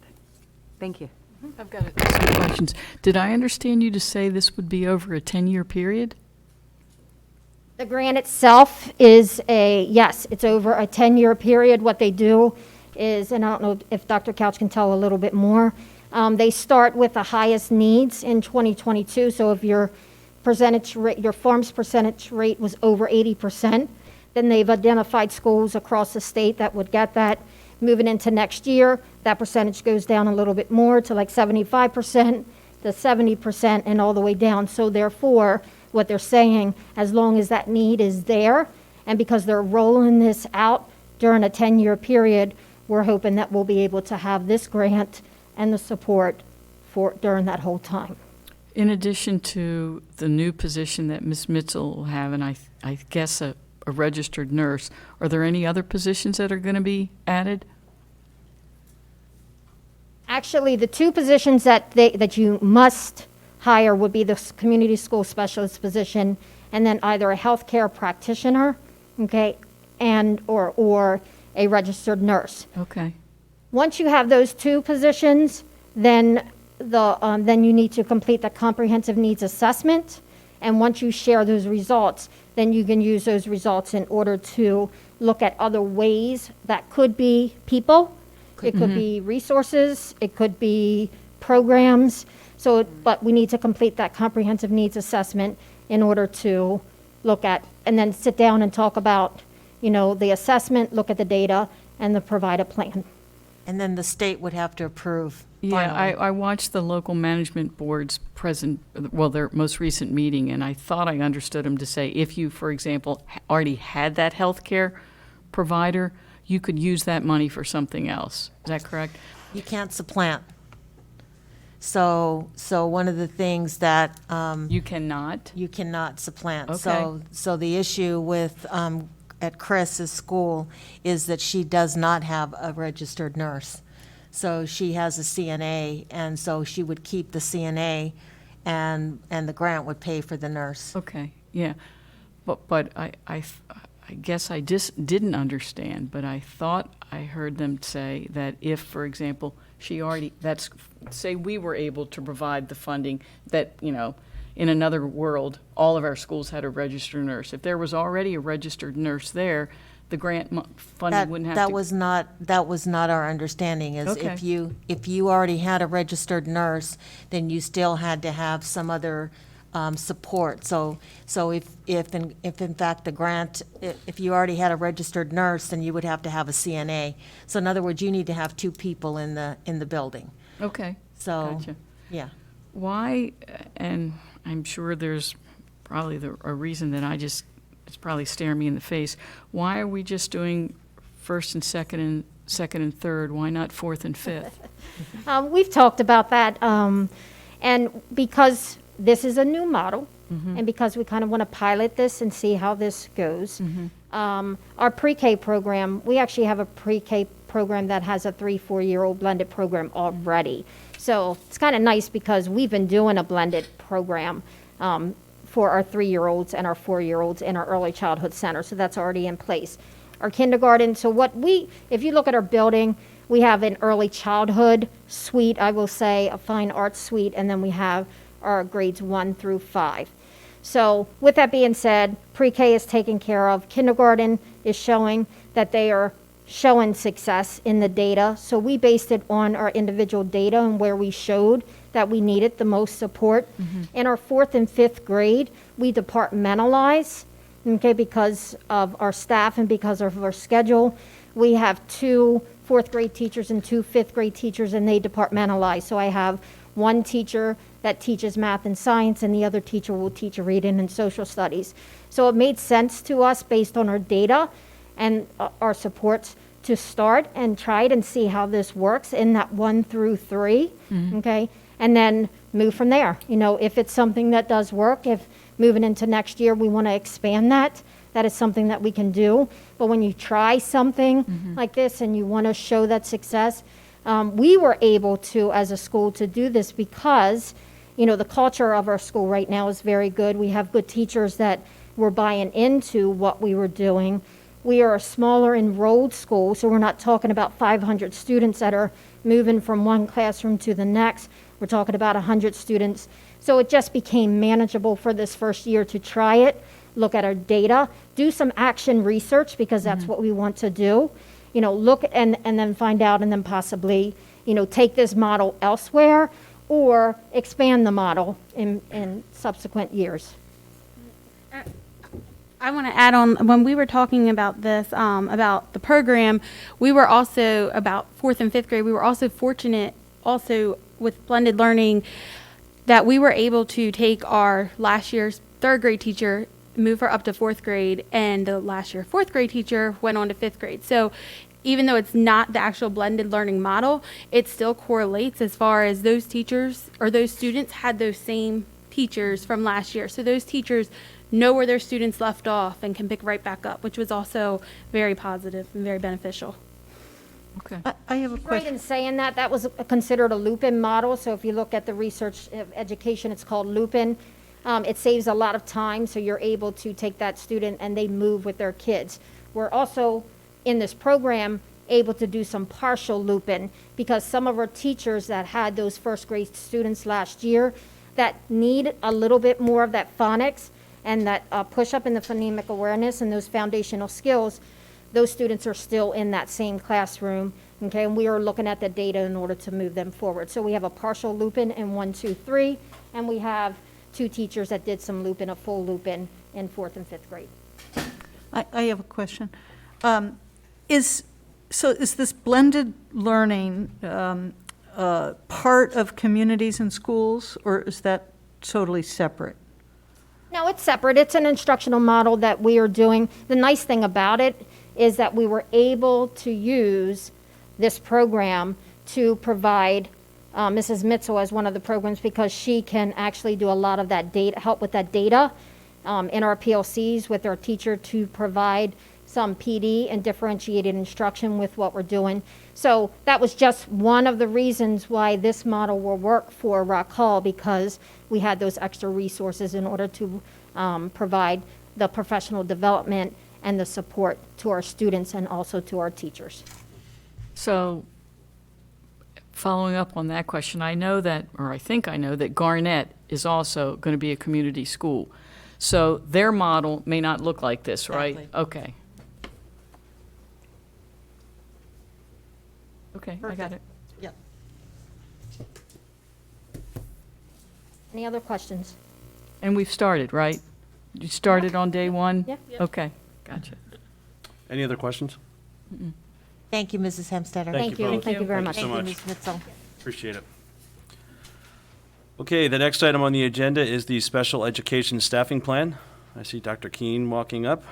Thank you. I've got some questions. Did I understand you to say this would be over a 10-year period? The grant itself is yes, it's over a 10-year period. What they do is, and I don't know if Dr. Couch can tell a little bit more, they start with the highest needs in 2022. So if your percentage rate, your form's percentage rate was over 80%, then they've identified schools across the state that would get that. Moving into next year, that percentage goes down a little bit more to like 75%, to 70%, and all the way down. So therefore, what they're saying, as long as that need is there, and because they're rolling this out during a 10-year period, we're hoping that we'll be able to have this grant and the support for during that whole time. In addition to the new position that Ms. Mitchell will have, and I guess a registered nurse, are there any other positions that are going to be added? Actually, the two positions that you must hire would be the community school specialist position, and then either a healthcare practitioner, okay, and or a registered nurse. Okay. Once you have those two positions, then then you need to complete the comprehensive needs assessment, and once you share those results, then you can use those results in order to look at other ways that could be people, it could be resources, it could be programs. So, but we need to complete that comprehensive needs assessment in order to look at, and then sit down and talk about, the assessment, look at the data, and then provide a plan. And then the state would have to approve. Yeah, finally. I watched the local management board's their most recent meeting, and I thought I understood them to say if you, for example, already had that healthcare provider, you could use that money for something else. Is that correct? You can't supplant. So one of the things that You cannot? you cannot supplant. Okay. So the issue with at Chris's school is that she does not have a registered nurse. So she has a CNA, and so she would keep the CNA, and the grant would pay for the nurse. Okay, yeah. But I guess I just didn't understand, but I thought I heard them say that if, for example, say we were able to provide the funding that, in another world, all of our schools had a registered nurse. If there was already a registered nurse there, the grant funding wouldn't have to. That was not our understanding, is Okay. if you already had a registered nurse, then you still had to have some other support. So if in fact the grant, if you already had a registered nurse, then you would have to have a CNA. So in other words, you need to have two people in the building. Okay, So, gotcha. yeah. Why, and I'm sure there's probably a reason that it's probably staring me in the face. Why are we just doing first and second and third? Why not fourth and fifth? We've talked about that, and because this is a new model, and because we kind of want to pilot this and see how this goes, our pre-K program, we actually have a pre-K program that has a 3-4-year-old blended program already. So it's kind of nice because we've been doing a blended program for our 3-year-olds and our 4-year-olds in our early childhood center. So that's already in place. Our kindergarten, if you look at our building, we have an early childhood suite, I will say, a fine arts suite, and then we have our grades 1 through 5. So with that being said, pre-K is taken care of. Kindergarten is showing that they are showing success in the data. So we based it on our individual data and where we showed that we needed the most support. In our 4th and 5th grade, we departmentalize, okay, because of our staff and because of our schedule. We have 2 4th grade teachers and 2 5th grade teachers, and they departmentalize. So I have one teacher that teaches math and science, and the other teacher will teach reading and social studies. So it made sense to us based on our data and our supports to start and try it and see how this works in that 1 through 3, okay? And then move from there. If it's something that does work, if moving into next year we want to expand that, that is something that we can do. But when you try something like this and you want to show that success, we were able to, as a school, to do this because, you know, the culture of our school right now is very good. We have good teachers that were buying into what we were doing. We are a smaller enrolled school, so we're not talking about 500 students that are moving from one classroom to the next. We're talking about 100 students. So it just became manageable for this first year to try it, look at our data, do some action research because that's what we want to do. You know, look and then find out and then possibly, you know, take this model elsewhere or expand the model in subsequent years. I want to add on, when we were talking about this, about the program, we were also, about 4th and 5th grade, we were also fortunate also with blended learning that we were able to take our last year's 3rd grade teacher, move her up to 4th grade, and the last year 4th grade teacher went on to 5th grade. So even though it's not the actual blended learning model, it still correlates as far as those teachers or those students had those same teachers from last year. So those teachers know where their students left off and can pick right back up, which was also very positive and very beneficial. Okay. I have a Right question. in saying that, that was considered a Lupin model. So if you look at the research of education, it's called Lupin. It saves a lot of time, so you're able to take that student and they move with their kids. We're also, in this program, able to do some partial Lupin because some of our teachers that had those first grade students last year that need a little bit more of that phonics and that push up in the phonemic awareness and those foundational skills, those students are still in that same classroom, okay? And we are looking at the data in order to move them forward. So we have a partial Lupin in 1, 2, 3, and we have 2 teachers that did some Lupin, a full Lupin in 4th and 5th grade. I have a question. Is this blended learning part of communities and schools, or is that totally separate? No, it's separate. It's an instructional model that we are doing. The nice thing about it is that we were able to use this program to provide Mrs. Mitchell as one of the programs because she can actually do a lot of that data, help with that data in our PLCs with our teacher to provide some PD and differentiated instruction with what we're doing. So that was just one of the reasons why this model will work for Rock Hall because we had those extra resources in order to provide the professional development and the support to our students and also to our teachers. So, following up on that question, I know that, or I think I know that Garnett is also going to be a community school. So their model may not look like this, right? Exactly. Okay. Okay, I got it. Yep. Any other questions? And we've started, right? You started on day 1? Yeah. Okay, gotcha. Any other questions? Thank you, Mrs. Hemstetter. Thank you both. Thank you very much. Thank you so Thank you, Ms. Mitchell. Appreciate it. Okay, the next item on the agenda is the special education staffing plan. I see Dr. Keene walking up.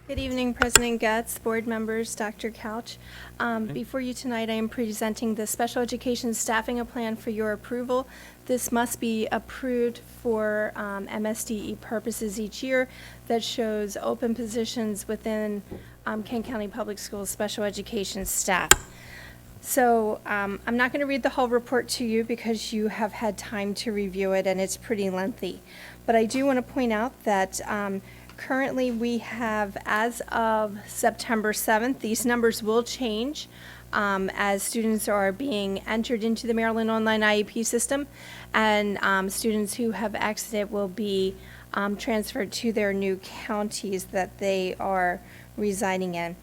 Good evening, President Getz, board members, Dr. Couch. Before you tonight, I am presenting the special education staffing plan for your approval. This must be approved for MSDE purposes each year. That shows open positions within Kent County Public Schools special education staff. So I'm not going to read the whole report to you because you have had time to review it and it's pretty lengthy. But I do want to point out that currently we have, as of September 7th, these numbers will change as students are being entered into the Maryland Online IEP system, and students who have exited will be transferred to their new counties that they are residing in.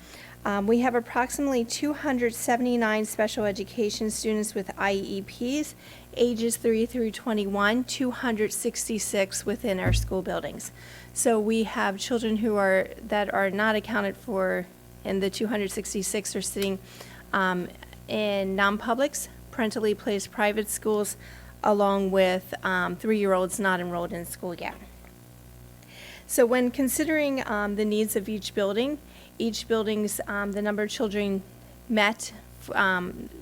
We have approximately 279 special education students with IEPs, ages 3 through 21, 266 within our school buildings. So we have children that are not accounted for in the 266 are sitting in non-publics, parentally placed private schools, along with 3-year-olds not enrolled in school yet. So when considering the needs of each building's the number of children met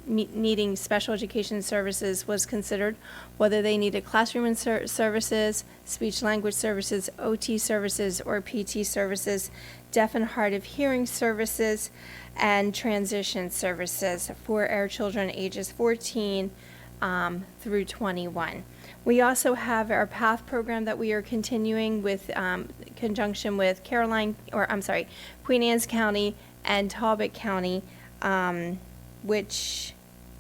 needing special education services was considered, whether they needed classroom services, speech language services, OT services, or PT services, deaf and hard of hearing services, and transition services for our children ages 14 through 21. We also have our PATH program that we are continuing with conjunction with Queen Anne's County and Talbot County, which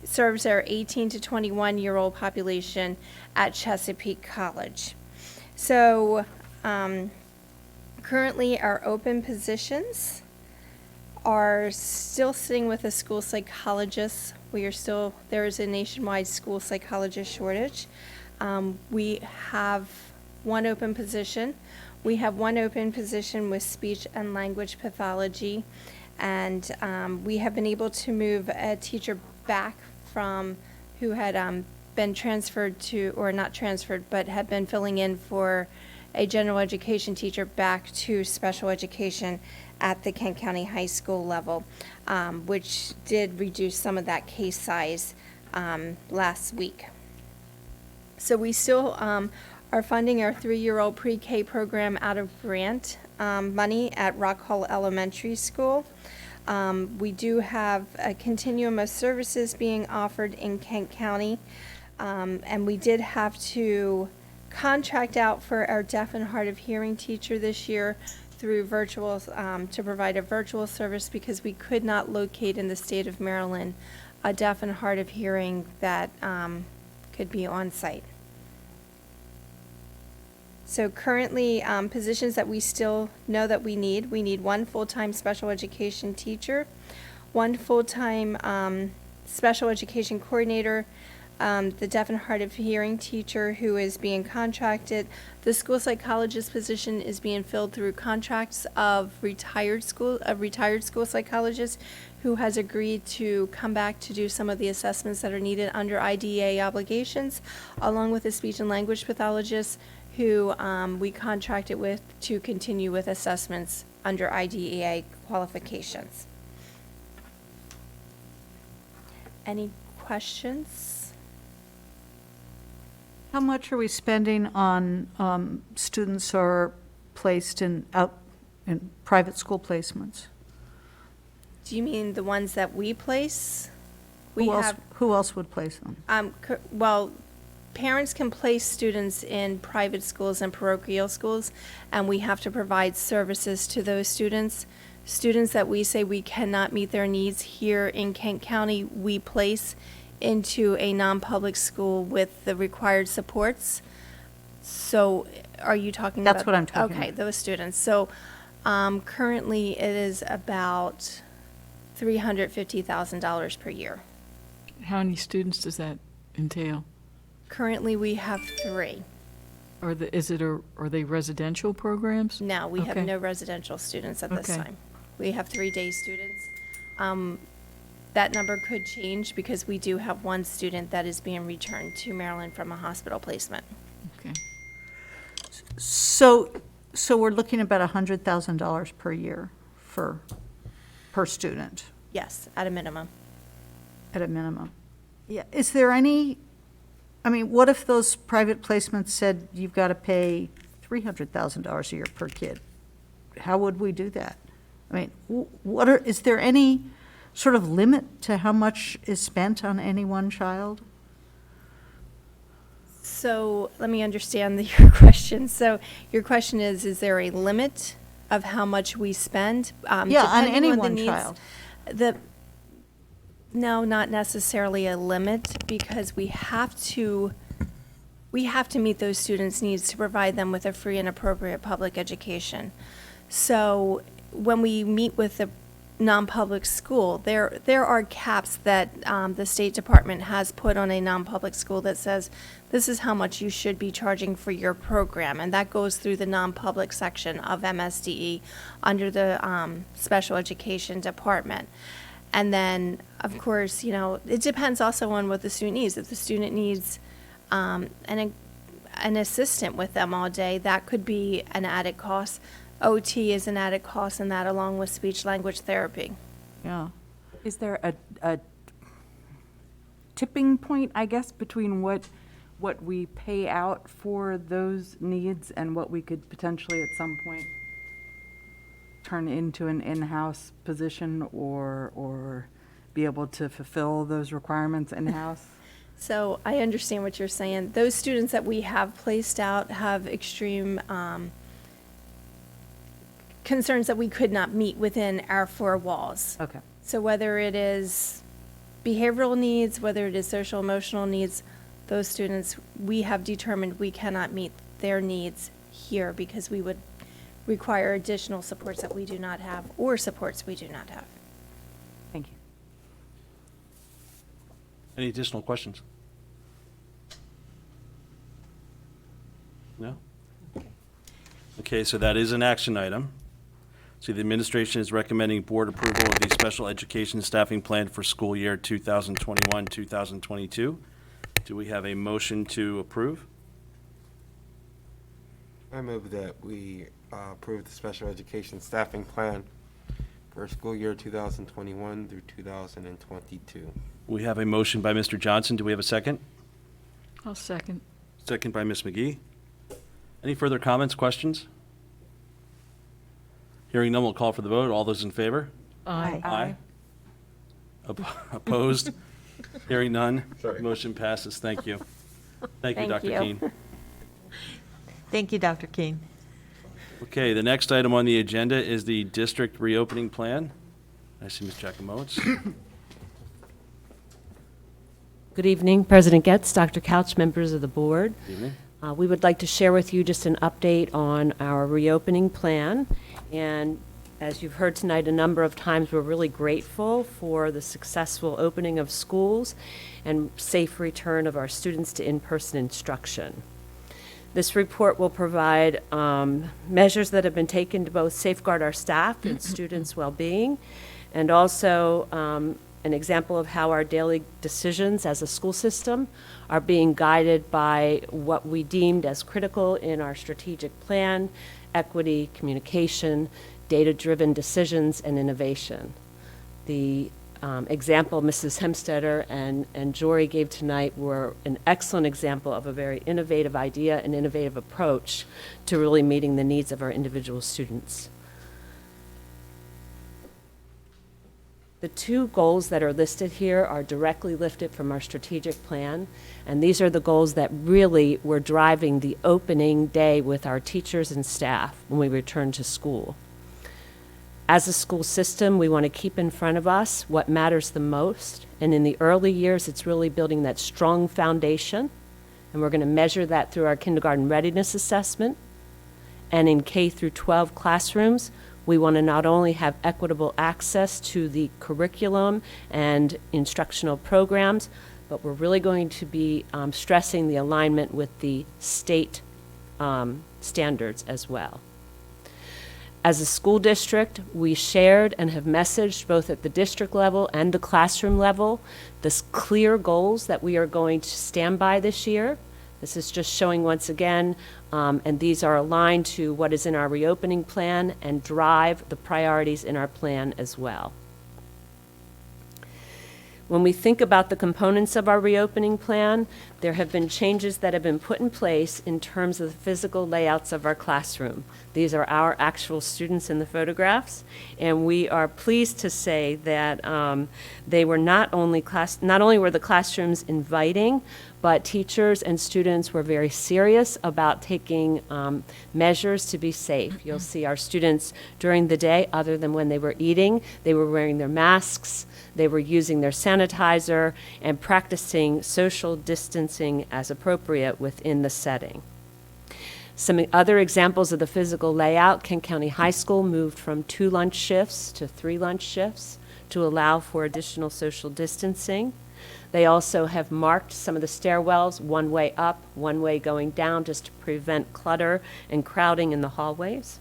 serves our 18 to 21-year-old population at Chesapeake College. So currently our open positions are still sitting with a school psychologist. There is a nationwide school psychologist shortage. We have one open position. We have one open position with speech and language pathology, and we have been able to move a teacher back from who had been transferred to, or not transferred, but had been filling in for a general education teacher back to special education at the Kent County High School level, which did reduce some of that case size last week. So we still are funding our 3-year-old pre-K program out of grant money at Rock Hall Elementary School. We do have a continuum of services being offered in Kent County, and we did have to contract out for our deaf and hard of hearing teacher this year through virtual, to provide a virtual service because we could not locate in the state of Maryland a deaf and hard of hearing that could be on site. So currently, positions that we still know that we need one full-time special education teacher, one full-time special education coordinator, the deaf and hard of hearing teacher who is being contracted. The school psychologist position is being filled through contracts of retired school psychologist who has agreed to come back to do some of the assessments that are needed under IDEA obligations, along with a speech and language pathologist who we contracted with to continue with assessments under IDEA qualifications. Any questions? How much are we spending on students who are placed in private school placements? Do you mean the ones that we place? Who else would place them? Well, parents can place students in private schools and parochial schools, and we have to provide services to those students. Students that we say we cannot meet their needs here in Kent County, we place into a non-public school with the required supports. So are you talking about? That's what I'm talking Okay, about. those students. So currently it is about $350,000 per year. How many students does that entail? Currently we have 3. Are they residential programs? No, we have Okay. no residential students at this Okay. time. We have 3-day students. That number could change because we do have one student that is being returned to Maryland from a hospital placement. Okay. So we're looking at about $100,000 per year per student Yes, at a minimum. at a minimum. Yeah, is there any, what if those private placements said you've got to pay $300,000 a year per kid? How would we do that? Is there any sort of limit to how much is spent on any one child? So let me understand your question. So your question is there a limit of how much we spend? Yeah, on depending any the one needs? child. No, not necessarily a limit, because we have to meet those students' needs to provide them with a free and appropriate public education. So when we meet with the non-public school, there are caps that the State Department has put on a non-public school that says this is how much you should be charging for your program, and that goes through the non-public section of MSDE under the Special Education Department. And then, of course, it depends also on what the student needs. If the student needs an assistant with them all day, that could be an added cost. OT is an added cost in that, along with speech language therapy. Yeah. Is there a tipping point, I guess, between what we pay out for those needs and what we could potentially at some point turn into an in-house position or be able to fulfill those requirements in-house? So I understand what you're saying. Those students that we have placed out have extreme concerns that we could not meet within our four walls. Okay. So whether it is behavioral needs, whether it is social emotional needs, those students, we have determined we cannot meet their needs here because we would require additional supports that we do not have or supports we do not have. Thank you. Any additional questions? No? Okay, so that is an action item. So the administration is recommending board approval of the special education staffing plan for school year 2021-2022. Do we have a motion to approve? I move that we approve the special education staffing plan for school year 2021 through 2022. We have a motion by Mr. Johnson. Do we have a second? I'll second. Second by Ms. McGee. Any further comments, questions? Hearing none, we'll call for the vote. All those in favor? Aye. Aye. Opposed? Hearing none. Motion passes. Thank you. Thank you, Thank Dr. you. Keene. Thank you, Dr. Keene. Okay, the next item on the agenda is the district reopening plan. I see Ms. Jacomowitz. Good evening, President Getz, Dr. Couch, members of the board. Good evening. We would like to share with you just an update on our reopening plan. And as you've heard tonight a number of times, we're really grateful for the successful opening of schools and safe return of our students to in-person instruction. This report will provide measures that have been taken to both safeguard our staff and students' well-being, and also an example of how our daily decisions as a school system are being guided by what we deemed as critical in our strategic plan: equity, communication, data-driven decisions, and innovation. The example Mrs. Hemstetter and Jory gave tonight were an excellent example of a very innovative idea and innovative approach to really meeting the needs of our individual students. The two goals that are listed here are directly lifted from our strategic plan, and these are the goals that really were driving the opening day with our teachers and staff when we returned to school. As a school system, we want to keep in front of us what matters the most, and in the early years, it's really building that strong foundation, and we're going to measure that through our kindergarten readiness assessment. And in K through 12 classrooms, we want to not only have equitable access to the curriculum and instructional programs, but we're really going to be stressing the alignment with the state standards as well. As a school district, we shared and have messaged both at the district level and the classroom level the clear goals that we are going to stand by this year. This is just showing once again, and these are aligned to what is in our reopening plan and drive the priorities in our plan as well. When we think about the components of our reopening plan, there have been changes that have been put in place in terms of the physical layouts of our classroom. These are our actual students in the photographs, and we are pleased to say that they were not only were the classrooms inviting, but teachers and students were very serious about taking measures to be safe. You'll see our students during the day, other than when they were eating, they were wearing their masks, they were using their sanitizer, and practicing social distancing as appropriate within the setting. Some other examples of the physical layout: Kent County High School moved from 2 lunch shifts to 3 lunch shifts to allow for additional social distancing. They also have marked some of the stairwells, one way up, one way going down, just to prevent clutter and crowding in the hallways.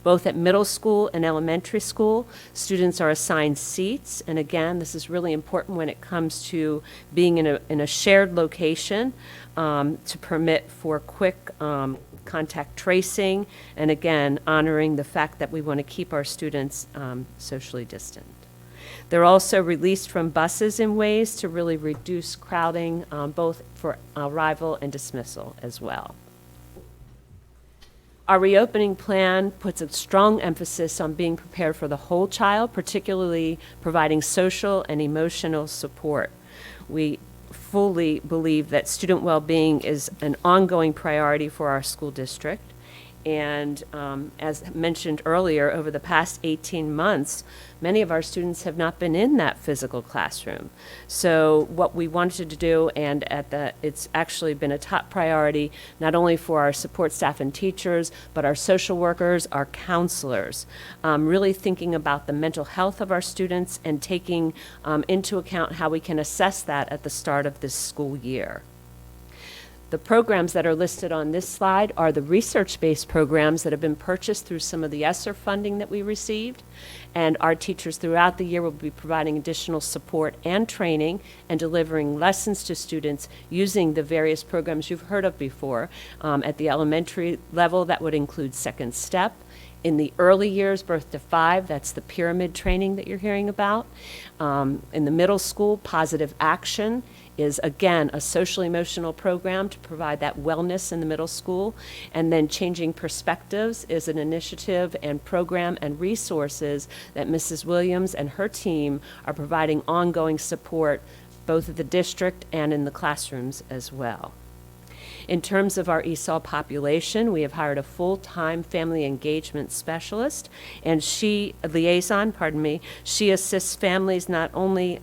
Both at middle school and elementary school, students are assigned seats, and again, this is really important when it comes to being in a shared location to permit for quick contact tracing, and again, honoring the fact that we want to keep our students socially distant. They're also released from buses in ways to really reduce crowding, both for arrival and dismissal as well. Our reopening plan puts a strong emphasis on being prepared for the whole child, particularly providing social and emotional support. We fully believe that student well-being is an ongoing priority for our school district. And as mentioned earlier, over the past 18 months, many of our students have not been in that physical classroom. So what we wanted to do, and it's actually been a top priority, not only for our support staff and teachers, but our social workers, our counselors, really thinking about the mental health of our students and taking into account how we can assess that at the start of this school year. The programs that are listed on this slide are the research-based programs that have been purchased through some of the ESSER funding that we received. And our teachers throughout the year will be providing additional support and training and delivering lessons to students using the various programs you've heard of before. At the elementary level, that would include Second Step. In the early years, birth to 5, that's the pyramid training that you're hearing about. In the middle school, Positive Action is, again, a social-emotional program to provide that wellness in the middle school. And then Changing Perspectives is an initiative and program and resources that Mrs. Williams and her team are providing ongoing support both at the district and in the classrooms as well. In terms of our ESOL population, we have hired a full-time family engagement specialist, and she assists families not only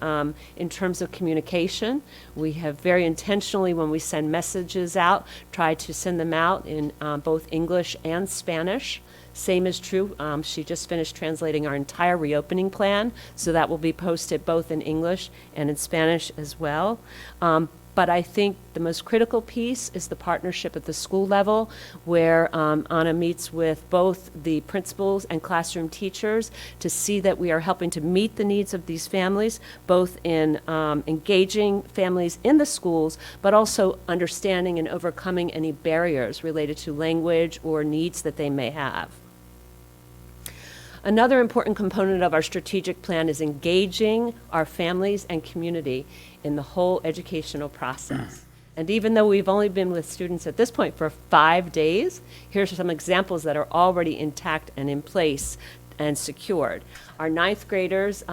in terms of communication. We have very intentionally, when we send messages out, tried to send them out in both English and Spanish. Same is true. She just finished translating our entire reopening plan, so that will be posted both in English and in Spanish as well. But I think the most critical piece is the partnership at the school level, where Anna meets with both the principals and classroom teachers to see that we are helping to meet the needs of these families, both in engaging families in the schools, but also understanding and overcoming any barriers related to language or needs that they may have. Another important component of our strategic plan is engaging our families and community in the whole educational process. And even though we've only been with students at this point for 5 days, here's some examples that are already intact and in place and secured. Our 9th graders,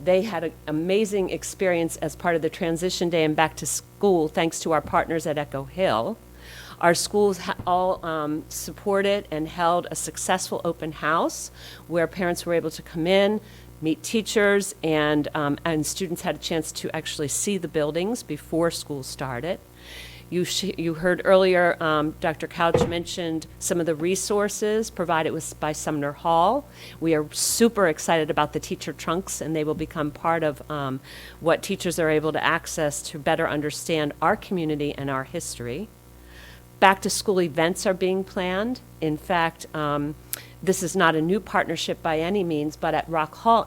they had an amazing experience as part of the transition day and back to school, thanks to our partners at Echo Hill. Our schools all supported and held a successful open house where parents were able to come in, meet teachers, and students had a chance to actually see the buildings before school started. You heard earlier, Dr. Couch mentioned some of the resources provided by Sumner Hall. We are super excited about the teacher trunks, and they will become part of what teachers are able to access to better understand our community and our history. Back to school events are being planned. In fact, this is not a new partnership by any means, but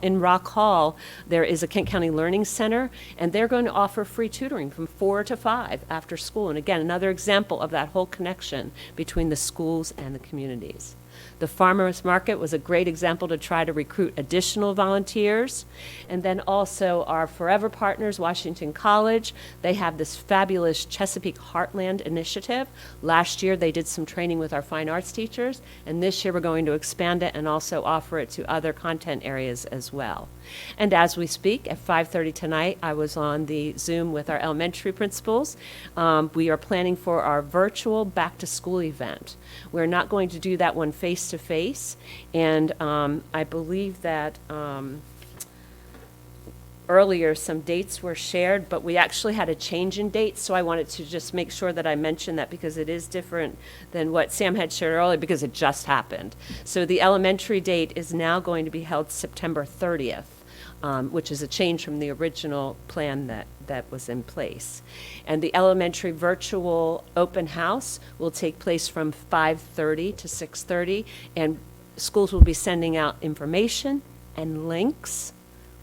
in Rock Hall, there is a Kent County Learning Center, and they're going to offer free tutoring from 4 to 5 after school. And again, another example of that whole connection between the schools and the communities. The farmers market was a great example to try to recruit additional volunteers. And then also our forever partners, Washington College, they have this fabulous Chesapeake Heartland initiative. Last year they did some training with our fine arts teachers, and this year we're going to expand it and also offer it to other content areas as well. And as we speak, at 5:30 tonight, I was on the Zoom with our elementary principals. We are planning for our virtual back to school event. We're not going to do that one face-to-face, and I believe that earlier some dates were shared, but we actually had a change in dates, so I wanted to just make sure that I mentioned that because it is different than what Sam had shared earlier because it just happened. So the elementary date is now going to be held September 30th. Which is a change from the original plan that was in place. And the elementary virtual open house will take place from 5:30 to 6:30, and schools will be sending out information and links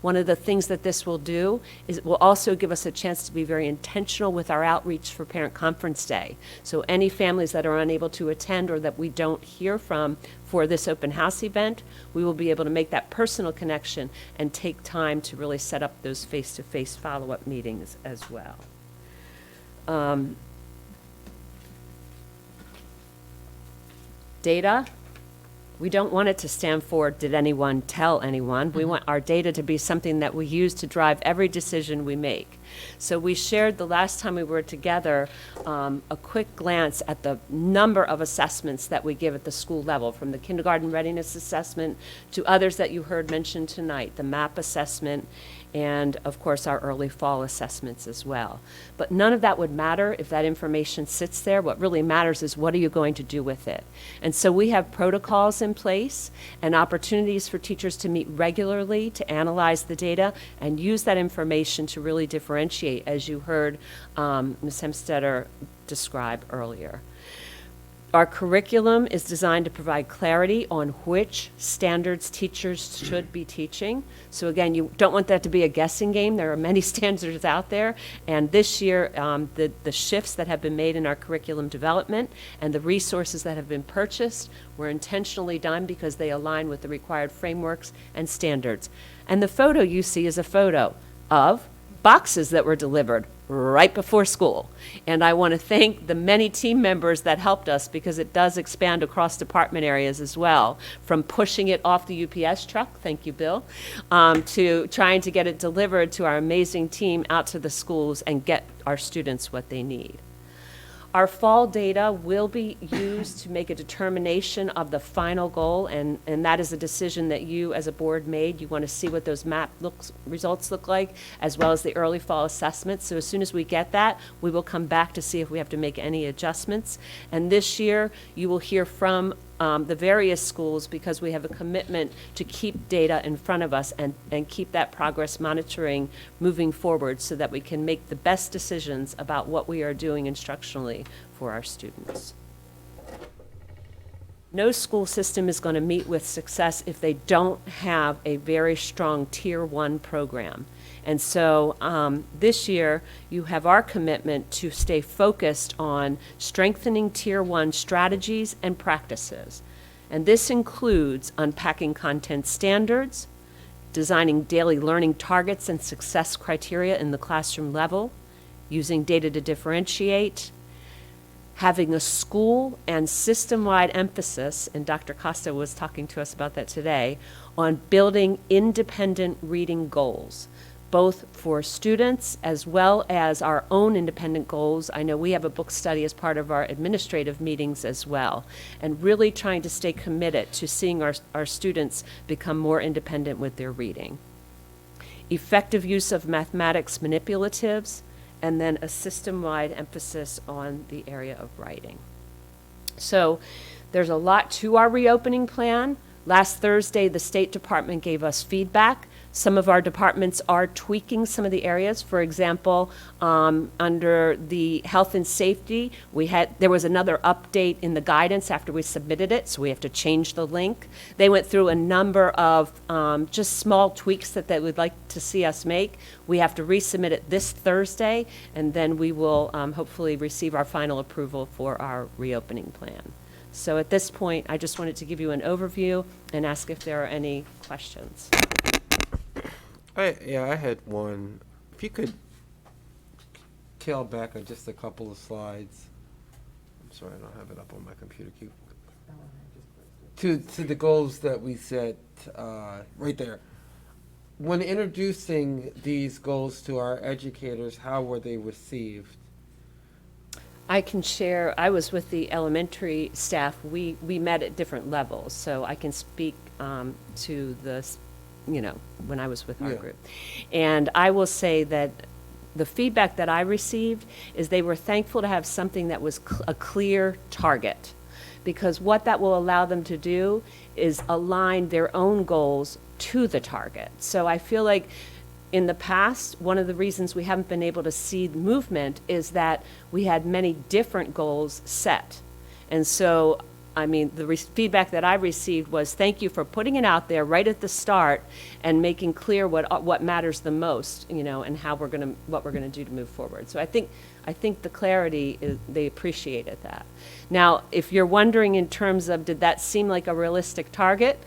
One of the things that this will do is it will also give us a chance to be very intentional with our outreach for Parent Conference Day. So any families that are unable to attend or that we don't hear from for this open house event, we will be able to make that personal connection and take time to really set up those face-to-face follow-up meetings as well. Data, we don't want it to stand for, did anyone tell anyone? We want our data to be something that we use to drive every decision we make. So we shared the last time we were together a quick glance at the number of assessments that we give at the school level, from the kindergarten readiness assessment to others that you heard mentioned tonight, the MAP assessment, and of course our early fall assessments as well. But none of that would matter if that information sits there. What really matters is what are you going to do with it? And so we have protocols in place and opportunities for teachers to meet regularly to analyze the data and use that information to really differentiate, as you heard Ms. Hemstetter describe earlier. Our curriculum is designed to provide clarity on which standards teachers should be teaching. So again, you don't want that to be a guessing game. There are many standards out there. And this year, the shifts that have been made in our curriculum development and the resources that have been purchased were intentionally done because they align with the required frameworks and standards. And the photo you see is a photo of boxes that were delivered right before school. And I want to thank the many team members that helped us, because it does expand across department areas as well, from pushing it off the UPS truck, thank you, Bill, to trying to get it delivered to our amazing team out to the schools and get our students what they need. Our fall data will be used to make a determination of the final goal, and that is a decision that you as a board made. You want to see what those MAP results look like, as well as the early fall assessments. So as soon as we get that, we will come back to see if we have to make any adjustments. And this year, you will hear from the various schools, because we have a commitment to keep data in front of us and keep that progress monitoring moving forward so that we can make the best decisions about what we are doing instructionally for our students. No school system is going to meet with success if they don't have a very strong Tier 1 program. And so this year, you have our commitment to stay focused on strengthening Tier 1 strategies and practices. And this includes unpacking content standards, designing daily learning targets and success criteria in the classroom level, using data to differentiate, having a school and system-wide emphasis, and Dr. Costa was talking to us about that today, on building independent reading goals, both for students as well as our own independent goals. I know we have a book study as part of our administrative meetings as well, and really trying to stay committed to seeing our students become more independent with their reading. Effective use of mathematics manipulatives, and then a system-wide emphasis on the area of writing. So there's a lot to our reopening plan. Last Thursday, the State Department gave us feedback. Some of our departments are tweaking some of the areas. For example, under the health and safety, there was another update in the guidance after we submitted it, so we have to change the link. They went through a number of just small tweaks that they would like to see us make. We have to resubmit it this Thursday, and then we will hopefully receive our final approval for our reopening plan. So at this point, I just wanted to give you an overview and ask if there are any questions. I had one. If you could tail back on just a couple of slides. I'm sorry, I don't have it up on my computer. To the goals that we set right there. When introducing these goals to our educators, how were they received? I can share, I was with the elementary staff. We met at different levels, so I can speak to the, when I was with our group. And I will say that the feedback that I received is they were thankful to have something that was a clear target, because what that will allow them to do is align their own goals to the target. So I feel like in the past, one of the reasons we haven't been able to see movement is that we had many different goals set. And so I mean, the feedback that I received was, thank you for putting it out there right at the start and making clear what matters the most, you know, and what we're gonna do to move forward. So I think the clarity they appreciated that. Now, if you're wondering in terms of, did that seem like a realistic target?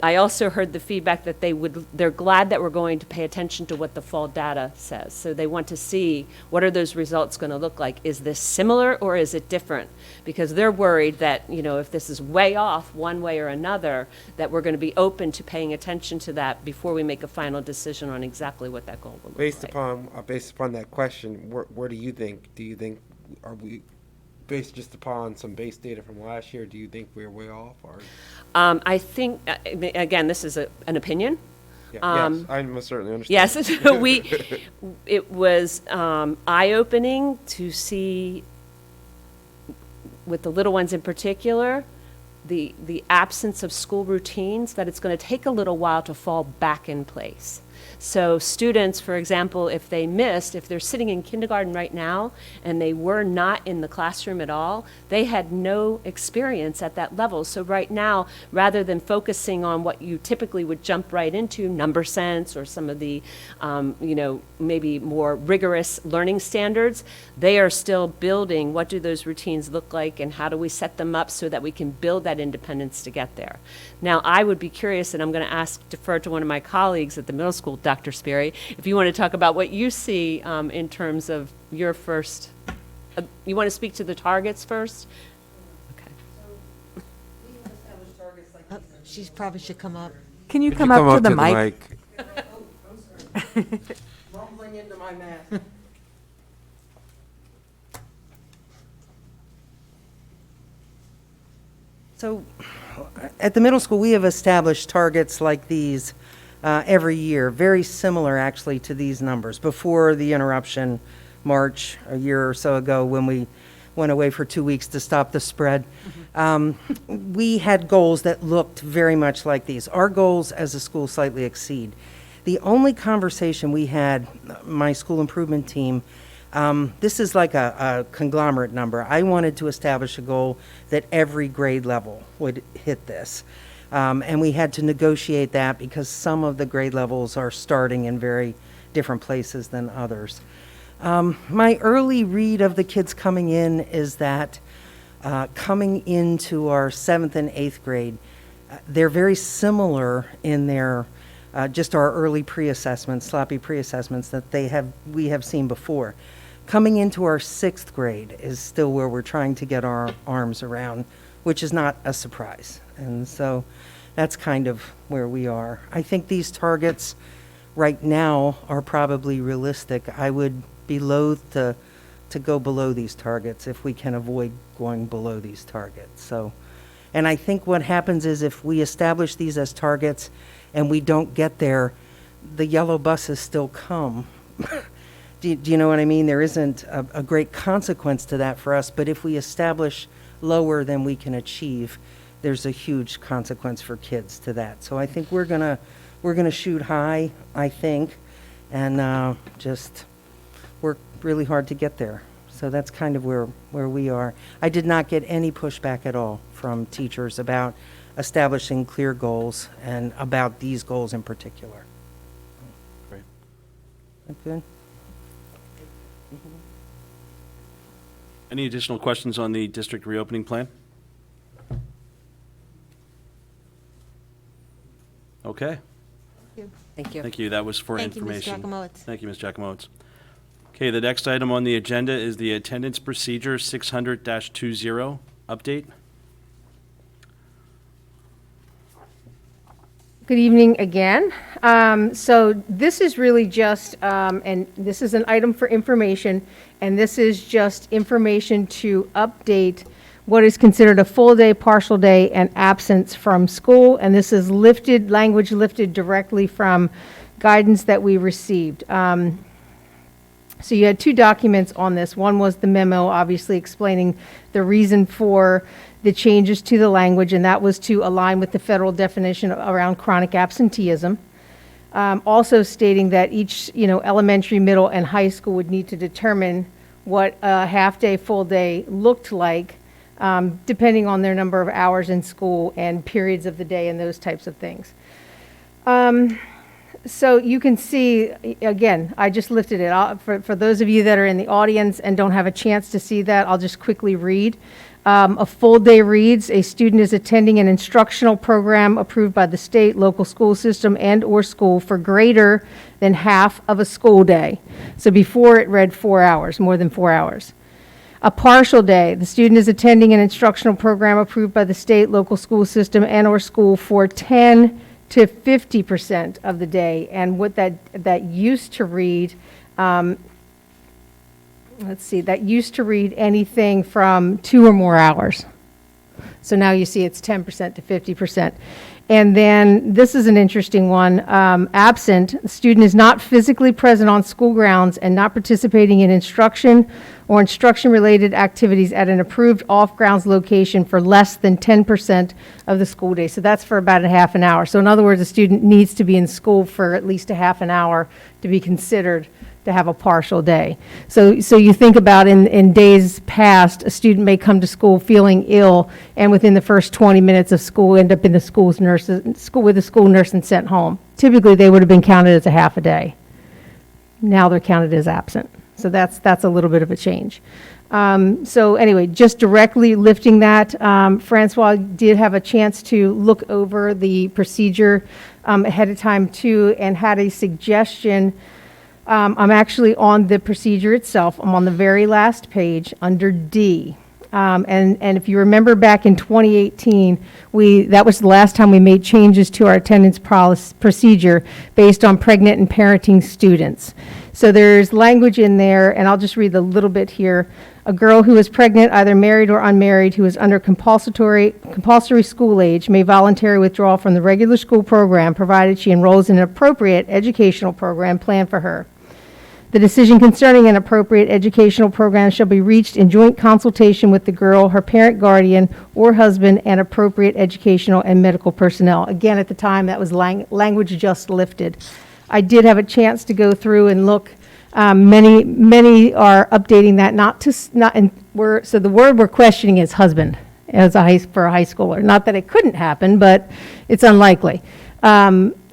I also heard the feedback that they're glad that we're going to pay attention to what the fall data says. So they want to see, what are those results going to look like? Is this similar or is it different? Because they're worried that, you know, if this is way off one way or another, that we're going to be open to paying attention to that before we make a final decision on exactly what that goal will look like. Based upon that question, where do you think? Are we based just upon some base data from last year? Do you think we're way off? Or I think, again, this is an opinion. yes, I most certainly understand. Yes, it was eye-opening to see, with the little ones in particular, the absence of school routines, that it's going to take a little while to fall back in place. So students, for example, if they're sitting in kindergarten right now and they were not in the classroom at all, they had no experience at that level. So right now, rather than focusing on what you typically would jump right into, number sense or some of the, maybe more rigorous learning standards, they are still building what do those routines look like and how do we set them up so that we can build that independence to get there. Now, I would be curious, and I'm going to defer to one of my colleagues at the middle school, Dr. Sperry, if you want to talk about what you see in terms of your first, you want to speak to the targets first? Okay. She probably should come up. Can you come up to the mic? Rumbling into my mask. So at the middle school, we have established targets like these every year, very similar actually to these numbers. Before the interruption, March, a year or so ago, when we went away for 2 weeks to stop the spread, we had goals that looked very much like these. Our goals as a school slightly exceed. The only conversation we had, my school improvement team, this is like a conglomerate number. I wanted to establish a goal that every grade level would hit this. And we had to negotiate that because some of the grade levels are starting in very different places than others. My early read of the kids coming in is that coming into our 7th and 8th grade, they're very similar in their just our early pre-assessments, sloppy pre-assessments that we have seen before. Coming into our 6th grade is still where we're trying to get our arms around, which is not a surprise. And so that's kind of where we are. I think these targets right now are probably realistic. I would be loath to go below these targets if we can avoid going below these targets. So, and I think what happens is if we establish these as targets and we don't get there, the yellow buses still come. Do you know what I mean? There isn't a great consequence to that for us, but if we establish lower than we can achieve, there's a huge consequence for kids to that. So I think we're gonna shoot high, I think, and just work really hard to get there. So that's kind of where we are. I did not get any pushback at all from teachers about establishing clear goals and about these goals in particular. Great. That good? Any additional questions on the district reopening plan? Okay. Thank you. Thank you. That was for Thank you, Ms. information. Jacomowitz. Thank you, Ms. Jacomowitz. Okay, the next item on the agenda is the attendance procedure 600-20 update. Good evening again. So this is really just, and this is an item for information, and this is just information to update what is considered a full day, partial day, and absence from school. And this is language lifted directly from guidance that we received. So you had 2 documents on this. One was the memo, obviously explaining the reason for the changes to the language, and that was to align with the federal definition around chronic absenteeism. Also stating that each, elementary, middle, and high school would need to determine what a half-day, full day looked like depending on their number of hours in school and periods of the day and those types of things. So you can see, again, I just lifted it. For those of you that are in the audience and don't have a chance to see that, I'll just quickly read. A full day reads, a student is attending an instructional program approved by the state, local school system, and/or school for greater than half of a school day. So before it read 4 hours, more than 4 hours. A partial day, the student is attending an instructional program approved by the state, local school system, and/or school for 10 to 50% of the day. And what that used to read, let's see, that used to read anything from 2 or more hours. So now you see it's 10% to 50%. And then this is an interesting one. Absent, the student is not physically present on school grounds and not participating in instruction or instruction-related activities at an approved off-grounds location for less than 10% of the school day. So that's for about a half an hour. So in other words, a student needs to be in school for at least a half an hour to be considered to have a partial day. So you think about in days past, a student may come to school feeling ill, and within the first 20 minutes of school, end up in the with the school nurse and sent home. Typically, they would have been counted as a half a day. Now they're counted as absent. So that's a little bit of a change. So anyway, just directly lifting that, Francois did have a chance to look over the procedure ahead of time too, and had a suggestion. I'm actually on the procedure itself. I'm on the very last page under D. And if you remember back in 2018, that was the last time we made changes to our attendance procedure based on pregnant and parenting students. So there's language in there, and I'll just read a little bit here. A girl who is pregnant, either married or unmarried, who is under compulsory school age may voluntarily withdraw from the regular school program provided she enrolls in an appropriate educational program planned for her. The decision concerning an appropriate educational program shall be reached in joint consultation with the girl, her parent, guardian, or husband, and appropriate educational and medical personnel. Again, at the time, that was language just lifted. I did have a chance to go through and look. Many are updating that so the word we're questioning is husband for a high schooler. Not that it couldn't happen, but it's unlikely.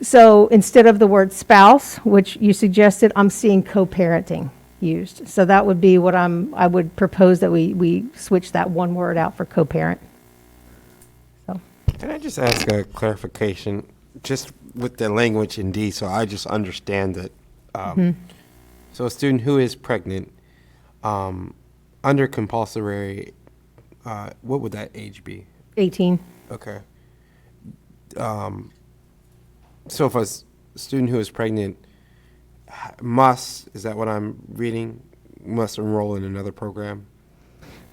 So instead of the word spouse, which you suggested, I'm seeing co-parenting used. So that would be what I would propose that we switch that one word out for co-parent. So. Can I just ask a clarification, just with the language in D, so I just understand that. So a student who is pregnant, under compulsory, what would that age be? 18. Okay. So if a student who is pregnant is that what I'm reading, must enroll in another program?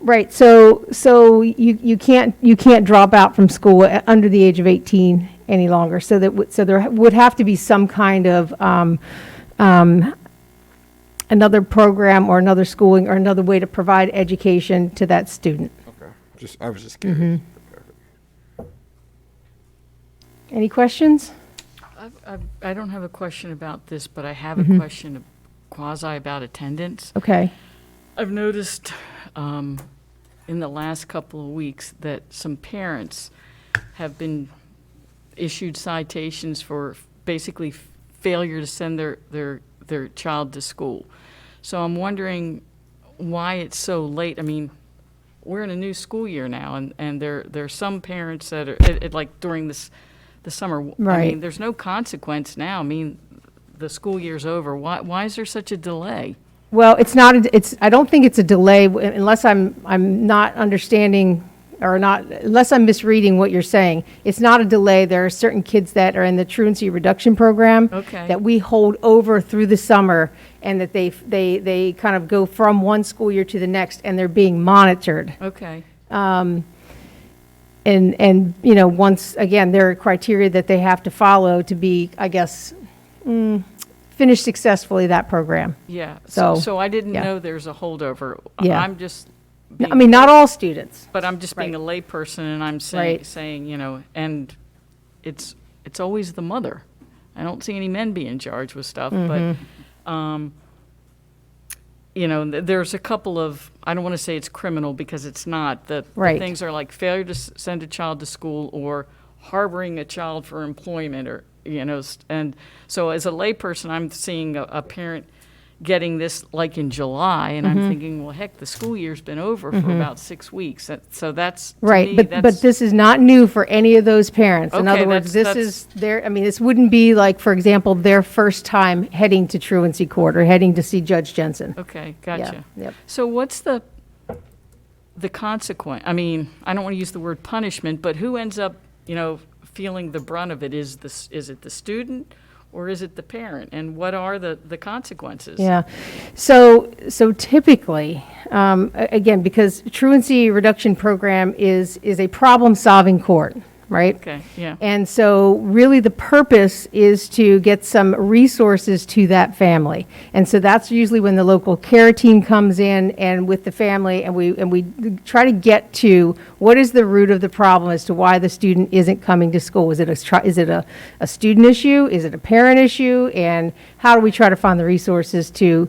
Right. So you can't drop out from school under the age of 18 any longer. So there would have to be some kind of another program or another schooling or another way to provide education to that student. Okay. I was just curious. Any questions? I don't have a question about this, but I have a question quasi about attendance. Okay. I've noticed in the last couple of weeks that some parents have been issued citations for basically failure to send their child to school. So I'm wondering why it's so late. I mean, we're in a new school year now, and there are some parents that are like during the summer. Right. I mean, there's no consequence now. I mean, the school year's over. Why is there such a delay? Well, it's not. I don't think it's a delay unless I'm not understanding or not unless I'm misreading what you're saying. It's not a delay. There are certain kids that are in the truancy reduction program that we hold over through the summer, and that they kind of go from one school year to the next, and they're being monitored. Okay. And once again, there are criteria that they have to follow to be, I guess, finish successfully that program. Yeah. So So I didn't know there's a holdover. Yeah. I'm just. I mean, not all students. But I'm just being a layperson, and I'm saying, and it's always the mother. I don't see any men being charged with stuff, but you know, there's a couple of, I don't want to say it's criminal because it's not. The Right. things are like failure to send a child to school or harboring a child for employment or, you know, and so as a layperson, I'm seeing a parent getting this like in July, and I'm thinking, well, heck, the school year's been over for about 6 weeks. So that's, to Right, me, but that's- this is not new for any of those parents. In Okay, other words, this that's- is their, I mean, this wouldn't be like, for example, their first time heading to truancy court or heading to see Judge Jensen. Okay, gotcha. Yep. So what's the consequence? I mean, I don't want to use the word punishment, but who ends up, you know, feeling the brunt of it? Is it the student or is it the parent? And what are the consequences? Yeah. So typically, again, because truancy reduction program is a problem-solving court, right? Okay, yeah. And so really the purpose is to get some resources to that family. And so that's usually when the local care team comes in and with the family and we try to get to what is the root of the problem as to why the student isn't coming to school. Is it a student issue? Is it a parent issue? And how do we try to find the resources to,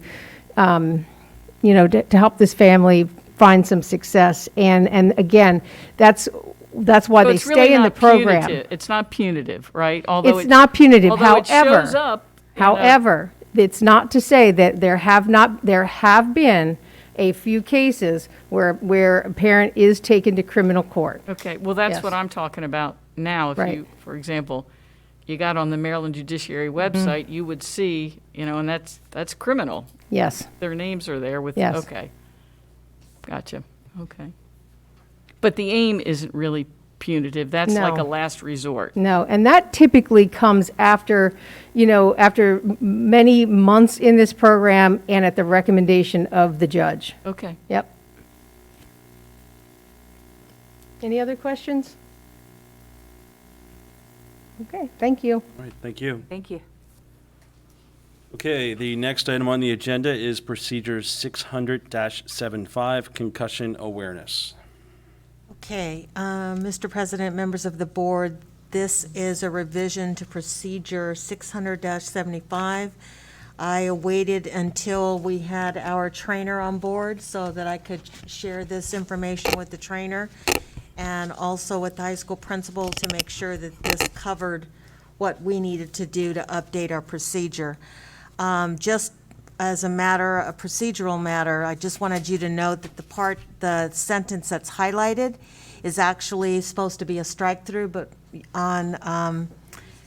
to help this family find some success? And again, that's why So they it's really stay in the not program. punitive. It's not punitive, right? Although It's not punitive. Although it However, shows up. However, it's not to say that there have been a few cases where a parent is taken to criminal court. Okay, well, that's Yes. what I'm talking about now. If Right. you, for example, you got on the Maryland Judiciary website, you would see, you know, and that's criminal. Yes. Their names are there with, Yes. okay. Gotcha, okay. But the aim isn't really punitive. That's like No. a last resort. No, and that typically comes after, after many months in this program and at the recommendation of the judge. Okay. Yep. Any other questions? Okay, thank you. All right, thank you. Thank you. Okay, the next item on the agenda is Procedure 600-75, Concussion Awareness. Okay, Mr. President, members of the board, this is a revision to Procedure 600-75. I waited until we had our trainer on board so that I could share this information with the trainer and also with the high school principal to make sure that this covered what we needed to do to update our procedure. Just as a procedural matter, I just wanted you to note that the sentence that's highlighted is actually supposed to be a strike-through, but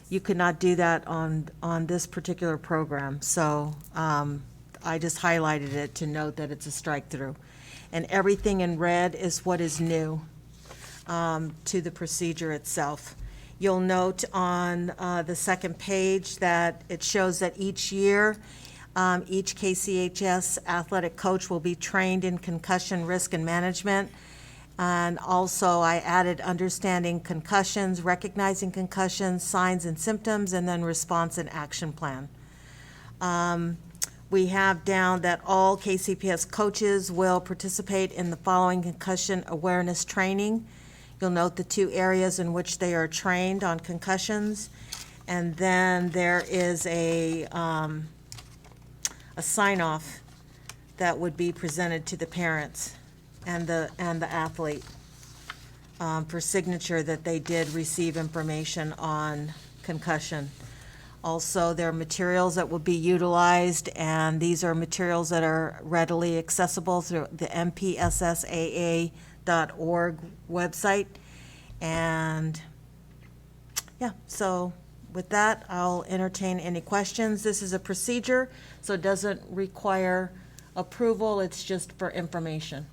you could not do that on this particular program. So I just highlighted it to note that it's a strike-through. And everything in red is what is new to the procedure itself. You'll note on the second page that it shows that each year, each KCHS athletic coach will be trained in concussion risk and management. And also, I added understanding concussions, recognizing concussions, signs and symptoms, and then response and action plan. We have down that all KCPS coaches will participate in the following concussion awareness training. You'll note the 2 areas in which they are trained on concussions. And then there is a sign-off that would be presented to the parents and the athlete for signature that they did receive information on concussion. Also, there are materials that will be utilized, and these are materials that are readily accessible through the mpssaa.org website. And yeah, so with that, I'll entertain any questions. This is a procedure, so it doesn't require approval, it's just for information.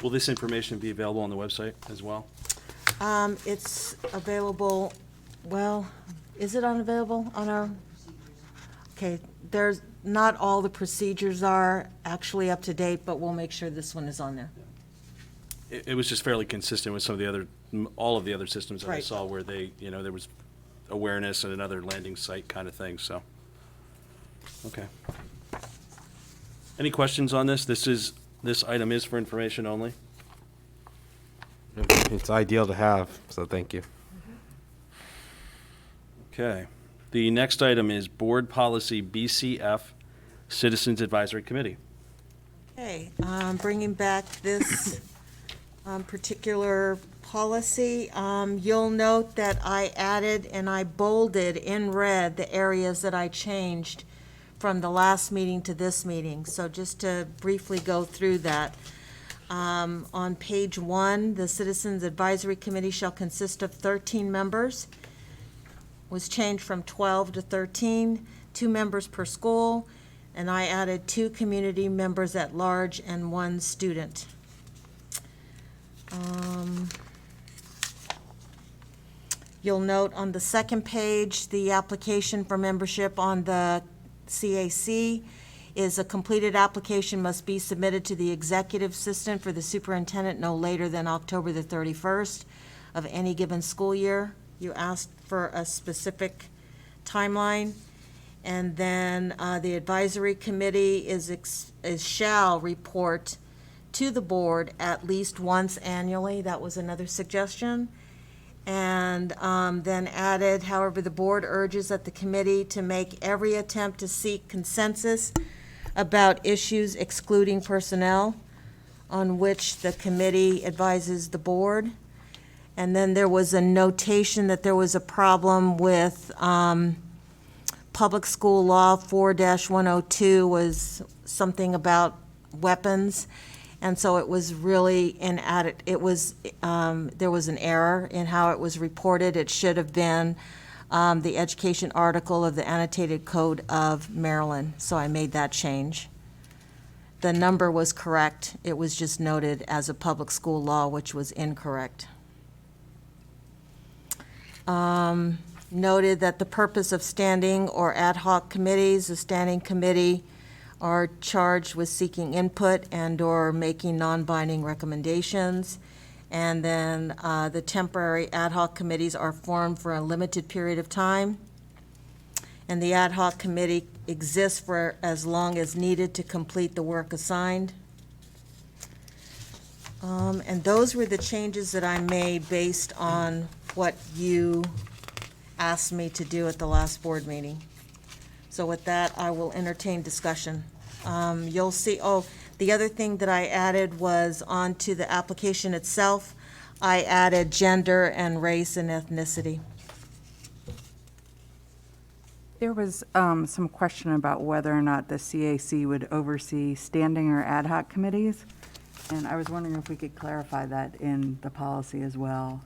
Will this information be available on the website as well? It's available, well, is it unavailable on our? Okay, there's, not all the procedures are actually up to date, but we'll make sure this one is on there. It was just fairly consistent with some of the other, all of the other systems that I Right. saw where they, there was awareness and another landing site kind of thing, so. Okay. Any questions on this? This item is for information only. It's ideal to have, so thank you. Okay. The next item is Board Policy BCF Citizens Advisory Committee. Okay, bringing back this particular policy, you'll note that I added and I bolded in red the areas that I changed from the last meeting to this meeting. So just to briefly go through that. On page 1, the Citizens Advisory Committee shall consist of 13 members. Was changed from 12 to 13, 2 members per school, and I added 2 community members at large and 1 student. You'll note on the second page, the application for membership on the CAC is a completed application must be submitted to the executive assistant for the superintendent no later than October the 31st of any given school year. You asked for a specific timeline. And then the advisory committee shall report to the board at least once annually. That was another suggestion. And then added, however, the board urges that the committee to make every attempt to seek consensus about issues excluding personnel on which the committee advises the board. And then there was a notation that there was a problem with Public School Law 4-102 was something about weapons. And so it was really there was an error in how it was reported. It should have been the education article of the Annotated Code of Maryland. So I made that change. The number was correct. It was just noted as a public school law, which was incorrect. Noted that the purpose of standing or ad hoc committees, the standing committee are charged with seeking input and/or making non-binding recommendations. And then the temporary ad hoc committees are formed for a limited period of time. And the ad hoc committee exists for as long as needed to complete the work assigned. And those were the changes that I made based on what you asked me to do at the last board meeting. So with that, I will entertain discussion. You'll see, the other thing that I added was onto the application itself, I added gender and race and ethnicity. There was some question about whether or not the CAC would oversee standing or ad hoc committees, and I was wondering if we could clarify that in the policy as well.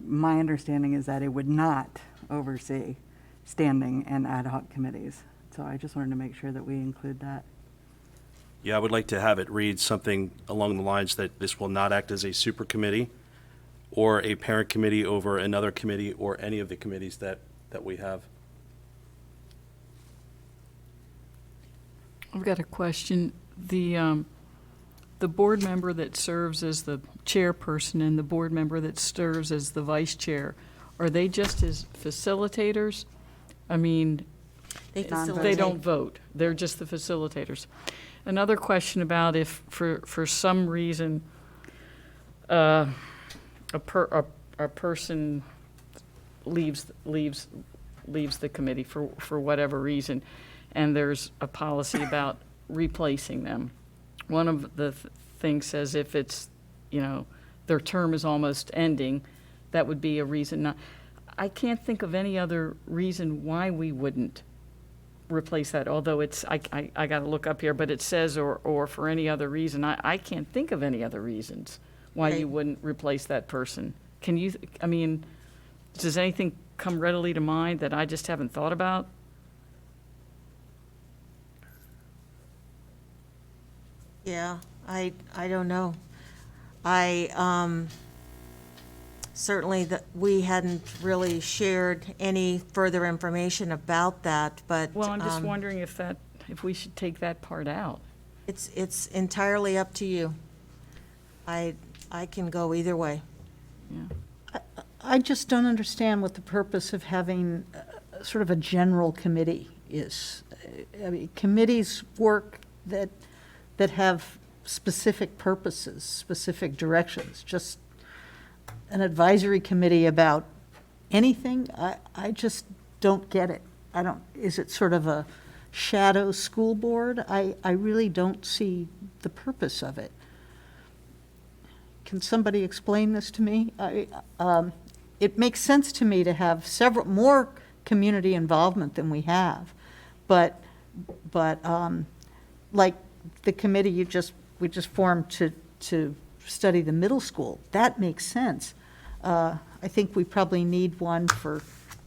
My understanding is that it would not oversee standing and ad hoc committees, so I just wanted to make sure that we include that. Yeah, I would like to have it read something along the lines that this will not act as a super committee or a parent committee over another committee or any of the committees that we have. I've got a question. The board member that serves as the chairperson and the board member that serves as the vice chair, are they just as facilitators? I mean, they don't vote. They're just the facilitators. Another question about if for some reason a person leaves the committee for whatever reason, and there's a policy about replacing them. One of the things says if it's, their term is almost ending, that would be a reason not. I can't think of any other reason why we wouldn't replace that, although I got to look up here, but it says or for any other reason. I can't think of any other reasons why you wouldn't replace that person. Can you, does anything come readily to mind that I just haven't thought about? Yeah, I don't know. Certainly we hadn't really shared any further information about that, but. Well, I'm just wondering if we should take that part out. It's entirely up to you. I can go either way. Yeah. I just don't understand what the purpose of having sort of a general committee is. I mean, committees work that have specific purposes, specific directions. Just an advisory committee about anything, I just don't get it. Is it sort of shadow school board. I really don't see the purpose of it. Can somebody explain this to me? It makes sense to me to have more community involvement than we have, but like the committee we just formed to study the middle school, that makes sense. I think we probably need one for,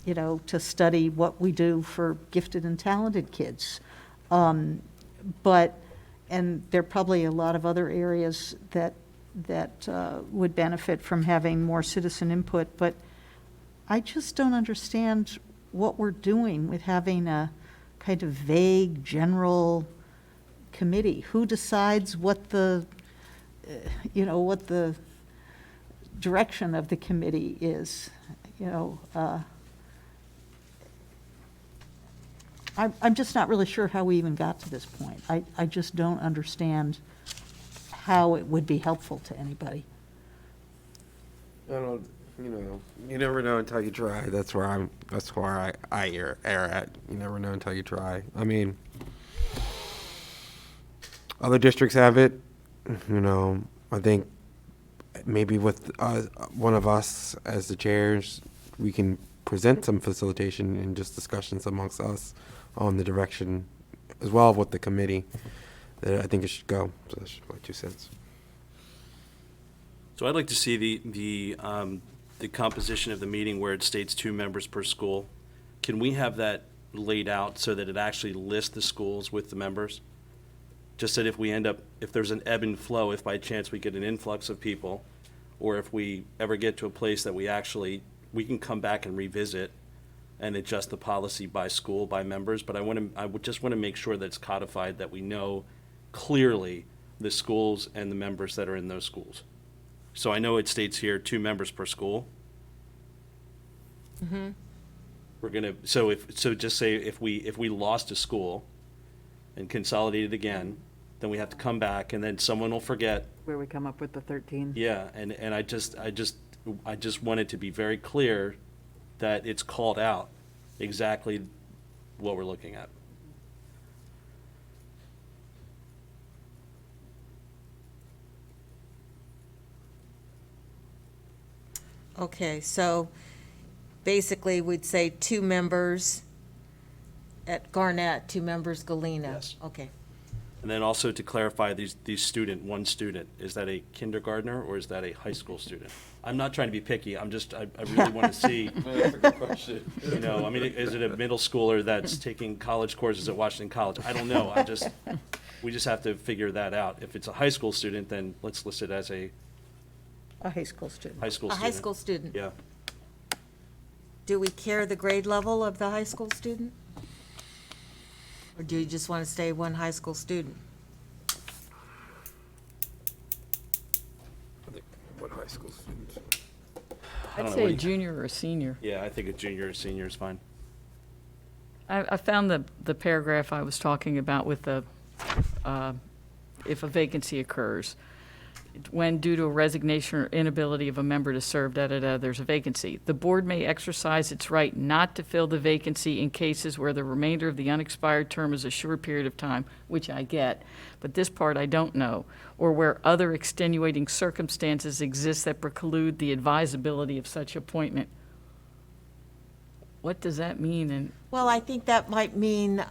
to study what we do for gifted and talented kids. And there are probably a lot of other areas that would benefit from having more citizen input, but I just don't understand what we're doing with having a kind of vague, general committee. Who decides what the direction of the committee is? I'm just not really sure how we even got to this point. I just don't understand how it would be helpful to anybody. I don't, you never know until you try. That's where I err at. You never know until you try. I mean, other districts have it. I think maybe with one of us as the chairs, we can present some facilitation and just discussions amongst us on the direction as well with the committee that I think it should go. So that's my 2 cents. So I'd like to see the composition of the meeting where it states 2 members per school. Can we have that laid out so that it actually lists the schools with the members? Just that if there's an ebb and flow, if by chance we get an influx of people, or if we ever get to a place that we can come back and revisit and adjust the policy by school, by members, but I would just want to make sure that it's codified, that we know clearly the schools and the members that are in those schools. So I know it states here 2 members per school. Mm-hmm. Just say if we lost a school and consolidated again, then we have to come back, and then someone will forget. Where we come up with the 13. Yeah, and I just want it to be very clear that it's called out exactly what we're looking at. Okay, so basically, we'd say 2 members at Garnett, 2 members Galena. Yes. Okay. And then also to clarify, one student, is that a kindergartner or is that a high school student? I'm not trying to be picky, I really want to see. That's a good question. Is it a middle schooler that's taking college courses at Washington College? I don't know, we just have to figure that out. If it's a high school student, then let's list it as a A high school student. high school A student. high school student. Yeah. Do we care the grade level of the high school student? Or do you just want to stay one high school student? I think one high school student. I don't I'd know, say what a do you- junior or a senior. Yeah, I think a junior or senior is fine. I found the paragraph I was talking about with if a vacancy occurs. When due to a resignation or inability of a member to serve, there's a vacancy. The board may exercise its right not to fill the vacancy in cases where the remainder of the unexpired term is a short period of time, which I get, but this part I don't know, or where other extenuating circumstances exist that preclude the advisability of such appointment. What does that mean? And Well, I think that might mean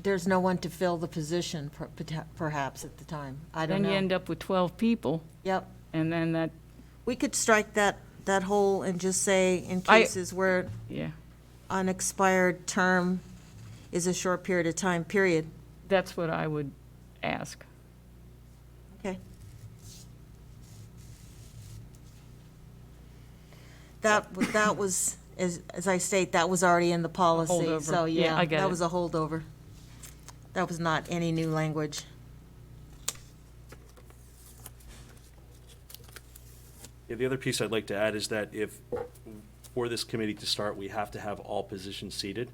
there's no one to fill the position perhaps at the time. I don't then know. you end up with 12 people, Yep. and then that, We could strike that whole and just say in I- cases where yeah, unexpired term is a short period of time, period. that's what I would ask. Okay. That was, as I state, that was already in the policy. holdover. So, Yeah, yeah, I get that it. was a holdover. That was not any new language. Yeah, the other piece I'd like to add is that if, for this committee to start, we have to have all positions seated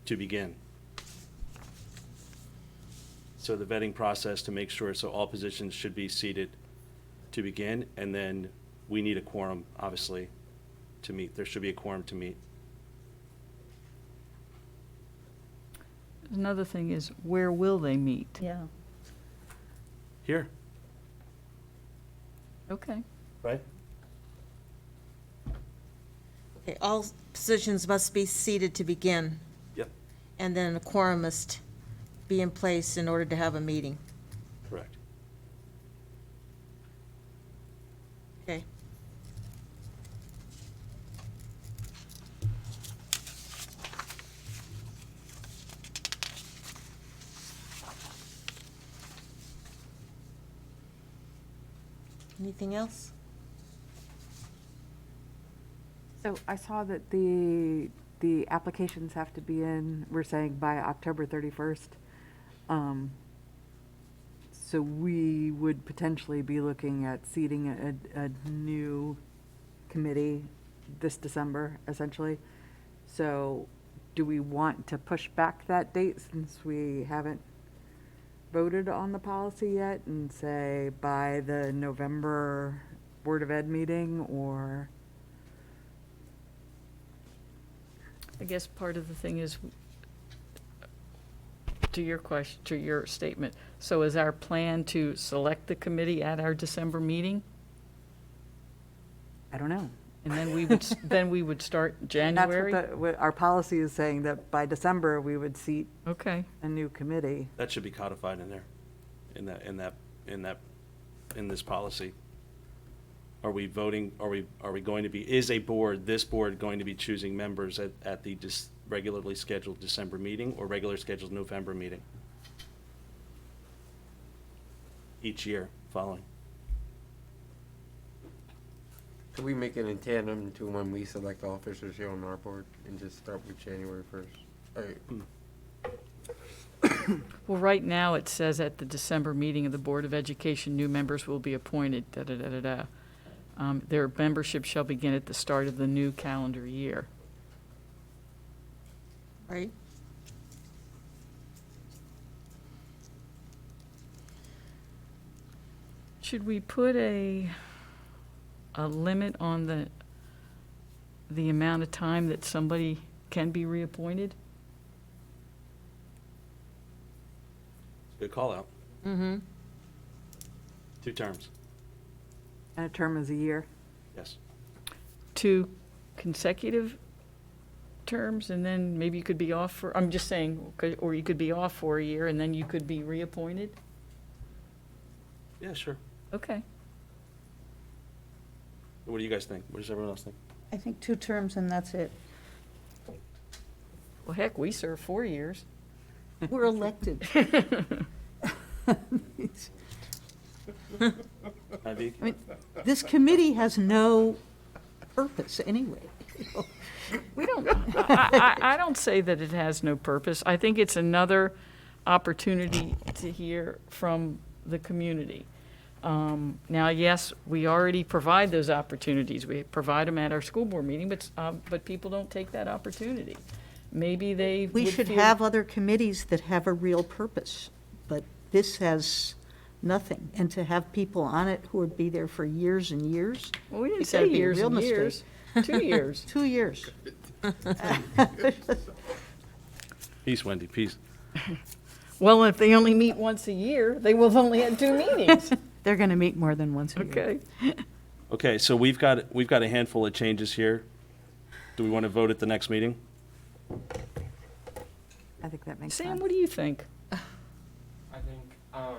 to begin. So the vetting process to make sure, so all positions should be seated to begin, and then we need a quorum, obviously, to meet. There should be a quorum to meet. Another thing is, where will they meet? Yeah. Here, Okay. right? Okay, all positions must be seated to begin, Yep, and then a quorum must be in place in order to have a meeting. correct. Okay. Anything else? So I saw that the applications have to be in, we're saying by October 31st. So we would potentially be looking at seating a new committee this December, essentially. So do we want to push back that date since we haven't voted on the policy yet and say by the November Board of Ed meeting, or? I guess part of the thing is, to your question, to your statement, so is our plan to select the committee at our December meeting? I don't know. And then we would, then we would start January? That's what our policy is saying, that by December, we would seat Okay. a new committee. That should be codified in there, in this policy. Are we voting, are we going to be, is this board going to be choosing members at the regularly scheduled December meeting or regular scheduled November meeting? Each year following. Could we make it in tandem to when we select officers here on our board and just start with January 1st? Well, right now, it says at the December meeting of the Board of Education, new members will be appointed, da-da-da-da-da. Their membership shall begin at the start of the new calendar year. Right? Should we put a limit on the amount of time that somebody can be reappointed? Good call out. Mm-hmm. 2 terms, And a term is a year. yes. 2 consecutive terms, and then maybe you could be off for, I'm just saying, or you could be off for a year, and then you could be reappointed? Yeah, sure. Okay. What do you guys think? What does everyone else think? I think 2 terms and that's it. Well, heck, we served 4 years. We're elected. Ivy? I mean, this committee has no purpose anyway. We don't, I don't say that it has no purpose. I think it's another opportunity to hear from the community. Now, yes, we already provide those opportunities. We provide them at our school board meeting, but people don't take that opportunity. Maybe they We would should feel- have other committees that have a real purpose, but this has nothing. And to have people on it who would be there for years and years. Well, we didn't it's say gotta be a years real and mistake. years. 2 years. 2 years. Peace, Wendy, peace. Well, if they only meet once a year, they will have only had 2 meetings. They're going to meet more than once a year. Okay. Okay, so we've got a handful of changes here. Do we want to vote at the next meeting? I think that makes sense. Sam, what do you think? I think, I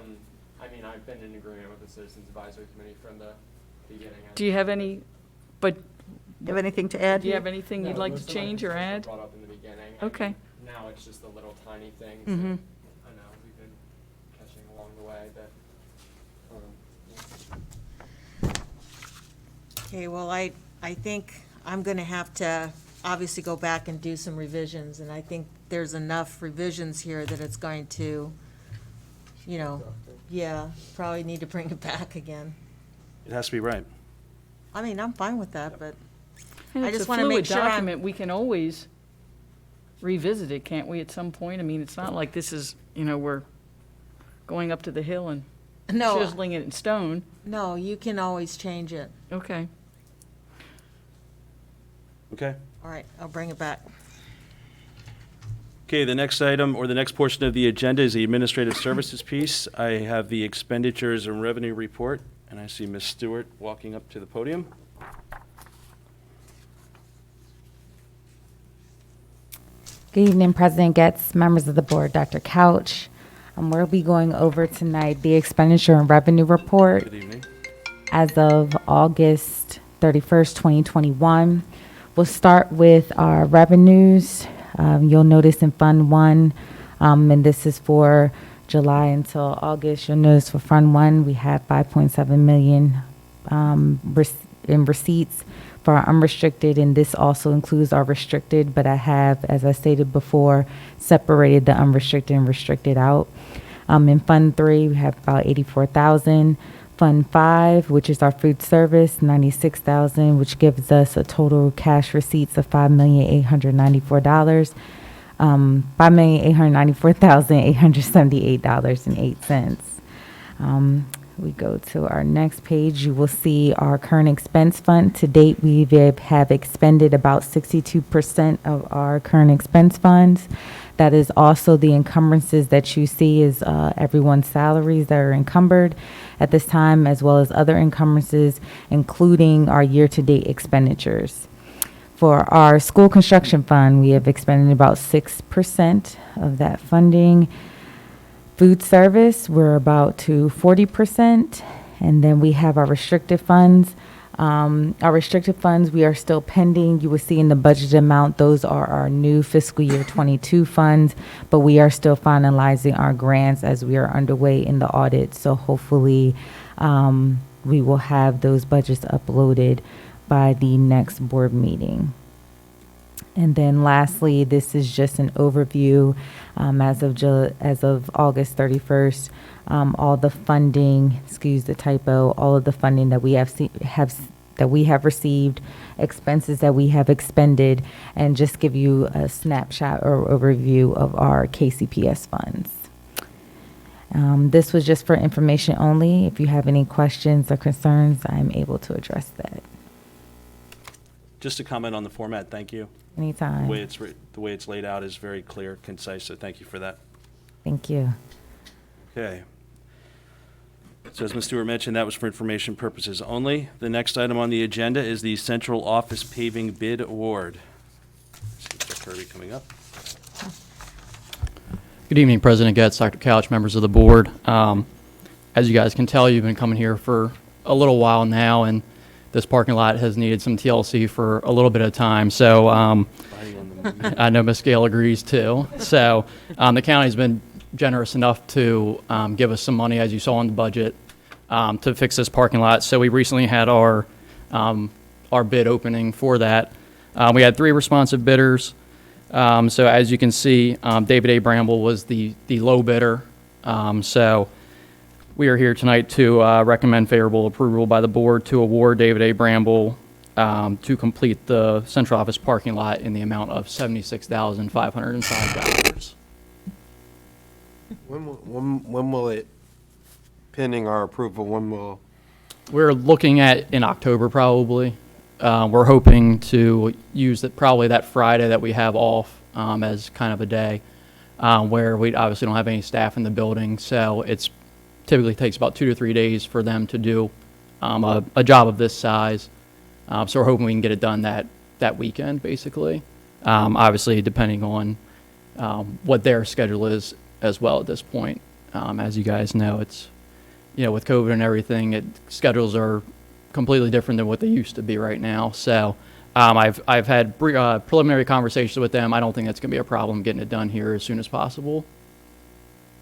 mean, I've been in agreement with the Citizens Advisory Committee from the beginning. Do you have any, but Do you have anything to add? do you have anything you'd No, like most to of my change or concerns were add? Brought up in the beginning. Okay. I mean, now it's just the little tiny things Mhm. that I know we've been catching along the way that, yeah. Okay, well, I think I'm going to have to obviously go back and do some revisions, and I think there's enough revisions here that it's going to, yeah, probably need to bring it back again. It has to be right. I mean, I'm fine with that, but And I it's just a want to make fluid sure I'm. document. We can always revisit it, can't we, at some point? I mean, it's not like this is, we're going up to the hill and No, chiseling it in stone. no, you can always change it. Okay. Okay? All right, I'll bring it back. Okay, the next item, or the next portion of the agenda is the administrative services piece. I have the expenditures and revenue report, and I see Ms. Stewart walking up to the podium. Good evening, President Getz, members of the board, Dr. Couch. We'll be going over tonight the expenditure and revenue report Good evening. as of August 31st, 2021. We'll start with our revenues. You'll notice in Fund 1, and this is for July until August, you'll notice for Fund 1, we have 5.7 million in receipts for our unrestricted, and this also includes our restricted, but I have, as I stated before, separated the unrestricted and restricted out. In Fund 3, we have about 84,000. Fund 5, which is our food service, 96,000, which gives us a total cash receipts of $5,894. $5,894,878.08. We go to our next page. You will see our current expense fund. To date, we have expended about 62% of our current expense funds. That is also the encumbrances that you see is everyone's salaries that are encumbered at this time, as well as other encumbrances, including our year-to-date expenditures. For our school construction fund, we have expended about 6% of that funding. Food service, we're about to 40%. And then we have our restricted funds. Our restricted funds, we are still pending. You will see in the budget amount, those are our new fiscal year 22 funds, but we are still finalizing our grants as we are underway in the audit. So hopefully we will have those budgets uploaded by the next board meeting. And then lastly, this is just an overview as of August 31st. All the funding, excuse the typo, all of the funding that we have received, expenses that we have expended, and just give you a snapshot or overview of our KCPS funds. This was just for information only. If you have any questions or concerns, I'm able to address that Just to comment on the format, thank you. anytime. The way it's laid out is very clear, concise, so thank you for that. Thank you. Okay. So as Ms. Stewart mentioned, that was for information purposes only. The next item on the agenda is the Central Office Paving Bid Award. See Kerwin coming up. Good evening, President Getz, Dr. Couch, members of the board. As you guys can tell, you've been coming here for a little while now, and this parking lot has needed some TLC for a little bit of time. So I know Ms. Gale agrees too. So the county's been generous enough to give us some money, as you saw in the budget, to fix this parking lot. So we recently had our bid opening for that. We had 3 responsive bidders. So as you can see, David A. Bramble was the low bidder. So we are here tonight to recommend favorable approval by the board to award David A. Bramble to complete the central office parking lot in the amount of $76,505. When will it, pending our approval, when will? We're looking at in October probably. We're hoping to use probably that Friday that we have off as kind of a day where we obviously don't have any staff in the building. So it's typically takes about 2 to 3 days for them to do a job of this size. So we're hoping we can get it done that weekend, basically. Obviously, depending on what their schedule is as well at this point. As you guys know, it's, with COVID and everything, schedules are completely different than what they used to be right now. So I've had preliminary conversations with them. I don't think that's going to be a problem getting it done here as soon as possible.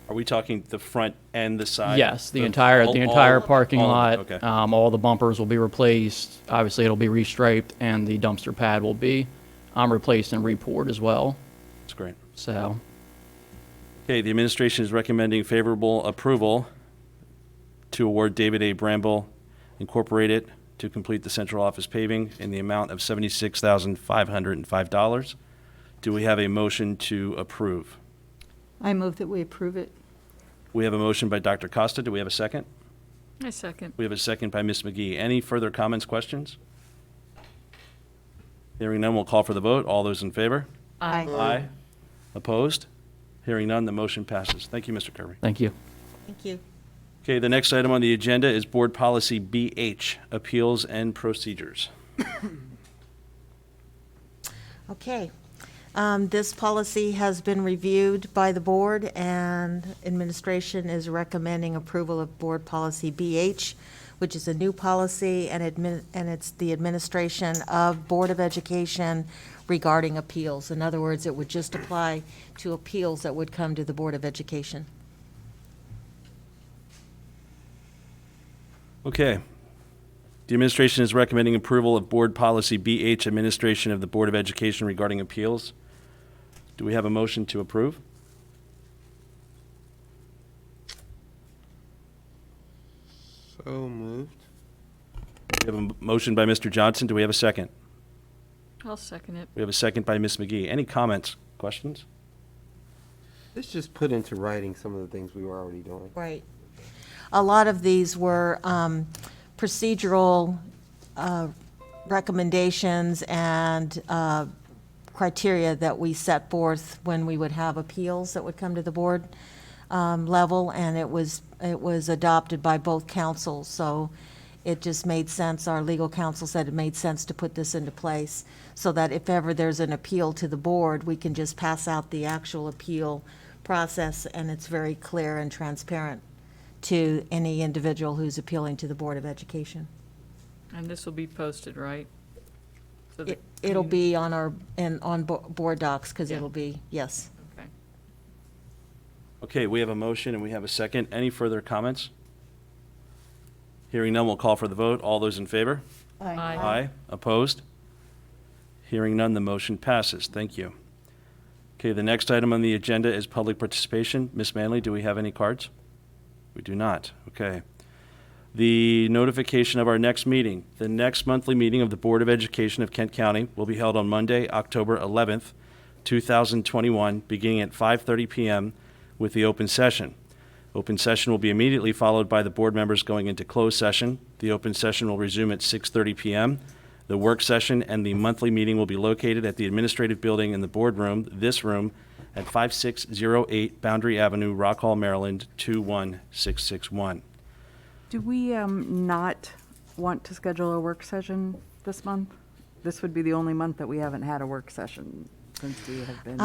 Are we talking the front and the side? Yes, the entire parking lot. Okay. All the bumpers will be replaced. Obviously, it'll be restriped, and the dumpster pad will be replaced and repoured as well. That's great. So, Okay, the administration is recommending favorable approval to award David A. Bramble Incorporated to complete the central office paving in the amount of $76,505. Do we have a motion to approve? I move that we approve it. We have a motion by Dr. Costa. Do we have a second? I second. We have a second by Ms. McGee. Any further comments, questions? Hearing none, we'll call for the vote. All those in favor? Aye. Aye. Opposed? Hearing none, the motion passes. Thank you, Mr. Kerwin. Thank you. Thank you. Okay, the next item on the agenda is Board Policy BH, Appeals and Procedures. Okay. This policy has been reviewed by the board, and administration is recommending approval of Board Policy BH, which is a new policy, and it's the administration of Board of Education regarding appeals. In other words, it would just apply to appeals that would come to the Board of Education. Okay. The administration is recommending approval of Board Policy BH, Administration of the Board of Education regarding appeals. Do we have a motion to approve? So moved. We have a motion by Mr. Johnson. Do we have a second? I'll second it. We have a second by Ms. McGee. Any comments, questions? Let's just put into writing some of the things we were already doing. Right. A lot of these were procedural recommendations and criteria that we set forth when we would have appeals that would come to the board level, and it was adopted by both councils, so it just made sense. Our legal counsel said it made sense to put this into place so that if ever there's an appeal to the board, we can just pass out the actual appeal process, and it's very clear and transparent to any individual who's appealing to the Board of Education. And this will be posted, right? So that It'll you- be on on board docs, because Yeah. it'll be, yes. Okay. Okay, we have a motion and we have a second. Any further comments? Hearing none, we'll call for the vote. All those in favor? Aye. Aye. Opposed? Hearing none, the motion passes. Thank you. Okay, the next item on the agenda is public participation. Ms. Manley, do we have any cards? We do not. Okay. The notification of our next meeting. The next monthly meeting of the Board of Education of Kent County will be held on Monday, October 11th, 2021, beginning at 5:30 p.m. with the open session. Open session will be immediately followed by the board members going into closed session. The open session will resume at 6:30 p.m. The work session and the monthly meeting will be located at the administrative building in the boardroom, this room, at 5608 Boundary Avenue, Rock Hall, Maryland, 21661. Do we not want to schedule a work session this month? This would be the only month that we haven't had a work session since we have been.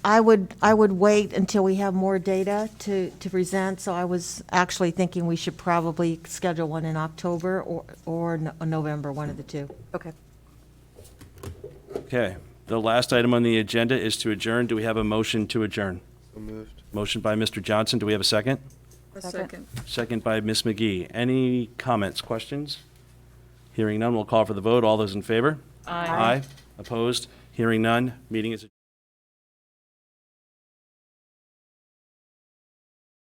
I would wait until we have more data to present, so I was actually thinking we should probably schedule one in October or November, one of the two. Okay. Okay. The last item on the agenda is to adjourn. Do we have a motion to adjourn? So moved. Motion by Mr. Johnson. Do we have a second? A second. Second by Ms. McGee. Any comments, questions? Hearing none, we'll call for the vote. All those in favor? Aye. Aye. Opposed? Hearing none, meeting is adjourned.